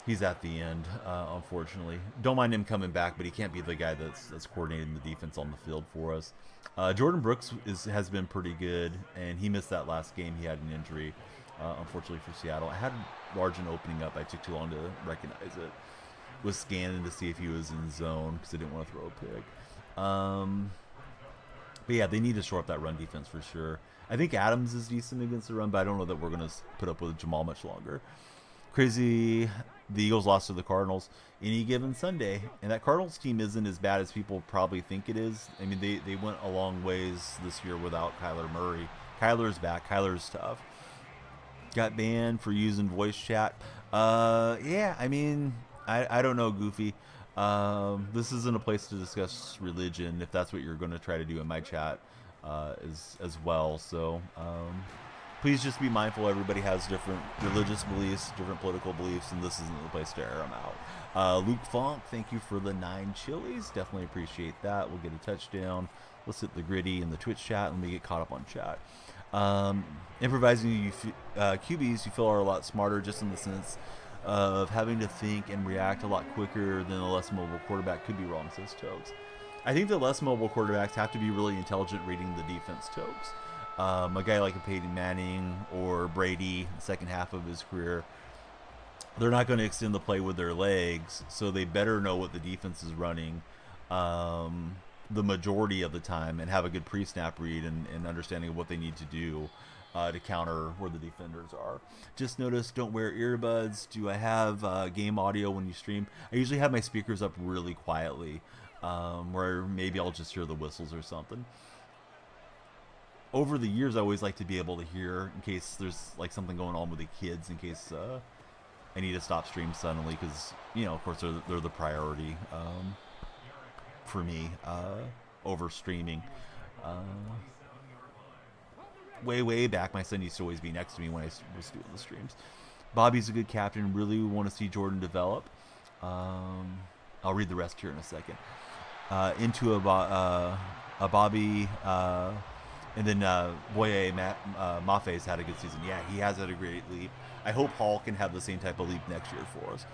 he's at the end, unfortunately. Don't mind him coming back, but he can't be the guy that's coordinating the defense on the field for us. Jordan Brooks has been pretty good, and he missed that last game. He had an injury, unfortunately for Seattle. I had Largent opening up. I took too long to recognize it. Was scanning to see if he was in zone because I didn't want to throw a pick. But yeah, they need to shore up that run defense for sure. I think Adams is decent against the run, but I don't know that we're going to put up with Jamal much longer. Crazy the Eagles lost to the Cardinals any given Sunday, and that Cardinals team isn't as bad as people probably think it is. I mean, they went a long ways this year without Kyler Murray. Kyler's back. Kyler's tough. Got banned for using voice chat. Yeah, I mean, I don't know, Goofy. This isn't a place to discuss religion, if that's what you're going to try to do in my chat as well. So please just be mindful. Everybody has different religious beliefs, different political beliefs, and this isn't the place to air them out. Luke Funk, thank you for the 9 chilies. Definitely appreciate that. We'll get a touchdown. Let's hit the gritty in the Twitch chat and we get caught up on chat. Improvising QBs you feel are a lot smarter, just in the sense of having to think and react a lot quicker than a less mobile quarterback. Could be wrong, says Tokes. I think the less mobile quarterbacks have to be really intelligent reading the defense, Tokes. A guy like a Peyton Manning or Brady, second half of his career, they're not going to extend the play with their legs, so they better know what the defense is running the majority of the time and have a good pre-snap read and understanding of what they need to do to counter where the defenders are. Just notice, don't wear earbuds. Do I have game audio when you stream? I usually have my speakers up really quietly, where maybe I'll just hear the whistles or something. Over the years, I always like to be able to hear in case there's like something going on with the kids, in case I need to stop stream suddenly, because, you know, of course, they're the priority for me over streaming. Way back, my son used to always be next to me when I was doing the streams. Bobby's a good captain. Really want to see Jordan develop. I'll read the rest here in a second. Into a Bobby, and then Boye Maffe's had a good season. Yeah, he has had a great leap. I hope Hall can have the same type of leap next year for us.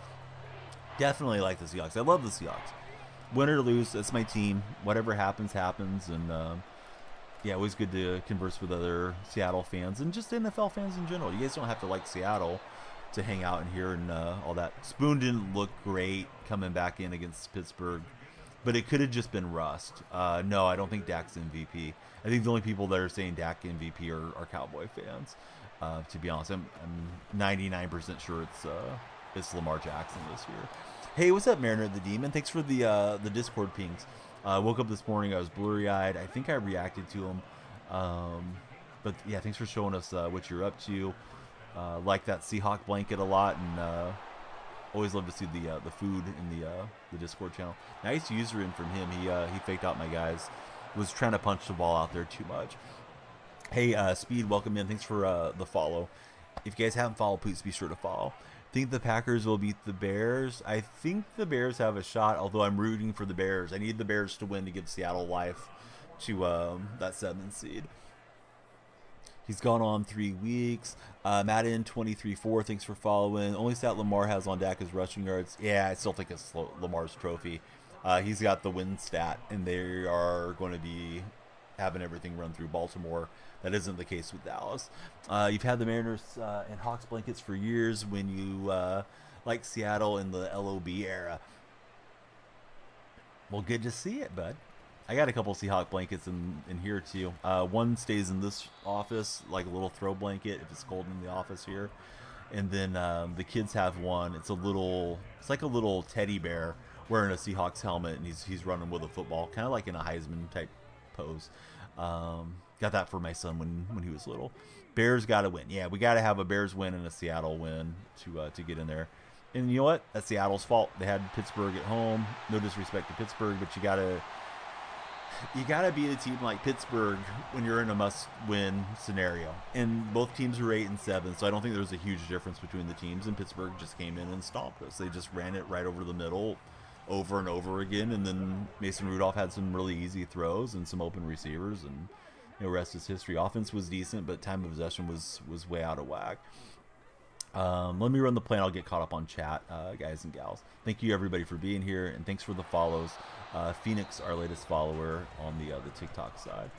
Definitely like the Seahawks. I love the Seahawks. Win or lose, that's my team. Whatever happens, happens. And yeah, always good to converse with other Seattle fans and just NFL fans in general. You guys don't have to like Seattle to hang out in here and all that. Spoon didn't look great coming back in against Pittsburgh, but it could have just been rust. No, I don't think Dak's MVP. I think the only people that are saying Dak MVP are Cowboy fans. To be honest, I'm 99% sure it's Lamar Jackson this year. Hey, what's up, Mariner the Demon? Thanks for the Discord pings. Woke up this morning, I was blurry-eyed. I think I reacted to him. But yeah, thanks for showing us what you're up to. Like that Seahawk blanket a lot, and always love to see the food in the Discord channel. Nice user in from him. He faked out my guys. Was trying to punch the ball out there too much. Hey, Speed, welcome in. Thanks for the follow. If you guys haven't followed, please be sure to follow. Think the Packers will beat the Bears? I think the Bears have a shot, although I'm rooting for the Bears. I need the Bears to win to give Seattle life to that 7th seed. He's gone on 3 weeks. Madden 23-4, thanks for following. Only stat Lamar has on Dak is rushing yards. Yeah, I still think it's Lamar's trophy. He's got the win stat, and they are going to be having everything run through Baltimore. That isn't the case with Dallas. You've had the Mariners and Hawks blankets for years when you like Seattle in the LOB era. Well, good to see it, bud. I got a couple Seahawk blankets in here too. One stays in this office, like a little throw blanket if it's cold in the office here. And then the kids have one. It's like a little teddy bear wearing a Seahawks helmet, and he's running with a football, kind of like in a Heisman type pose. Got that for my son when he was little. Bears got to win. Yeah, we got to have a Bears win and a Seattle win to get in there. And you know what? That's Seattle's fault. They had Pittsburgh at home. No disrespect to Pittsburgh, but you gotta beat a team like Pittsburgh when you're in a must-win scenario. And both teams are 8-7, so I don't think there's a huge difference between the teams. And Pittsburgh just came in and stomped us. They just ran it right over the middle, over and over again. And then Mason Rudolph had some really easy throws and some open receivers, and rest is history. Offense was decent, but time of possession was way out of whack. Let me run the play and I'll get caught up on chat, guys and gals. Thank you everybody for being here, and thanks for the follows. Phoenix, our latest follower on the TikTok side.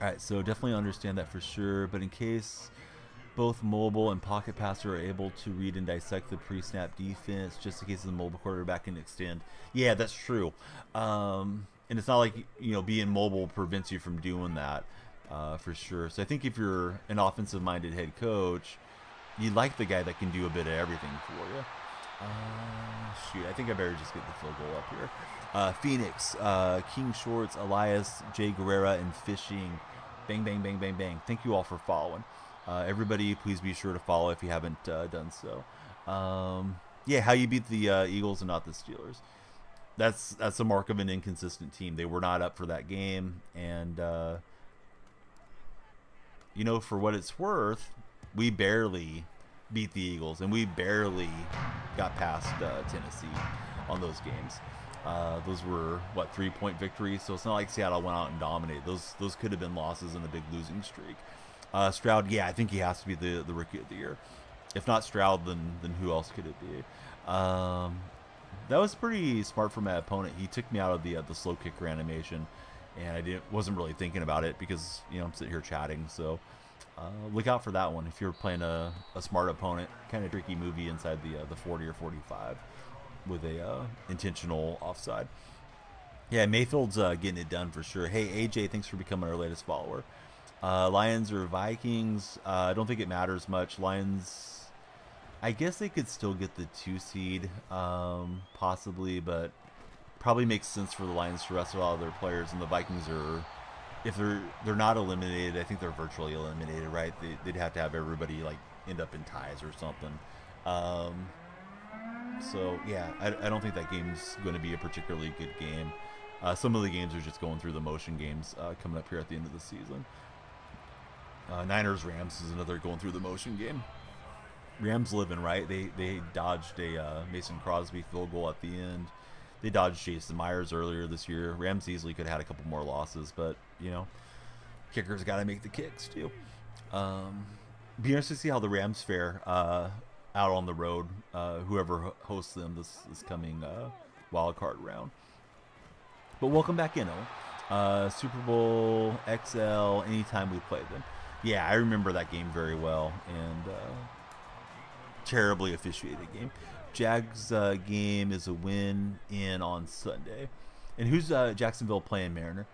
All right, so definitely understand that for sure, but in case both mobile and pocket passer are able to read and dissect the pre-snap defense, just in case the mobile quarterback can extend. Yeah, that's true. And it's not like, being mobile prevents you from doing that, for sure. So I think if you're an offensive-minded head coach, you like the guy that can do a bit of everything for you. Shoot, I think I better just get the field goal up here. Phoenix, King Shorts, Elias, Jay Guerrera, and Fishing. Bang, bang, bang, bang, bang. Thank you all for following. Everybody, please be sure to follow if you haven't done so. Yeah, how you beat the Eagles and not the Steelers. That's a mark of an inconsistent team. They were not up for that game, and you know, for what it's worth, we barely beat the Eagles, and we barely got past Tennessee on those games. Those were, what, 3-point victories, so it's not like Seattle went out and dominated. Those could have been losses in a big losing streak. Stroud, yeah, I think he has to be the Rookie of the Year. If not Stroud, then who else could it be? That was pretty smart for my opponent. He took me out of the slow kicker animation, and I wasn't really thinking about it because, you know, I'm sitting here chatting. So look out for that one if you're playing a smart opponent. Kind of tricky movie inside the 40 or 45 with a intentional offside. Yeah, Mayfield's getting it done for sure. Hey, AJ, thanks for becoming our latest follower. Lions or Vikings? I don't think it matters much. Lions, I guess they could still get the 2 seed, possibly, but probably makes sense for the Lions to rest a lot of their players, and the Vikings are, if they're not eliminated, I think they're virtually eliminated, right? They'd have to have everybody like end up in ties or something. So yeah, I don't think that game's going to be a particularly good game. Some of the games are just going through the motion games coming up here at the end of the season. Niners Rams is another going through the motion game. Rams living, right? They dodged a Mason Crosby field goal at the end. They dodged Jason Myers earlier this year. Rams easily could have had a couple more losses, but, you know, kickers got to make the kicks too. Be interested to see how the Rams fare out on the road. Whoever hosts them this coming wild card round. But welcome back in, Owen. Super Bowl XL. Anytime we played them. Yeah, I remember that game very well, and terribly officiated game. Jags game is a win in on Sunday. And who's Jacksonville playing, Mariner?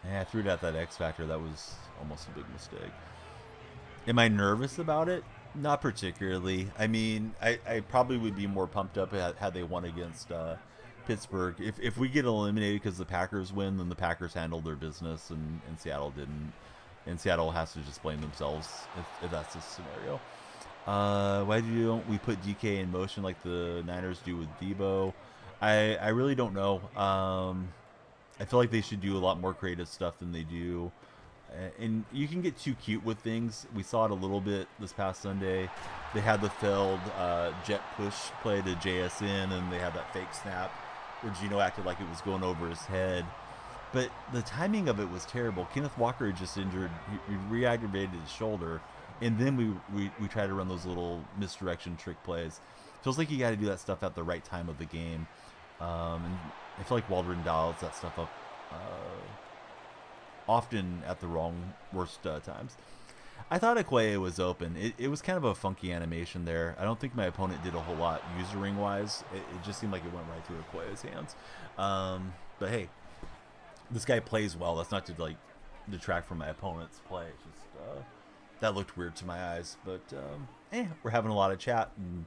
Yeah, I threw it at that X Factor. That was almost a big mistake. Am I nervous about it? Not particularly. I mean, I probably would be more pumped up had they won against Pittsburgh. If we get eliminated because the Packers win, then the Packers handled their business and Seattle didn't. And Seattle has to just blame themselves if that's the scenario. Why don't we put DK in motion like the Niners do with Debo? I really don't know. I feel like they should do a lot more creative stuff than they do. And you can get too cute with things. We saw it a little bit this past Sunday. They had the failed jet push play to JSN, and they had that fake snap where Geno acted like it was going over his head. But the timing of it was terrible. Kenneth Walker had just injured. He re-aggravated his shoulder. And then we try to run those little misdirection trick plays. Feels like you got to do that stuff at the right time of the game. And I feel like Waldron dials that stuff up often at the worst times. I thought Okoye was open. It was kind of a funky animation there. I don't think my opponent did a whole lot user-ring wise. It just seemed like it went right through Okoye's hands. But hey, this guy plays well. That's not to like detract from my opponent's play. It's just that looked weird to my eyes. But we're having a lot of chat, and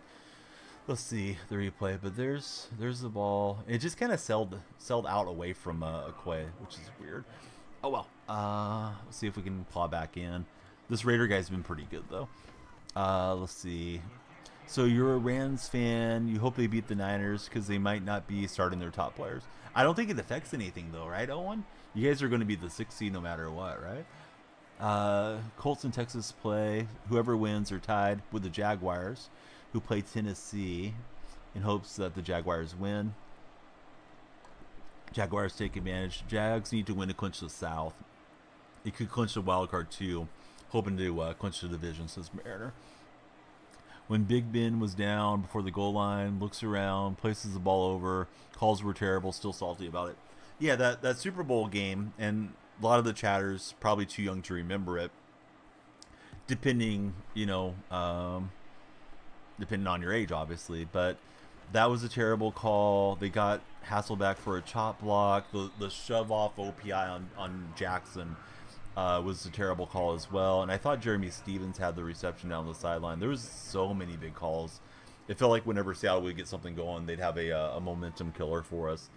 let's see the replay. But there's the ball. It just kind of sailed out away from Okoye, which is weird. Oh well. Let's see if we can claw back in. This Raider guy's been pretty good though. Let's see. So you're a Rams fan. You hope they beat the Niners because they might not be starting their top players. I don't think it affects anything though, right, Owen? You guys are going to be the 6th seed no matter what, right? Colts and Texas play. Whoever wins are tied with the Jaguars, who play Tennessee, in hopes that the Jaguars win. Jaguars take advantage. Jags need to win to clinch the South. It could clinch the wild card too, hoping to clinch the division, says Mariner. When Big Ben was down before the goal line, looks around, places the ball over, calls were terrible, still salty about it. Yeah, that Super Bowl game, and a lot of the chatters probably too young to remember it, depending on your age, obviously. But that was a terrible call. They got Hasselbeck for a chop block. The shove off OPI on Jackson. was a terrible call as well. And I thought Jeremy Stevens had the reception down the sideline. There was so many big calls. It felt like whenever Seattle would get something going, they'd have a momentum killer for us.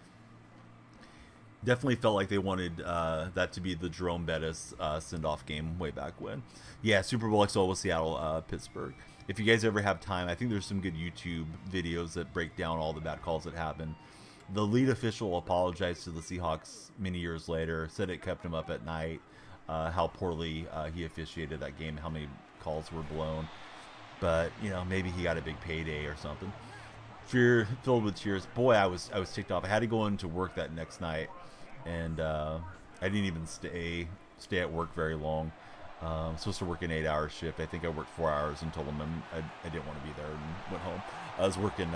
Definitely felt like they wanted that to be the Jerome Bettis send-off game way back when. Yeah, Super Bowl XL with Seattle, Pittsburgh. If you guys ever have time, I think there's some good YouTube videos that break down all the bad calls that happened. The lead official apologized to the Seahawks many years later, said it kept him up at night, how poorly he officiated that game, how many calls were blown. But, you know, maybe he got a big payday or something. Fear filled with tears. Boy, I was ticked off. I had to go into work that next night, and I didn't even stay at work very long. I'm supposed to work an 8-hour shift. I think I worked 4 hours and told them I didn't want to be there and went home. I was working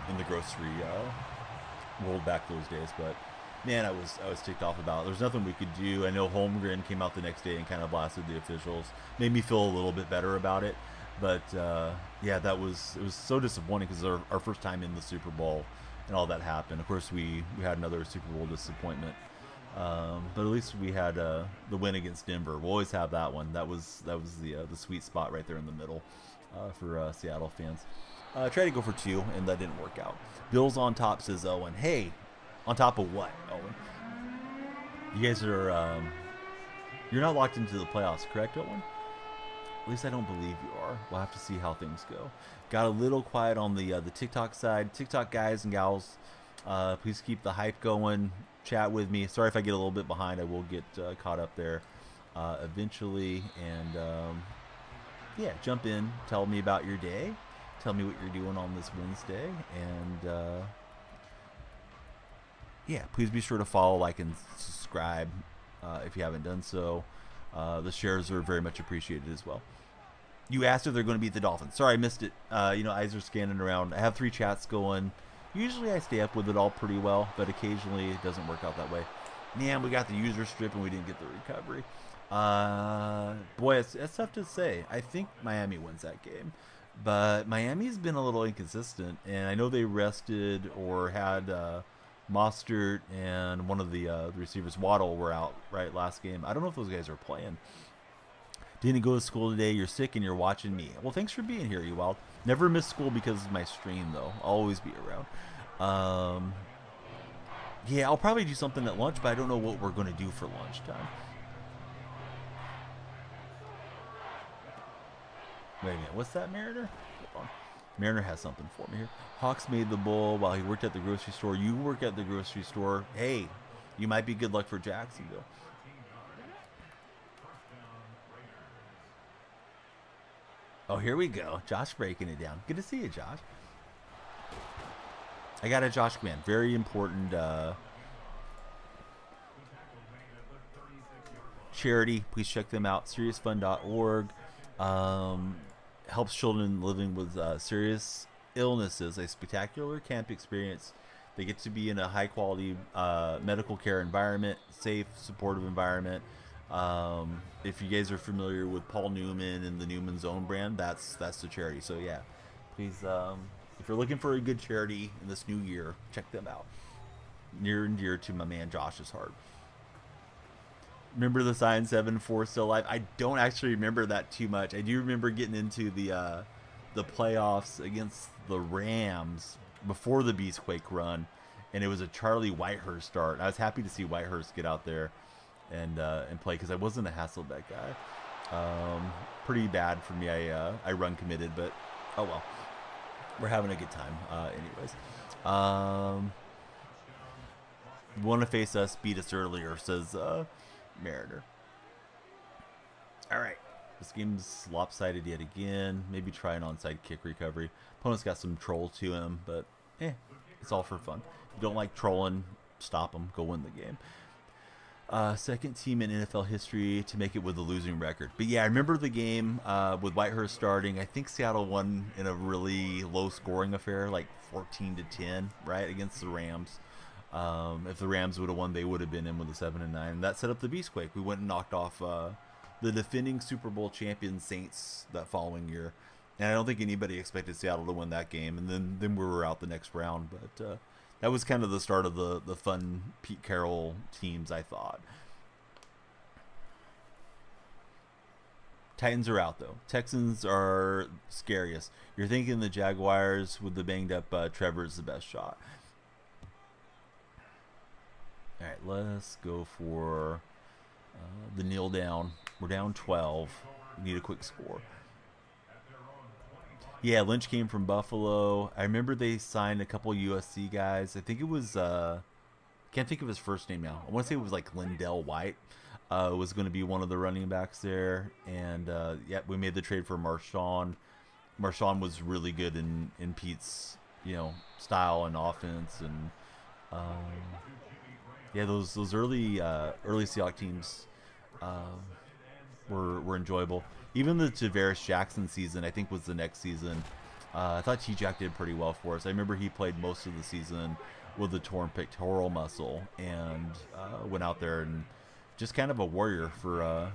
in the grocery world back those days, but man, I was ticked off about it. There's nothing we could do. I know Holmgren came out the next day and kind of blasted the officials. Made me feel a little bit better about it. But yeah, it was so disappointing because our first time in the Super Bowl and all that happened. Of course, we had another Super Bowl disappointment. But at least we had the win against Denver. We'll always have that one. That was the sweet spot right there in the middle for Seattle fans. Tried to go for 2, and that didn't work out. Bills on top, says Owen. Hey, on top of what, Owen? You guys are you're not locked into the playoffs, correct, Owen? At least I don't believe you are. We'll have to see how things go. Got a little quiet on the TikTok side. TikTok guys and gals, please keep the hype going. Chat with me. Sorry if I get a little bit behind. I will get caught up there eventually. And yeah, jump in. Tell me about your day. Tell me what you're doing on this Wednesday. And yeah, please be sure to follow, like, and subscribe if you haven't done so. The shares are very much appreciated as well. You asked if they're going to beat the Dolphins. Sorry, I missed it. Eyes are scanning around. I have 3 chats going. Usually I stay up with it all pretty well, but occasionally it doesn't work out that way. Man, we got the user strip and we didn't get the recovery. Boy, it's tough to say. I think Miami wins that game. But Miami's been a little inconsistent, and I know they rested or had Mostert and one of the receivers, Waddle, were out right last game. I don't know if those guys are playing. Didn't go to school today. You're sick and you're watching me. Well, thanks for being here, Ewald. Never miss school because of my stream, though. I'll always be around. Yeah, I'll probably do something at lunch, but I don't know what we're going to do for lunchtime. Wait a minute. What's that, Mariner? Hold on. Mariner has something for me here. Hawks made the bowl while he worked at the grocery store. You work at the grocery store. Hey, you might be good luck for Jacksonville. Oh, here we go. Josh breaking it down. Good to see you, Josh. I got a Josh command. Very important charity. Please check them out. SeriousFun.org. Helps children living with serious illnesses. A spectacular camp experience. They get to be in a high-quality medical care environment, safe, supportive environment. If you guys are familiar with Paul Newman and the Newman Zone brand, that's the charity. So yeah, please, if you're looking for a good charity in this new year, check them out. Near and dear to my man Josh's heart. Remember the sign 7-4 still alive? I don't actually remember that too much. I do remember getting into the playoffs against the Rams before the Beastquake run, and it was a Charlie Whitehurst start. I was happy to see Whitehurst get out there and play because I wasn't a Hasselbeck guy. Pretty bad for me. I run committed, but oh well. We're having a good time. Anyways. Want to face us, beat us earlier, says Mariner. Alright. This game's lopsided yet again. Maybe try an onside kick recovery. Opponent's got some troll to him, but it's all for fun. If you don't like trolling, stop them. Go win the game. Second team in NFL history to make it with a losing record. But yeah, I remember the game with Whitehurst starting. I think Seattle won in a really low-scoring affair, like 14-10, right, against the Rams. If the Rams would have won, they would have been in with a 7-9. That set up the Beastquake. We went and knocked off the defending Super Bowl champion Saints that following year. And I don't think anybody expected Seattle to win that game. And then we were out the next round. But that was kind of the start of the fun Pete Carroll teams, I thought. Titans are out though. Texans are scariest. You're thinking the Jaguars with the banged up Trevor is the best shot. All right, let's go for the kneel down. We're down 12. We need a quick score. Yeah, Lynch came from Buffalo. I remember they signed a couple USC guys. I think it was can't think of his first name now. I want to say it was like Lindell White. Was going to be one of the running backs there, and yeah, we made the trade for Marshawn. Marshawn was really good in Pete's style and offense, and yeah, those early Seahawks teams were enjoyable. Even the Tavares Jackson season, I think, was the next season. I thought T-Jack did pretty well for us. I remember he played most of the season with a torn pectoral muscle, and went out there and just kind of a warrior for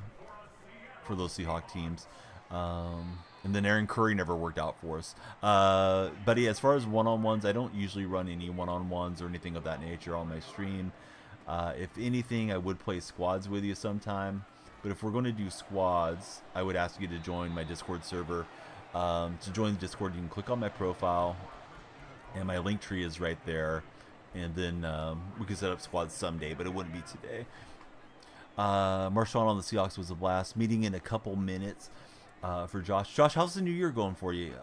those Seahawks teams. And then Aaron Curry never worked out for us. But yeah, as far as one-on-ones, I don't usually run any one-on-ones or anything of that nature on my stream. If anything, I would play squads with you sometime. But if we're going to do squads, I would ask you to join my Discord server. To join the Discord, you can click on my profile, and my link tree is right there. And then we can set up squads someday, but it wouldn't be today. Marshawn on the Seahawks was a blast. Meeting in a couple minutes for Josh. Josh, how's the new year going for you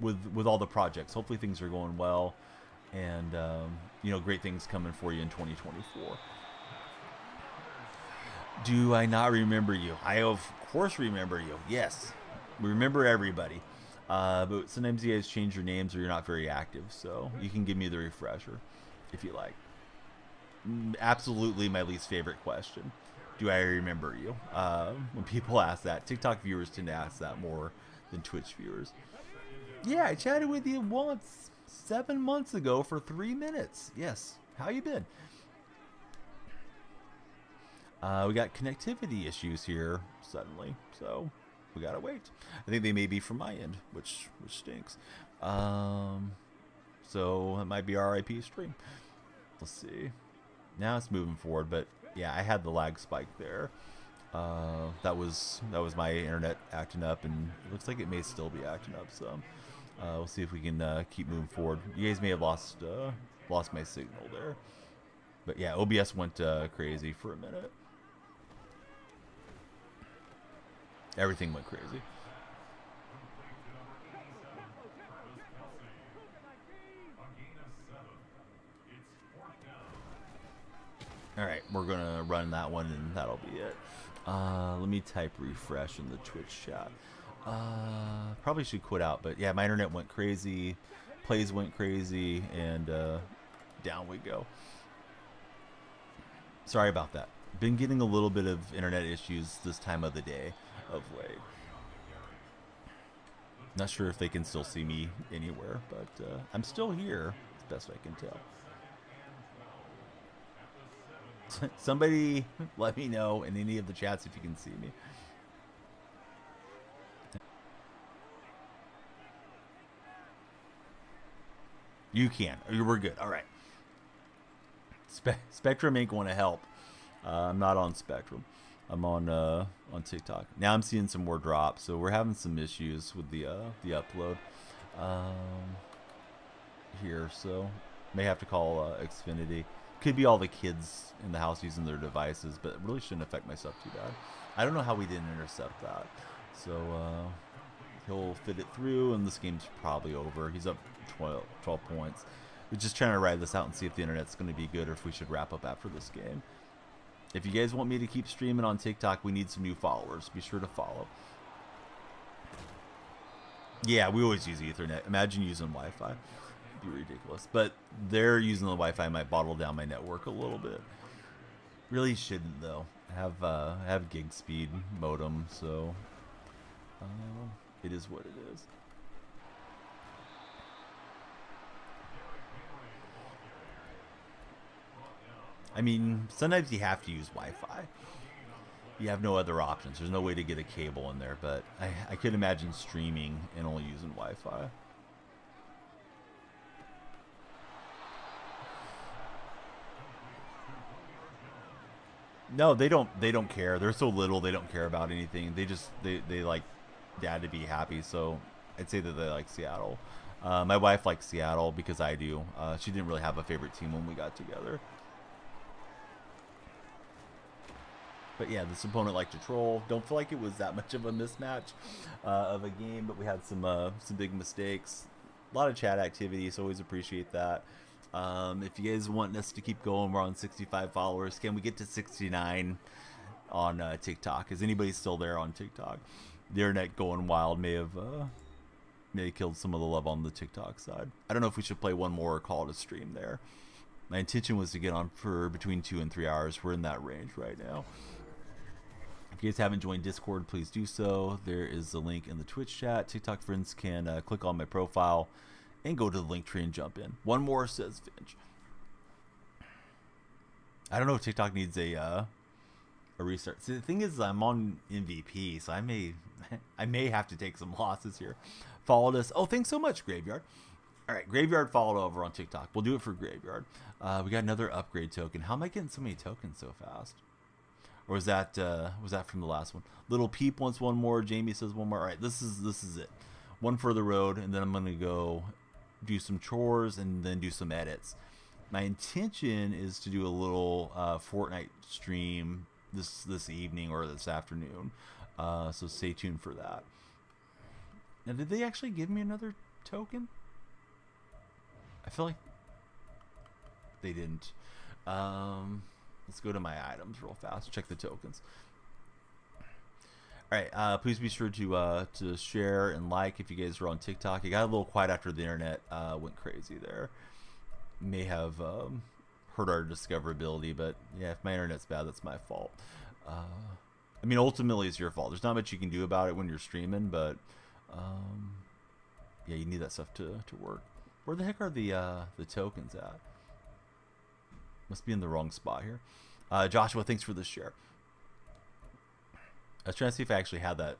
with all the projects? Hopefully things are going well, and great things coming for you in 2024. Do I not remember you? I of course remember you. Yes, we remember everybody. But sometimes you guys change your names or you're not very active, so you can give me the refresher if you like. Absolutely my least favorite question. Do I remember you? When people ask that, TikTok viewers tend to ask that more than Twitch viewers. Yeah, I chatted with you once 7 months ago for 3 minutes. Yes. How you been? We got connectivity issues here suddenly, so we gotta wait. I think they may be from my end, which stinks. So it might be RIP stream. Let's see. Now it's moving forward, but yeah, I had the lag spike there. That was my internet acting up, and it looks like it may still be acting up. So we'll see if we can keep moving forward. You guys may have lost my signal there, but yeah, OBS went crazy for a minute. Everything went crazy. All right, we're gonna run that one, and that'll be it. Let me type refresh in the Twitch chat. Probably should quit out, but yeah, my internet went crazy, plays went crazy, and down we go. Sorry about that. Been getting a little bit of internet issues this time of the day of late. Not sure if they can still see me anywhere, but I'm still here as best I can tell. Somebody let me know in any of the chats if you can see me. You can. We're good. All right. Spectrum ain't going to help. I'm not on Spectrum. I'm on TikTok. Now I'm seeing some more drops, so we're having some issues with the upload here. So may have to call Xfinity. Could be all the kids in the house using their devices, but it really shouldn't affect my stuff too bad. I don't know how we didn't intercept that. So he'll fit it through, and this game's probably over. He's up 12 points. We're just trying to ride this out and see if the internet's going to be good or if we should wrap up after this game. If you guys want me to keep streaming on TikTok, we need some new followers. Be sure to follow. Yeah, we always use Ethernet. Imagine using Wi-Fi. It'd be ridiculous. But they're using the Wi-Fi might bottle down my network a little bit. Really shouldn't, though. I have gig speed modem, so it is what it is. I mean, sometimes you have to use Wi-Fi. You have no other options. There's no way to get a cable in there, but I could imagine streaming and only using Wi-Fi. No, they don't. They don't care. They're so little. They don't care about anything. They like dad to be happy. So I'd say that they like Seattle. My wife likes Seattle because I do. She didn't really have a favorite team when we got together. But yeah, this opponent liked to troll. Don't feel like it was that much of a mismatch of a game, but we had some big mistakes. A lot of chat activity, so always appreciate that. If you guys want us to keep going, we're on 65 followers. Can we get to 69 on TikTok? Is anybody still there on TikTok? The internet going wild may have killed some of the love on the TikTok side. I don't know if we should play one more or call it a stream there. My intention was to get on for between 2 and 3 hours. We're in that range right now. If you guys haven't joined Discord, please do so. There is a link in the Twitch chat. TikTok friends can click on my profile and go to the link tree and jump in. One more, says Finch. I don't know if TikTok needs a restart. See, the thing is, I'm on MVP, so I may have to take some losses here. Followed us. Oh, thanks so much, Graveyard. All right, Graveyard followed over on TikTok. We'll do it for Graveyard. We got another upgrade token. How am I getting so many tokens so fast? Or was that from the last one? Little Peep wants one more. Jamie says one more. All right, this is it. One for the road, and then I'm gonna go do some chores and then do some edits. My intention is to do a little Fortnite stream this evening or this afternoon. So stay tuned for that. Now, did they actually give me another token? I feel like they didn't. Let's go to my items real fast. Check the tokens. All right. Please be sure to share and like if you guys are on TikTok. It got a little quiet after the internet went crazy there. May have hurt our discoverability, but yeah, if my internet's bad, that's my fault. I mean, ultimately, it's your fault. There's not much you can do about it when you're streaming, but yeah, you need that stuff to work. Where the heck are the tokens at? Must be in the wrong spot here. Joshua, thanks for the share. I was trying to see if I actually had that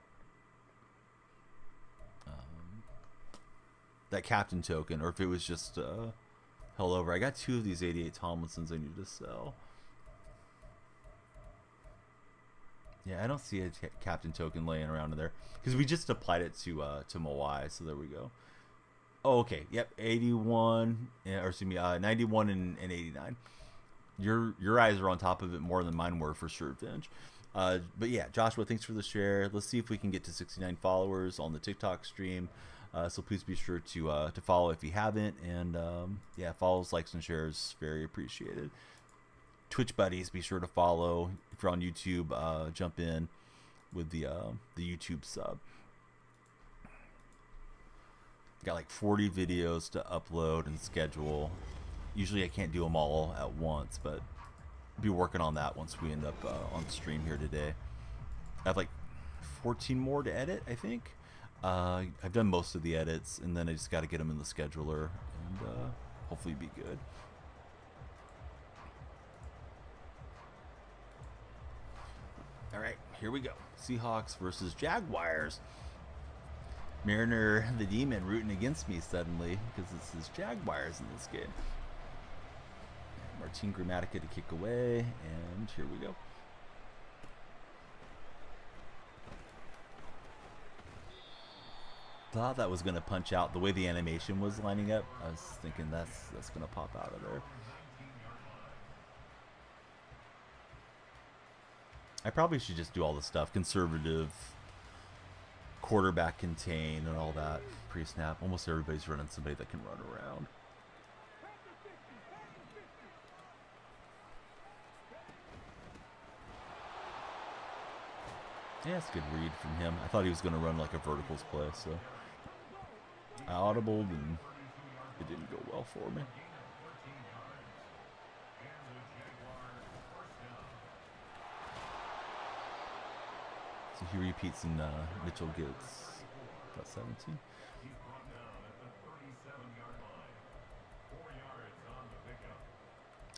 that captain token, or if it was just held over. I got 2 of these 88 Tomlinsons I need to sell. Yeah, I don't see a captain token laying around in there because we just applied it to Moai. So there we go. Oh, okay. Yep, 81, or excuse me, 91 and 89. Your eyes are on top of it more than mine were for sure, Finch. But yeah, Joshua, thanks for the share. Let's see if we can get to 69 followers on the TikTok stream. So please be sure to follow if you haven't, and yeah, follows, likes, and shares very appreciated. Twitch buddies, be sure to follow. If you're on YouTube, jump in with the YouTube sub. Got like 40 videos to upload and schedule. Usually I can't do them all at once, but I'll be working on that once we end up on stream here today. I have like 14 more to edit, I think. I've done most of the edits, and then I just got to get them in the scheduler, and hopefully be good. All right, here we go. Seahawks versus Jaguars. Mariner the Demon rooting against me suddenly because this is Jaguars in this game. Martin Gramatica to kick away, and here we go. Thought that was going to punch out. The way the animation was lining up, I was thinking that's going to pop out of there. I probably should just do all the stuff. Conservative, quarterback contain, and all that pre-snap. Almost everybody's running somebody that can run around. Yeah, it's a good read from him. I thought he was going to run like a verticals play, so I audibled, and it didn't go well for me. So he repeats, and Mitchell gets about 17.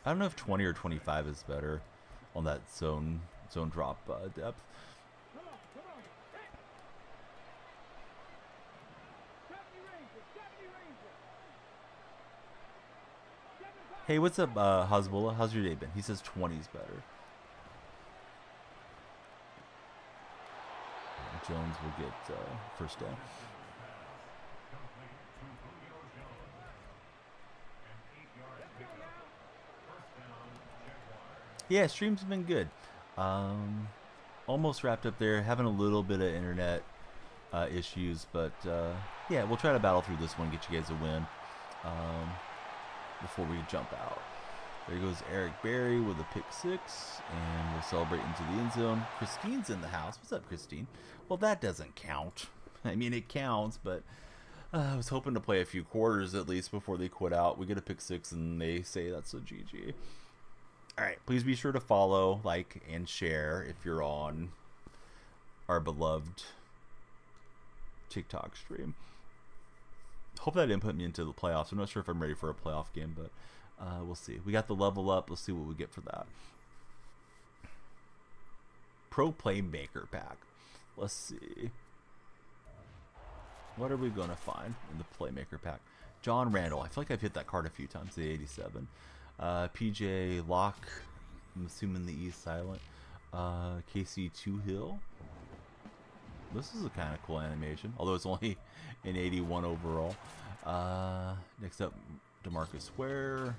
I don't know if 20 or 25 is better on that zone drop depth. Hey, what's up, Hezbollah? How's your day been? He says 20 is better. zones will get first down. Yeah, streams have been good. Almost wrapped up there. Having a little bit of internet issues, but yeah, we'll try to battle through this one, get you guys a win before we jump out. There goes Eric Berry with a pick 6, and we'll celebrate into the end zone. Christine's in the house. What's up, Christine? Well, that doesn't count. I mean, it counts, but I was hoping to play a few quarters at least before they quit out. We get a pick 6, and they say that's a GG. All right, please be sure to follow, like, and share if you're on our beloved TikTok stream. Hope that didn't put me into the playoffs. I'm not sure if I'm ready for a playoff game, but we'll see. We got the level up. Let's see what we get for that. Pro Playmaker pack. Let's see. What are we going to find in the Playmaker pack? John Randall. I feel like I've hit that card a few times, the 87. PJ Locke. I'm assuming the E is silent. KC Hill. This is a kind of cool animation, although it's only an 81 overall. Next up, DeMarcus Ware.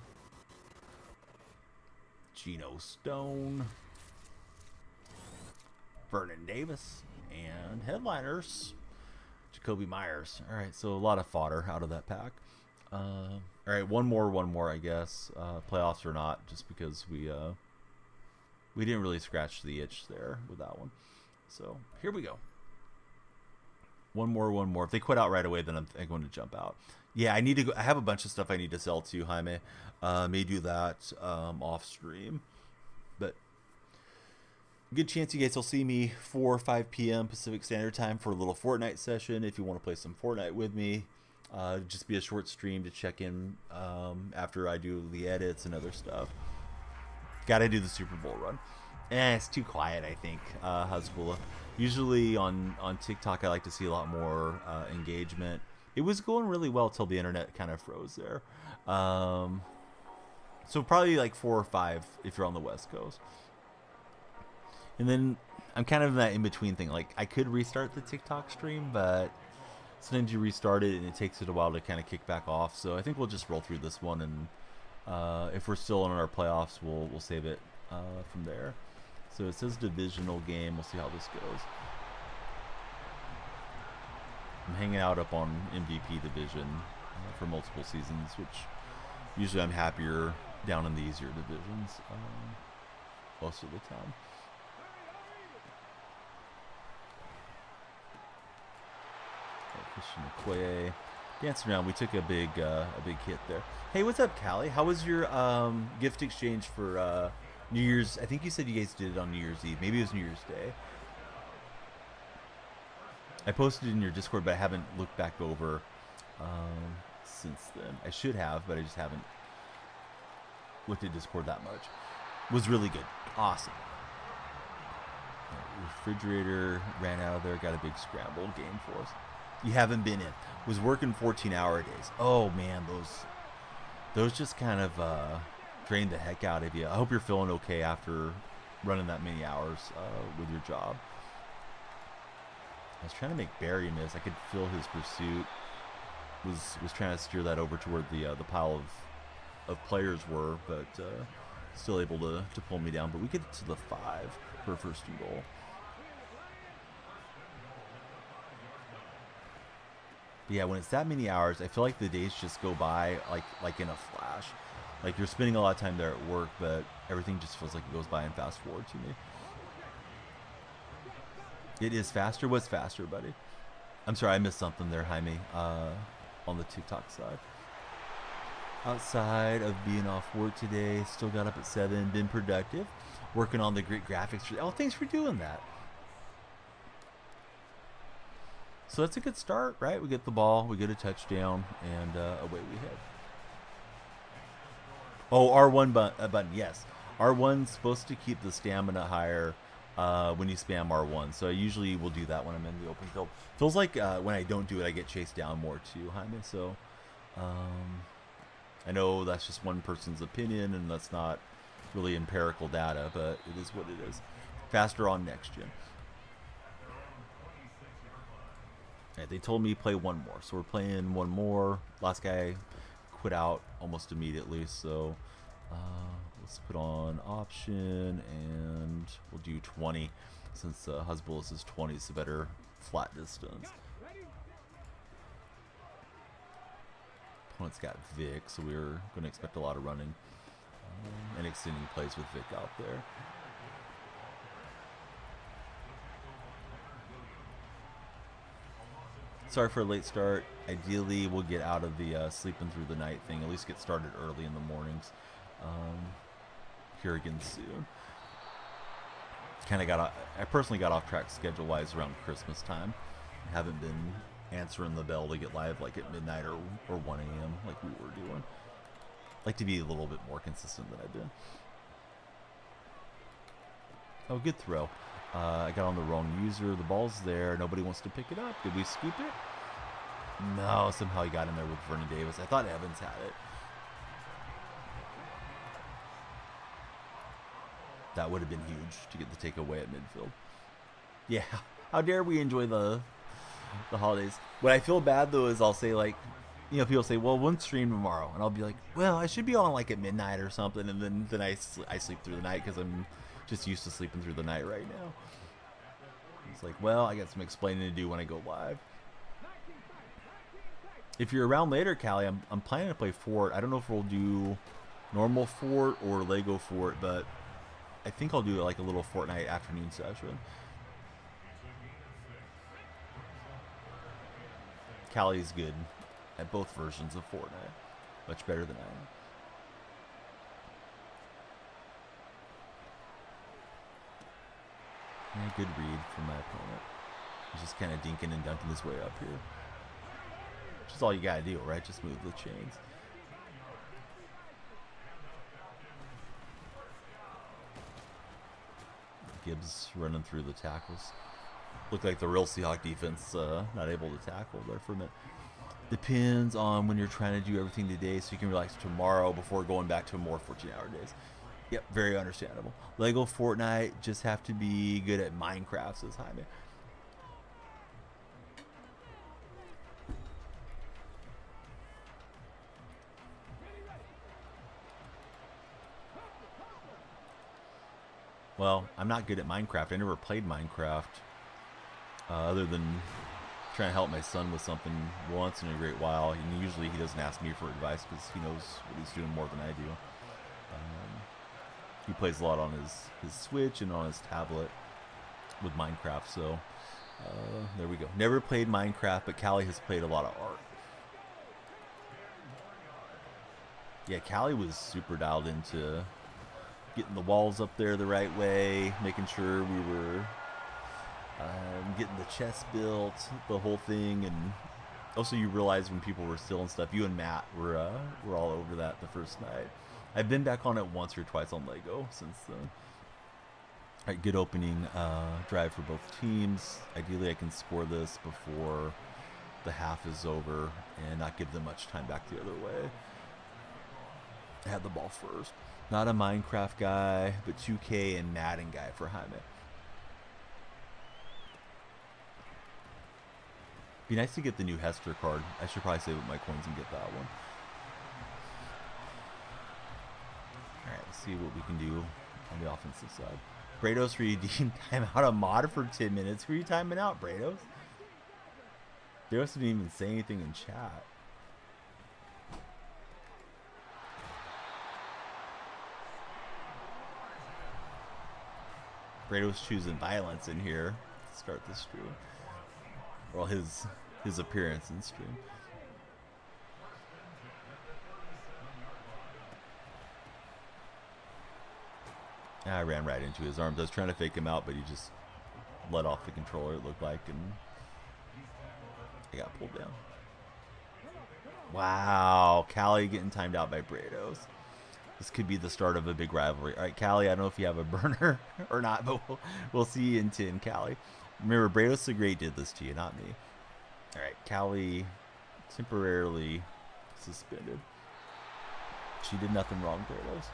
Geno Stone. Vernon Davis. And headliners, Jacoby Myers. All right, so a lot of fodder out of that pack. All right, one more, I guess. Playoffs or not, just because we didn't really scratch the itch there with that one. So here we go. One more. If they quit out right away, then I'm going to jump out. Yeah, I need to go. I have a bunch of stuff I need to sell to Jaime. May do that off stream, but good chance you guys will see me 4 or 5 p.m. Pacific Standard Time for a little Fortnite session. If you want to play some Fortnite with me, just be a short stream to check in after I do the edits and other stuff. Got to do the Super Bowl run. It's too quiet, I think, Hasbullah. Usually on TikTok, I like to see a lot more engagement. It was going really well till the internet kind of froze there. So probably like 4 or 5 if you're on the West Coast. And then I'm kind of in that in-between thing. Like, I could restart the TikTok stream, but sometimes you restart it and it takes it a while to kind of kick back off. So I think we'll just roll through this one, and if we're still in our playoffs, we'll save it from there. So it says divisional game. We'll see how this goes. I'm hanging out up on MVP division for multiple seasons, which usually I'm happier down in the easier divisions most of the time. Christian Okoye dancing around. We took a big hit there. Hey, what's up, Callie? How was your gift exchange for New Year's? I think you said you guys did it on New Year's Eve. Maybe it was New Year's Day. I posted it in your Discord, but I haven't looked back over since then. I should have, but I just haven't looked at Discord that much. It was really good. Awesome. Refrigerator ran out of there. Got a big scramble game for us. You haven't been in. Was working 14-hour days. Oh man, those just kind of drain the heck out of you. I hope you're feeling okay after running that many hours with your job. I was trying to make Barry miss. I could feel his pursuit. Was trying to steer that over to where the pile of players were, but still able to pull me down. But we get to the 5 for a first and goal. But yeah, when it's that many hours, I feel like the days just go by like in a flash. Like you're spending a lot of time there at work, but everything just feels like it goes by and fast forward to me. It is faster. What's faster, buddy? I'm sorry, I missed something there, Jaime, on the TikTok side. Outside of being off work today, still got up at 7, been productive, working on the great graphics. Oh, thanks for doing that. So that's a good start, right? We get the ball, we get a touchdown, and away we head. Oh, R1 button, yes. R1's supposed to keep the stamina higher when you spam R1. So I usually will do that when I'm in the open field. Feels like when I don't do it, I get chased down more too, Jaime. So I know that's just one person's opinion, and that's not really empirical data, but it is what it is. Faster on next gen. Right, they told me play one more, so we're playing one more. Last guy quit out almost immediately, so let's put on option and we'll do 20 since Husbulus is 20, is a better flat distance. Opponent's got Vic, so we're going to expect a lot of running and extending plays with Vic out there. Sorry for a late start. Ideally, we'll get out of the sleeping through the night thing. At least get started early in the mornings. Here again soon. I personally got off track schedule-wise around Christmas time. I haven't been answering the bell to get live like at midnight or 1 a.m. like we were doing. Like to be a little bit more consistent than I've been. Oh, good throw. I got on the wrong user. The ball's there. Nobody wants to pick it up. Did we scoop it? No, somehow he got in there with Vernon Davis. I thought Evans had it. That would have been huge to get the takeaway at midfield. Yeah, how dare we enjoy the holidays. What I feel bad, though, is I'll say, like, you know, people say, well, one stream tomorrow. And I'll be like, well, I should be on, like, at midnight or something. And then I sleep through the night because I'm just used to sleeping through the night right now. It's like, well, I got some explaining to do when I go live. If you're around later, Callie, I'm planning to play Fort. I don't know if we'll do normal Fort or Lego Fort, but I think I'll do like a little Fortnite afternoon session. Callie's good at both versions of Fortnite. Much better than I am. Yeah, good read from my opponent. He's just kind of dinking and dunking his way up here. Which is all you gotta do, right? Just move the chains. Gibbs running through the tackles. Looked like the real Seahawk defense not able to tackle there for a minute. Depends on when you're trying to do everything today so you can relax tomorrow before going back to more 14-hour days. Yep, very understandable. Lego Fortnite, just have to be good at Minecraft, says Jaime. Well, I'm not good at Minecraft. I never played Minecraft other than trying to help my son with something once in a great while. And usually he doesn't ask me for advice because he knows what he's doing more than I do. He plays a lot on his Switch and on his tablet with Minecraft. So there we go. Never played Minecraft, but Callie has played a lot of art. Yeah, Callie was super dialed into getting the walls up there the right way, making sure we were getting the chest built, the whole thing. And also you realize when people were still and stuff, you and Matt were all over that the first night. I've been back on it once or twice on Lego since then. All right, good opening drive for both teams. Ideally I can score this before the half is over and not give them much time back the other way. I had the ball first. Not a Minecraft guy, but 2K and Madden guy for Jaime. Be nice to get the new Hester card. I should probably save up my coins and get that one. Alright, let's see what we can do on the offensive side. Brados redeemed timeout a mod for 10 minutes. Who are you timing out, Brados? Brados didn't even say anything in chat. Brado's choosing violence in here to start the stream. Well, his appearance in stream. I ran right into his arms. I was trying to fake him out, but he just let off the controller, it looked like, and I got pulled down. Wow, Callie getting timed out by Brados. This could be the start of a big rivalry. All right, Callie, I don't know if you have a burner or not, but we'll see you in 10, Callie. Remember, Brados the Great did this to you, not me. All right, Callie temporarily suspended. She did nothing wrong, Brados.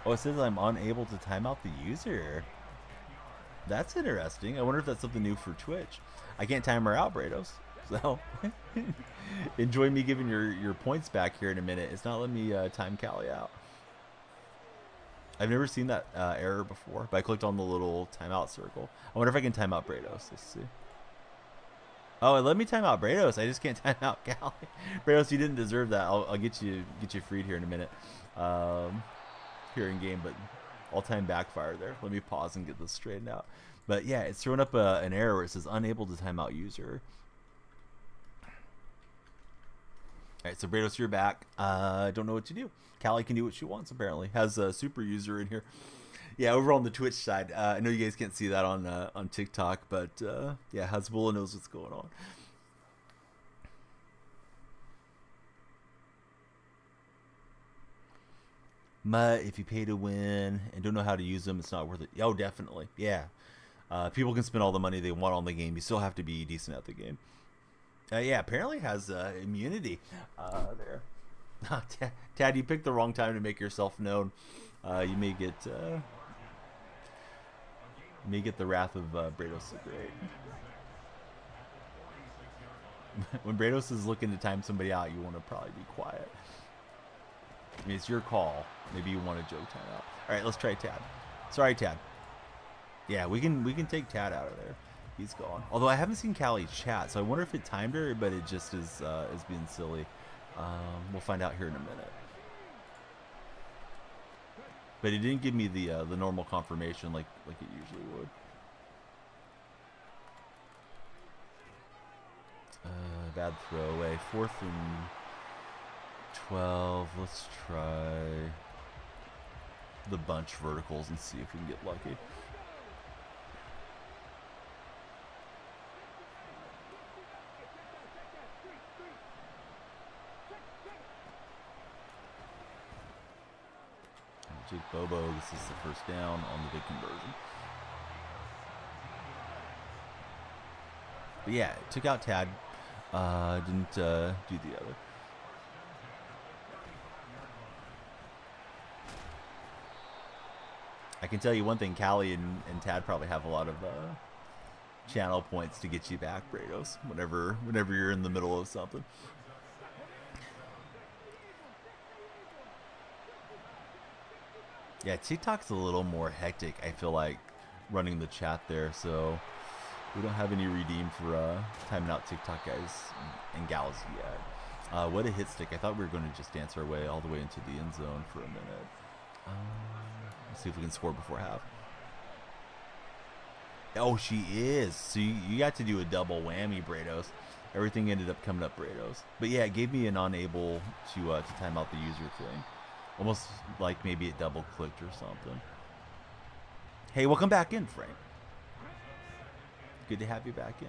Oh, it says I'm unable to time out the user. That's interesting. I wonder if that's something new for Twitch. I can't time her out, Brados. So enjoy me giving your points back here in a minute. It's not letting me time Callie out. I've never seen that error before, but I clicked on the little timeout circle. I wonder if I can time out Brados. Let's see. Oh, it let me time out Brados. I just can't time out Callie. Brados, you didn't deserve that. I'll get you freed here in a minute. Here in game, but all-time backfire there. Let me pause and get this straightened out. But yeah, it's throwing up an error where it says unable to time out user. All right, so Brados, you're back. I don't know what to do. Callie can do what she wants, apparently. Has a super user in here. Yeah, over on the Twitch side. I know you guys can't see that on TikTok, but yeah, Hasbulla knows what's going on. But if you pay to win and don't know how to use them, it's not worth it. Oh, definitely. Yeah. People can spend all the money they want on the game. You still have to be decent at the game. Yeah, apparently has immunity there. Tad, you picked the wrong time to make yourself known. You may get the wrath of Brados the Great. When Brados is looking to time somebody out, you want to probably be quiet. I mean, it's your call. Maybe you want a joke time out. All right, let's try Tad. Sorry, Tad. Yeah, we can take Tad out of there. He's gone. Although I haven't seen Callie chat, so I wonder if it timed her, but it just is being silly. We'll find out here in a minute. But it didn't give me the normal confirmation like it usually would. Bad throwaway. 4th and 12. Let's try the bunch verticals and see if we can get lucky. Jake Bobo, this is the first down on the big conversion. But yeah, it took out Tad. Didn't do the other. I can tell you one thing, Callie and Tad probably have a lot of channel points to get you back, Brados, whenever you're in the middle of something. Yeah, TikTok's a little more hectic, I feel like, running the chat there, so we don't have any redeem for timing out TikTok guys and gals yet. What a hit stick. I thought we were going to just dance our way all the way into the end zone for a minute. Let's see if we can score before half. Oh, she is. So you got to do a double whammy, Brados. Everything ended up coming up Brados. But yeah, it gave me an unable to time out the user thing. Almost like maybe it double clicked or something. Hey, welcome back in, Frank. Good to have you back in.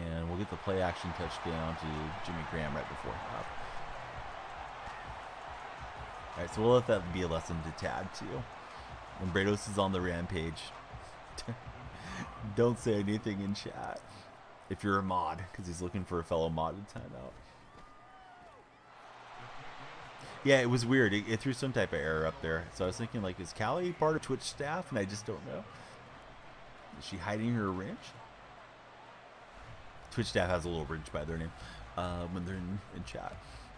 And we'll get the play action touchdown to Jimmy Graham right before half. All right, so we'll let that be a lesson to Tad too. When Brados is on the rampage, don't say anything in chat if you're a mod, because he's looking for a fellow mod to timeout. Yeah, it was weird. It threw some type of error up there. So I was thinking, like, is Callie part of Twitch staff? And I just don't know. Is she hiding her wrench? Twitch staff has a little wrench by their name when they're in chat.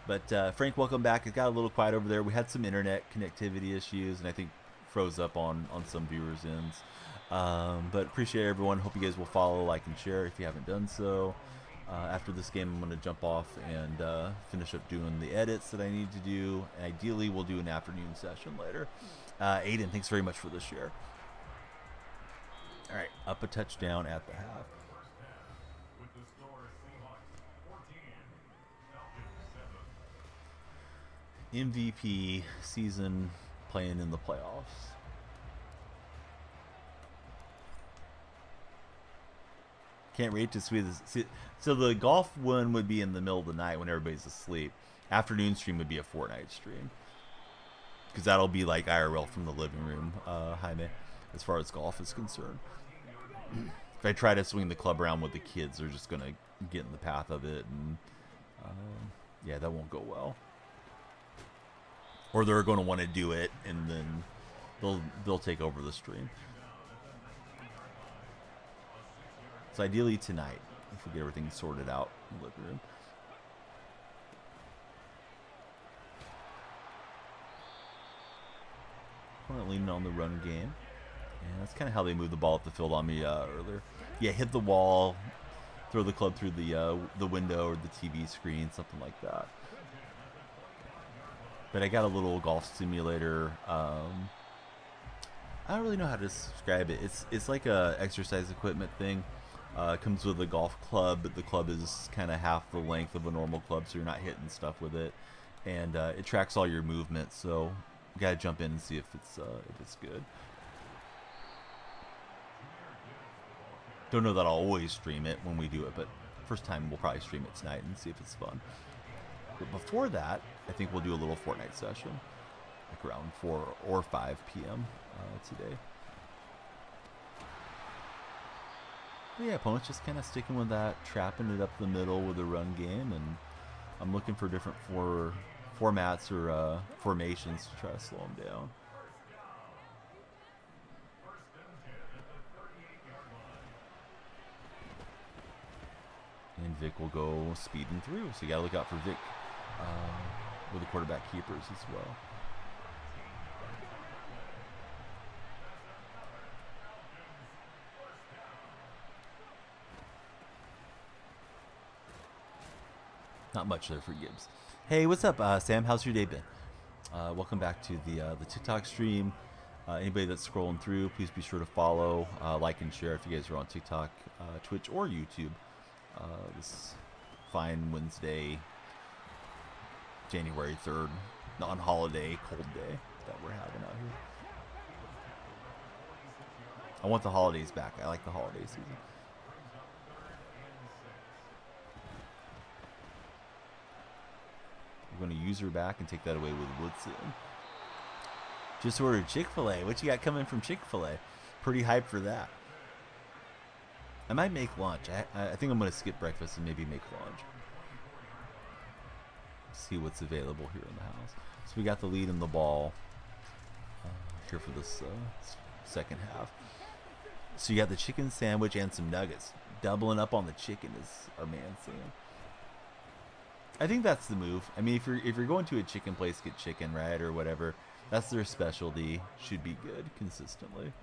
But Frank, welcome back. It got a little quiet over there. We had some internet connectivity issues, and I think froze up on some viewers' ends. But appreciate everyone. Hope you guys will follow, like, and share if you haven't done so. After this game, I'm going to jump off and finish up doing the edits that I need to do. And ideally, we'll do an afternoon session later. Aiden, thanks very much for the share. All right, up a touchdown at the half. MVP season playing in the playoffs. Can't wait to see this. So the golf one would be in the middle of the night when everybody's asleep. Afternoon stream would be a Fortnite stream. Because that'll be like IRL from the living room, Jaime, as far as golf is concerned. If I try to swing the club around with the kids, they're just going to get in the path of it. And Yeah, that won't go well. Or they're going to want to do it, and then they'll take over the stream. So ideally tonight, if we get everything sorted out in the living room. Opponent leaning on the run game. And that's kind of how they moved the ball up the field on me earlier. Yeah, hit the wall, throw the club through the window or the TV screen, something like that. But I got a little golf simulator. I don't really know how to describe it. It's like a exercise equipment thing. It comes with a golf club, but the club is kind of half the length of a normal club, so you're not hitting stuff with it. And it tracks all your movements, so you gotta jump in and see if it's good. Don't know that I'll always stream it when we do it, but first time we'll probably stream it tonight and see if it's fun. But before that, I think we'll do a little Fortnite session, like around 4 or 5 p.m. Today. But yeah, opponent's just kind of sticking with that, trapping it up the middle with a run game, and I'm looking for different formats or formations to try to slow them down. And Vic will go speeding through, so you gotta look out for Vic with the quarterback keepers as well. Not much there for Gibbs. Hey, what's up, Sam? How's your day been? Welcome back to the TikTok stream. Anybody that's scrolling through, please be sure to follow, like, and share if you guys are on TikTok, Twitch, or YouTube. This fine Wednesday, January 3rd, non-holiday, cold day that we're having out here. I want the holidays back. I like the holiday season. We're going to use her back and take that away with Woodson. Just ordered Chick-fil-A. What you got coming from Chick-fil-A? Pretty hyped for that. I might make lunch. I think I'm going to skip breakfast and maybe make lunch. See what's available here in the house. So we got the lead in the ball here for this second half. So you got the chicken sandwich and some nuggets. Doubling up on the chicken is our man Sam. I think that's the move. I mean, if you're going to a chicken place, get chicken, right, or whatever. That's their specialty. Should be good consistently.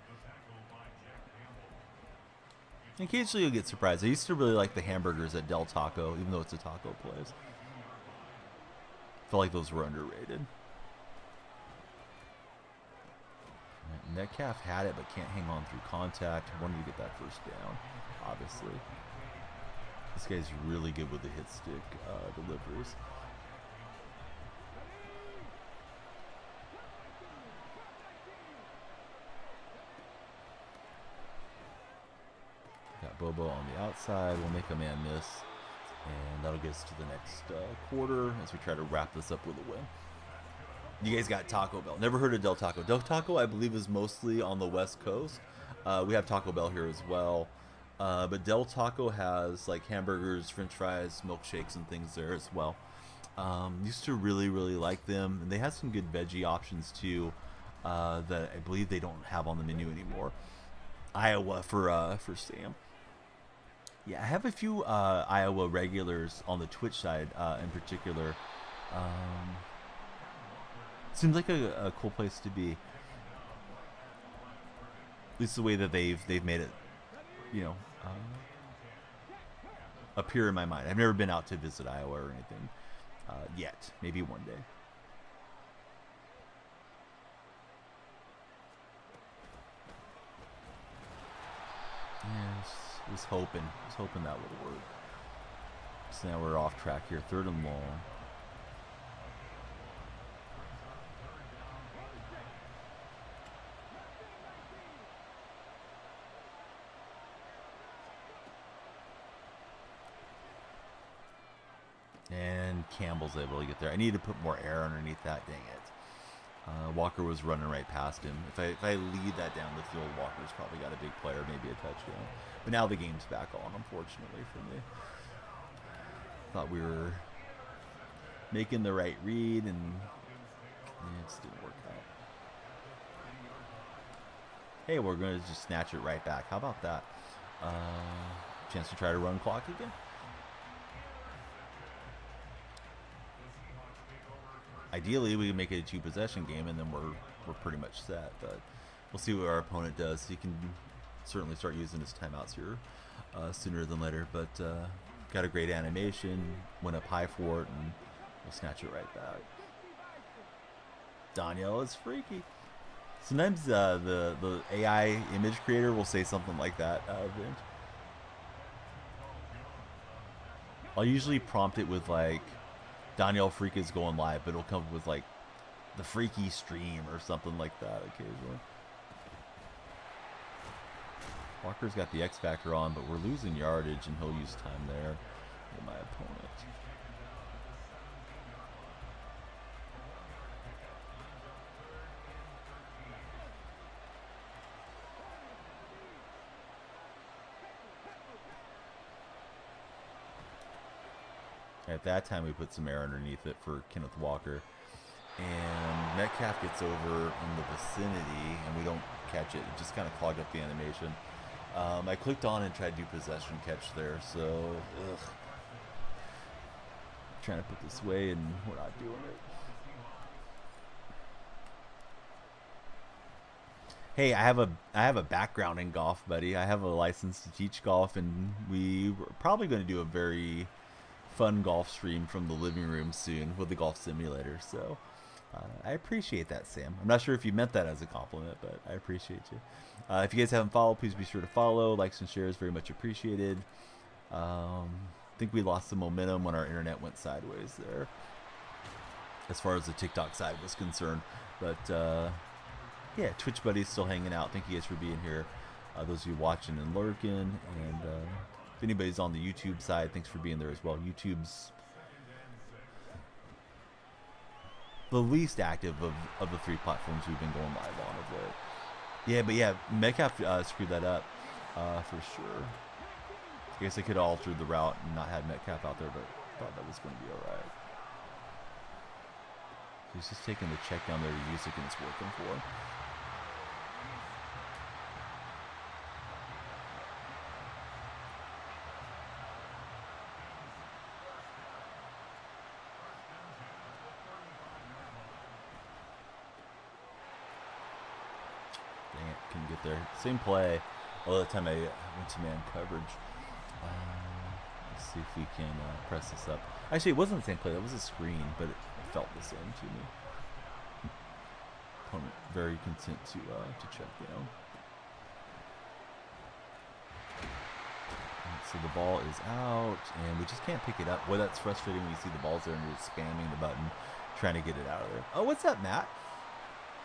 Occasionally you'll get surprised. I used to really like the hamburgers at Del Taco, even though it's a taco place. Felt like those were underrated. Metcalf had it, but can't hang on through contact. Wanted to get that first down, obviously. This guy's really good with the hit stick deliveries. Got Bobo on the outside. We'll make a man miss. And that'll get us to the next quarter as we try to wrap this up with a win. You guys got Taco Bell. Never heard of Del Taco. Del Taco, I believe, is mostly on the West Coast. We have Taco Bell here as well. But Del Taco has like hamburgers, french fries, milkshakes, and things there as well. Used to really, really like them. And they have some good veggie options too that I believe they don't have on the menu anymore. Iowa for Sam. Yeah, I have a few Iowa regulars on the Twitch side in particular. Seems like a cool place to be. At least the way that they've made it, you know, appear in my mind. I've never been out to visit Iowa or anything yet. Maybe one day. Yes. Was hoping that would work. So now we're off track here, 3rd and long. And Campbell's able to get there. I need to put more air underneath that, dang it. Walker was running right past him. If I lead that down the field, Walker's probably got a big player, maybe a touchdown. But now the game's back on, unfortunately for me. Thought we were making the right read, and it just didn't work out. Hey, we're going to just snatch it right back. How about that? Chance to try to run clock again. Ideally, we can make it a 2-possession game, and then we're pretty much set. But we'll see what our opponent does. He can certainly start using his timeouts here sooner than later. But got a great animation, went up high for it, and we'll snatch it right back. Daniel is freaky. Sometimes the AI image creator will say something like that. Vince. I'll usually prompt it with like Daniel Freak is going live, but it'll come with like the freaky stream or something like that occasionally. Walker's got the X Factor on, but we're losing yardage, and he'll use time there with my opponent. At that time, we put some air underneath it for Kenneth Walker. And Metcalf gets over in the vicinity, and we don't catch it. It just kind of clogged up the animation. I clicked on and tried to do possession catch there, so trying to put this way, and we're not doing it. Hey, I have a background in golf, buddy. I have a license to teach golf, and we're probably going to do a very fun golf stream from the living room soon with the golf simulator. So I appreciate that, Sam. I'm not sure if you meant that as a compliment, but I appreciate you. If you guys haven't followed, please be sure to follow. Likes and shares, very much appreciated. I think we lost some momentum when our internet went sideways there, as far as the TikTok side was concerned. But yeah, Twitch buddies still hanging out. Thank you guys for being here. Those of you watching and lurking, and if anybody's on the YouTube side, thanks for being there as well. YouTube's the least active of the 3 platforms we've been going live on of late. Yeah, but yeah, Metcalf screwed that up for sure. I guess I could have altered the route and not had Metcalf out there, but thought that was going to be all right. He's just taking the check down there to use it, and it's working for him. Couldn't get there. Same play. Although that time I went to man coverage. Let's see if we can press this up. Actually, it wasn't the same play. That was a screen, but it felt the same to me. Opponent very content to check down. So the ball is out, and we just can't pick it up. Boy, that's frustrating when you see the ball's there and you're spamming the button, trying to get it out of there. Oh, what's up, Matt?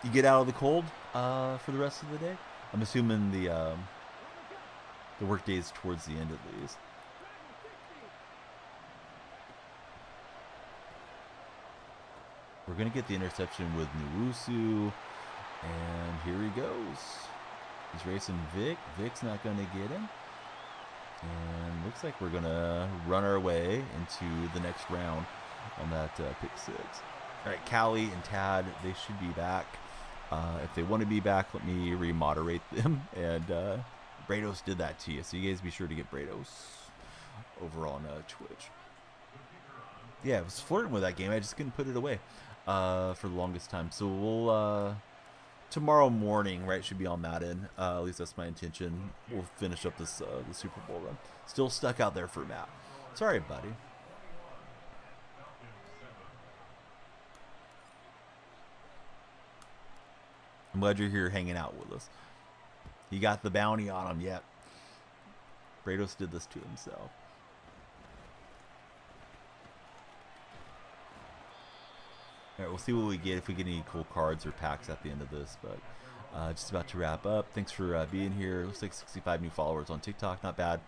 You get out of the cold for the rest of the day? I'm assuming the work day is towards the end at least. We're going to get the interception with Nwosu, and here he goes. He's racing Vic. Vic's not going to get him. And looks like we're going to run our way into the next round on that pick 6. All right, Callie and Tad, they should be back. If they want to be back, let me remoderate them. And Brados did that to you, so you guys be sure to get Brados over on Twitch. Yeah, I was flirting with that game. I just couldn't put it away for the longest time. So we'll tomorrow morning, right? Should be on Madden. At least that's my intention. We'll finish up this the Super Bowl run. Still stuck out there for Matt. Sorry, buddy. I'm glad you're here hanging out with us. He got the bounty on him yet. Brados did this to himself. All right, we'll see what we get, if we get any cool cards or packs at the end of this. But just about to wrap up. Thanks for being here. Looks like 65 new followers on TikTok. Not bad,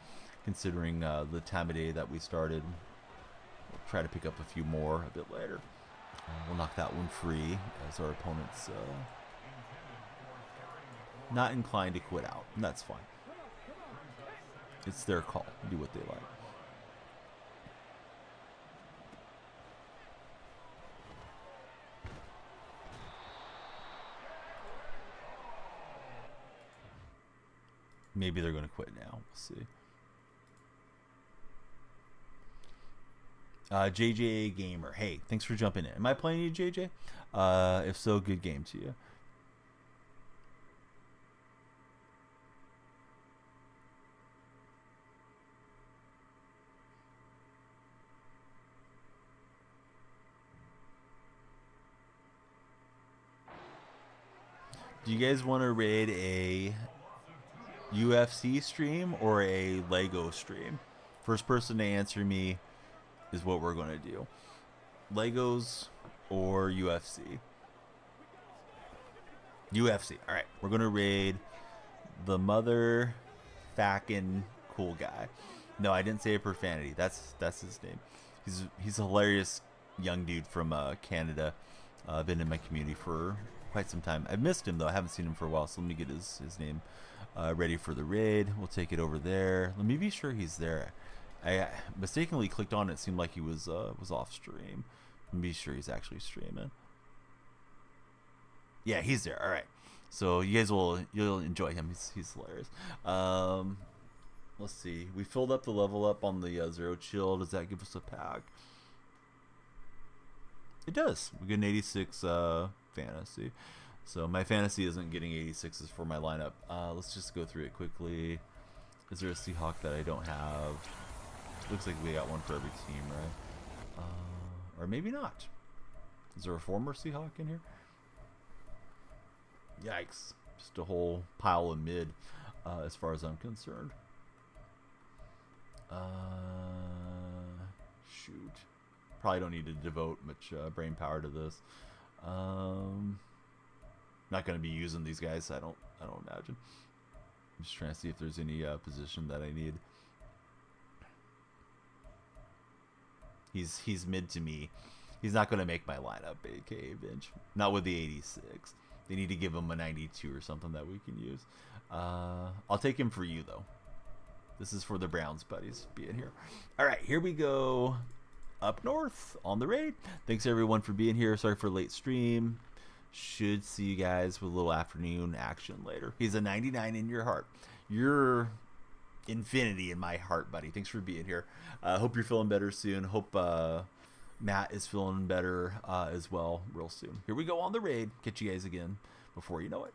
considering the time of day that we started. We'll try to pick up a few more a bit later. We'll knock that one free as our opponents not inclined to quit out, and that's fine. It's their call. Do what they like. Maybe they're going to quit now. We'll see. JJ Gamer. Hey, thanks for jumping in. Am I playing you, JJ? If so, good game to you. Do you guys want to raid a UFC stream or a Lego stream? First person to answer me is what we're going to do. Legos or UFC? UFC. All right, we're going to raid the mother fackin' cool guy. No, I didn't say a profanity. That's his name. He's a hilarious young dude from Canada. Been in my community for quite some time. I've missed him though. I haven't seen him for a while. So let me get his name ready for the raid. We'll take it over there. Let me be sure he's there. I mistakenly clicked on it. It seemed like he was off stream. Let me be sure he's actually streaming. Yeah, he's there. All right. So you guys you'll enjoy him. He's hilarious. Let's see. We filled up the level up on the Zero Chill. Does that give us a pack? It does. We get an 86 fantasy. So my fantasy isn't getting 86s for my lineup. Let's just go through it quickly. Is there a Seahawk that I don't have? Looks like we got one for every team, right? Or maybe not. Is there a former Seahawk in here? Yikes. Just a whole pile of mid as far as I'm concerned. Shoot. Probably don't need to devote much brain power to this. Not going to be using these guys. I don't imagine. I'm just trying to see if there's any position that I need. He's mid to me. He's not going to make my lineup, aka Vince. Not with the 86. They need to give him a 92 or something that we can use. I'll take him for you though. This is for the Browns buddies being here. All right, here we go. Up north on the raid. Thanks everyone for being here. Sorry for late stream. Should see you guys with a little afternoon action later. He's a 99 in your heart. You're infinity in my heart, buddy. Thanks for being here. Hope you're feeling better soon. Hope Matt is feeling better as well real soon. Here we go on the raid. Catch you guys again before you know it.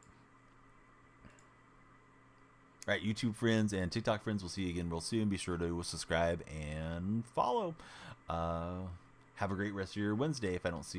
All right, YouTube friends and TikTok friends, we'll see you again real soon. Be sure to subscribe and follow. Have a great rest of your Wednesday if I don't see you.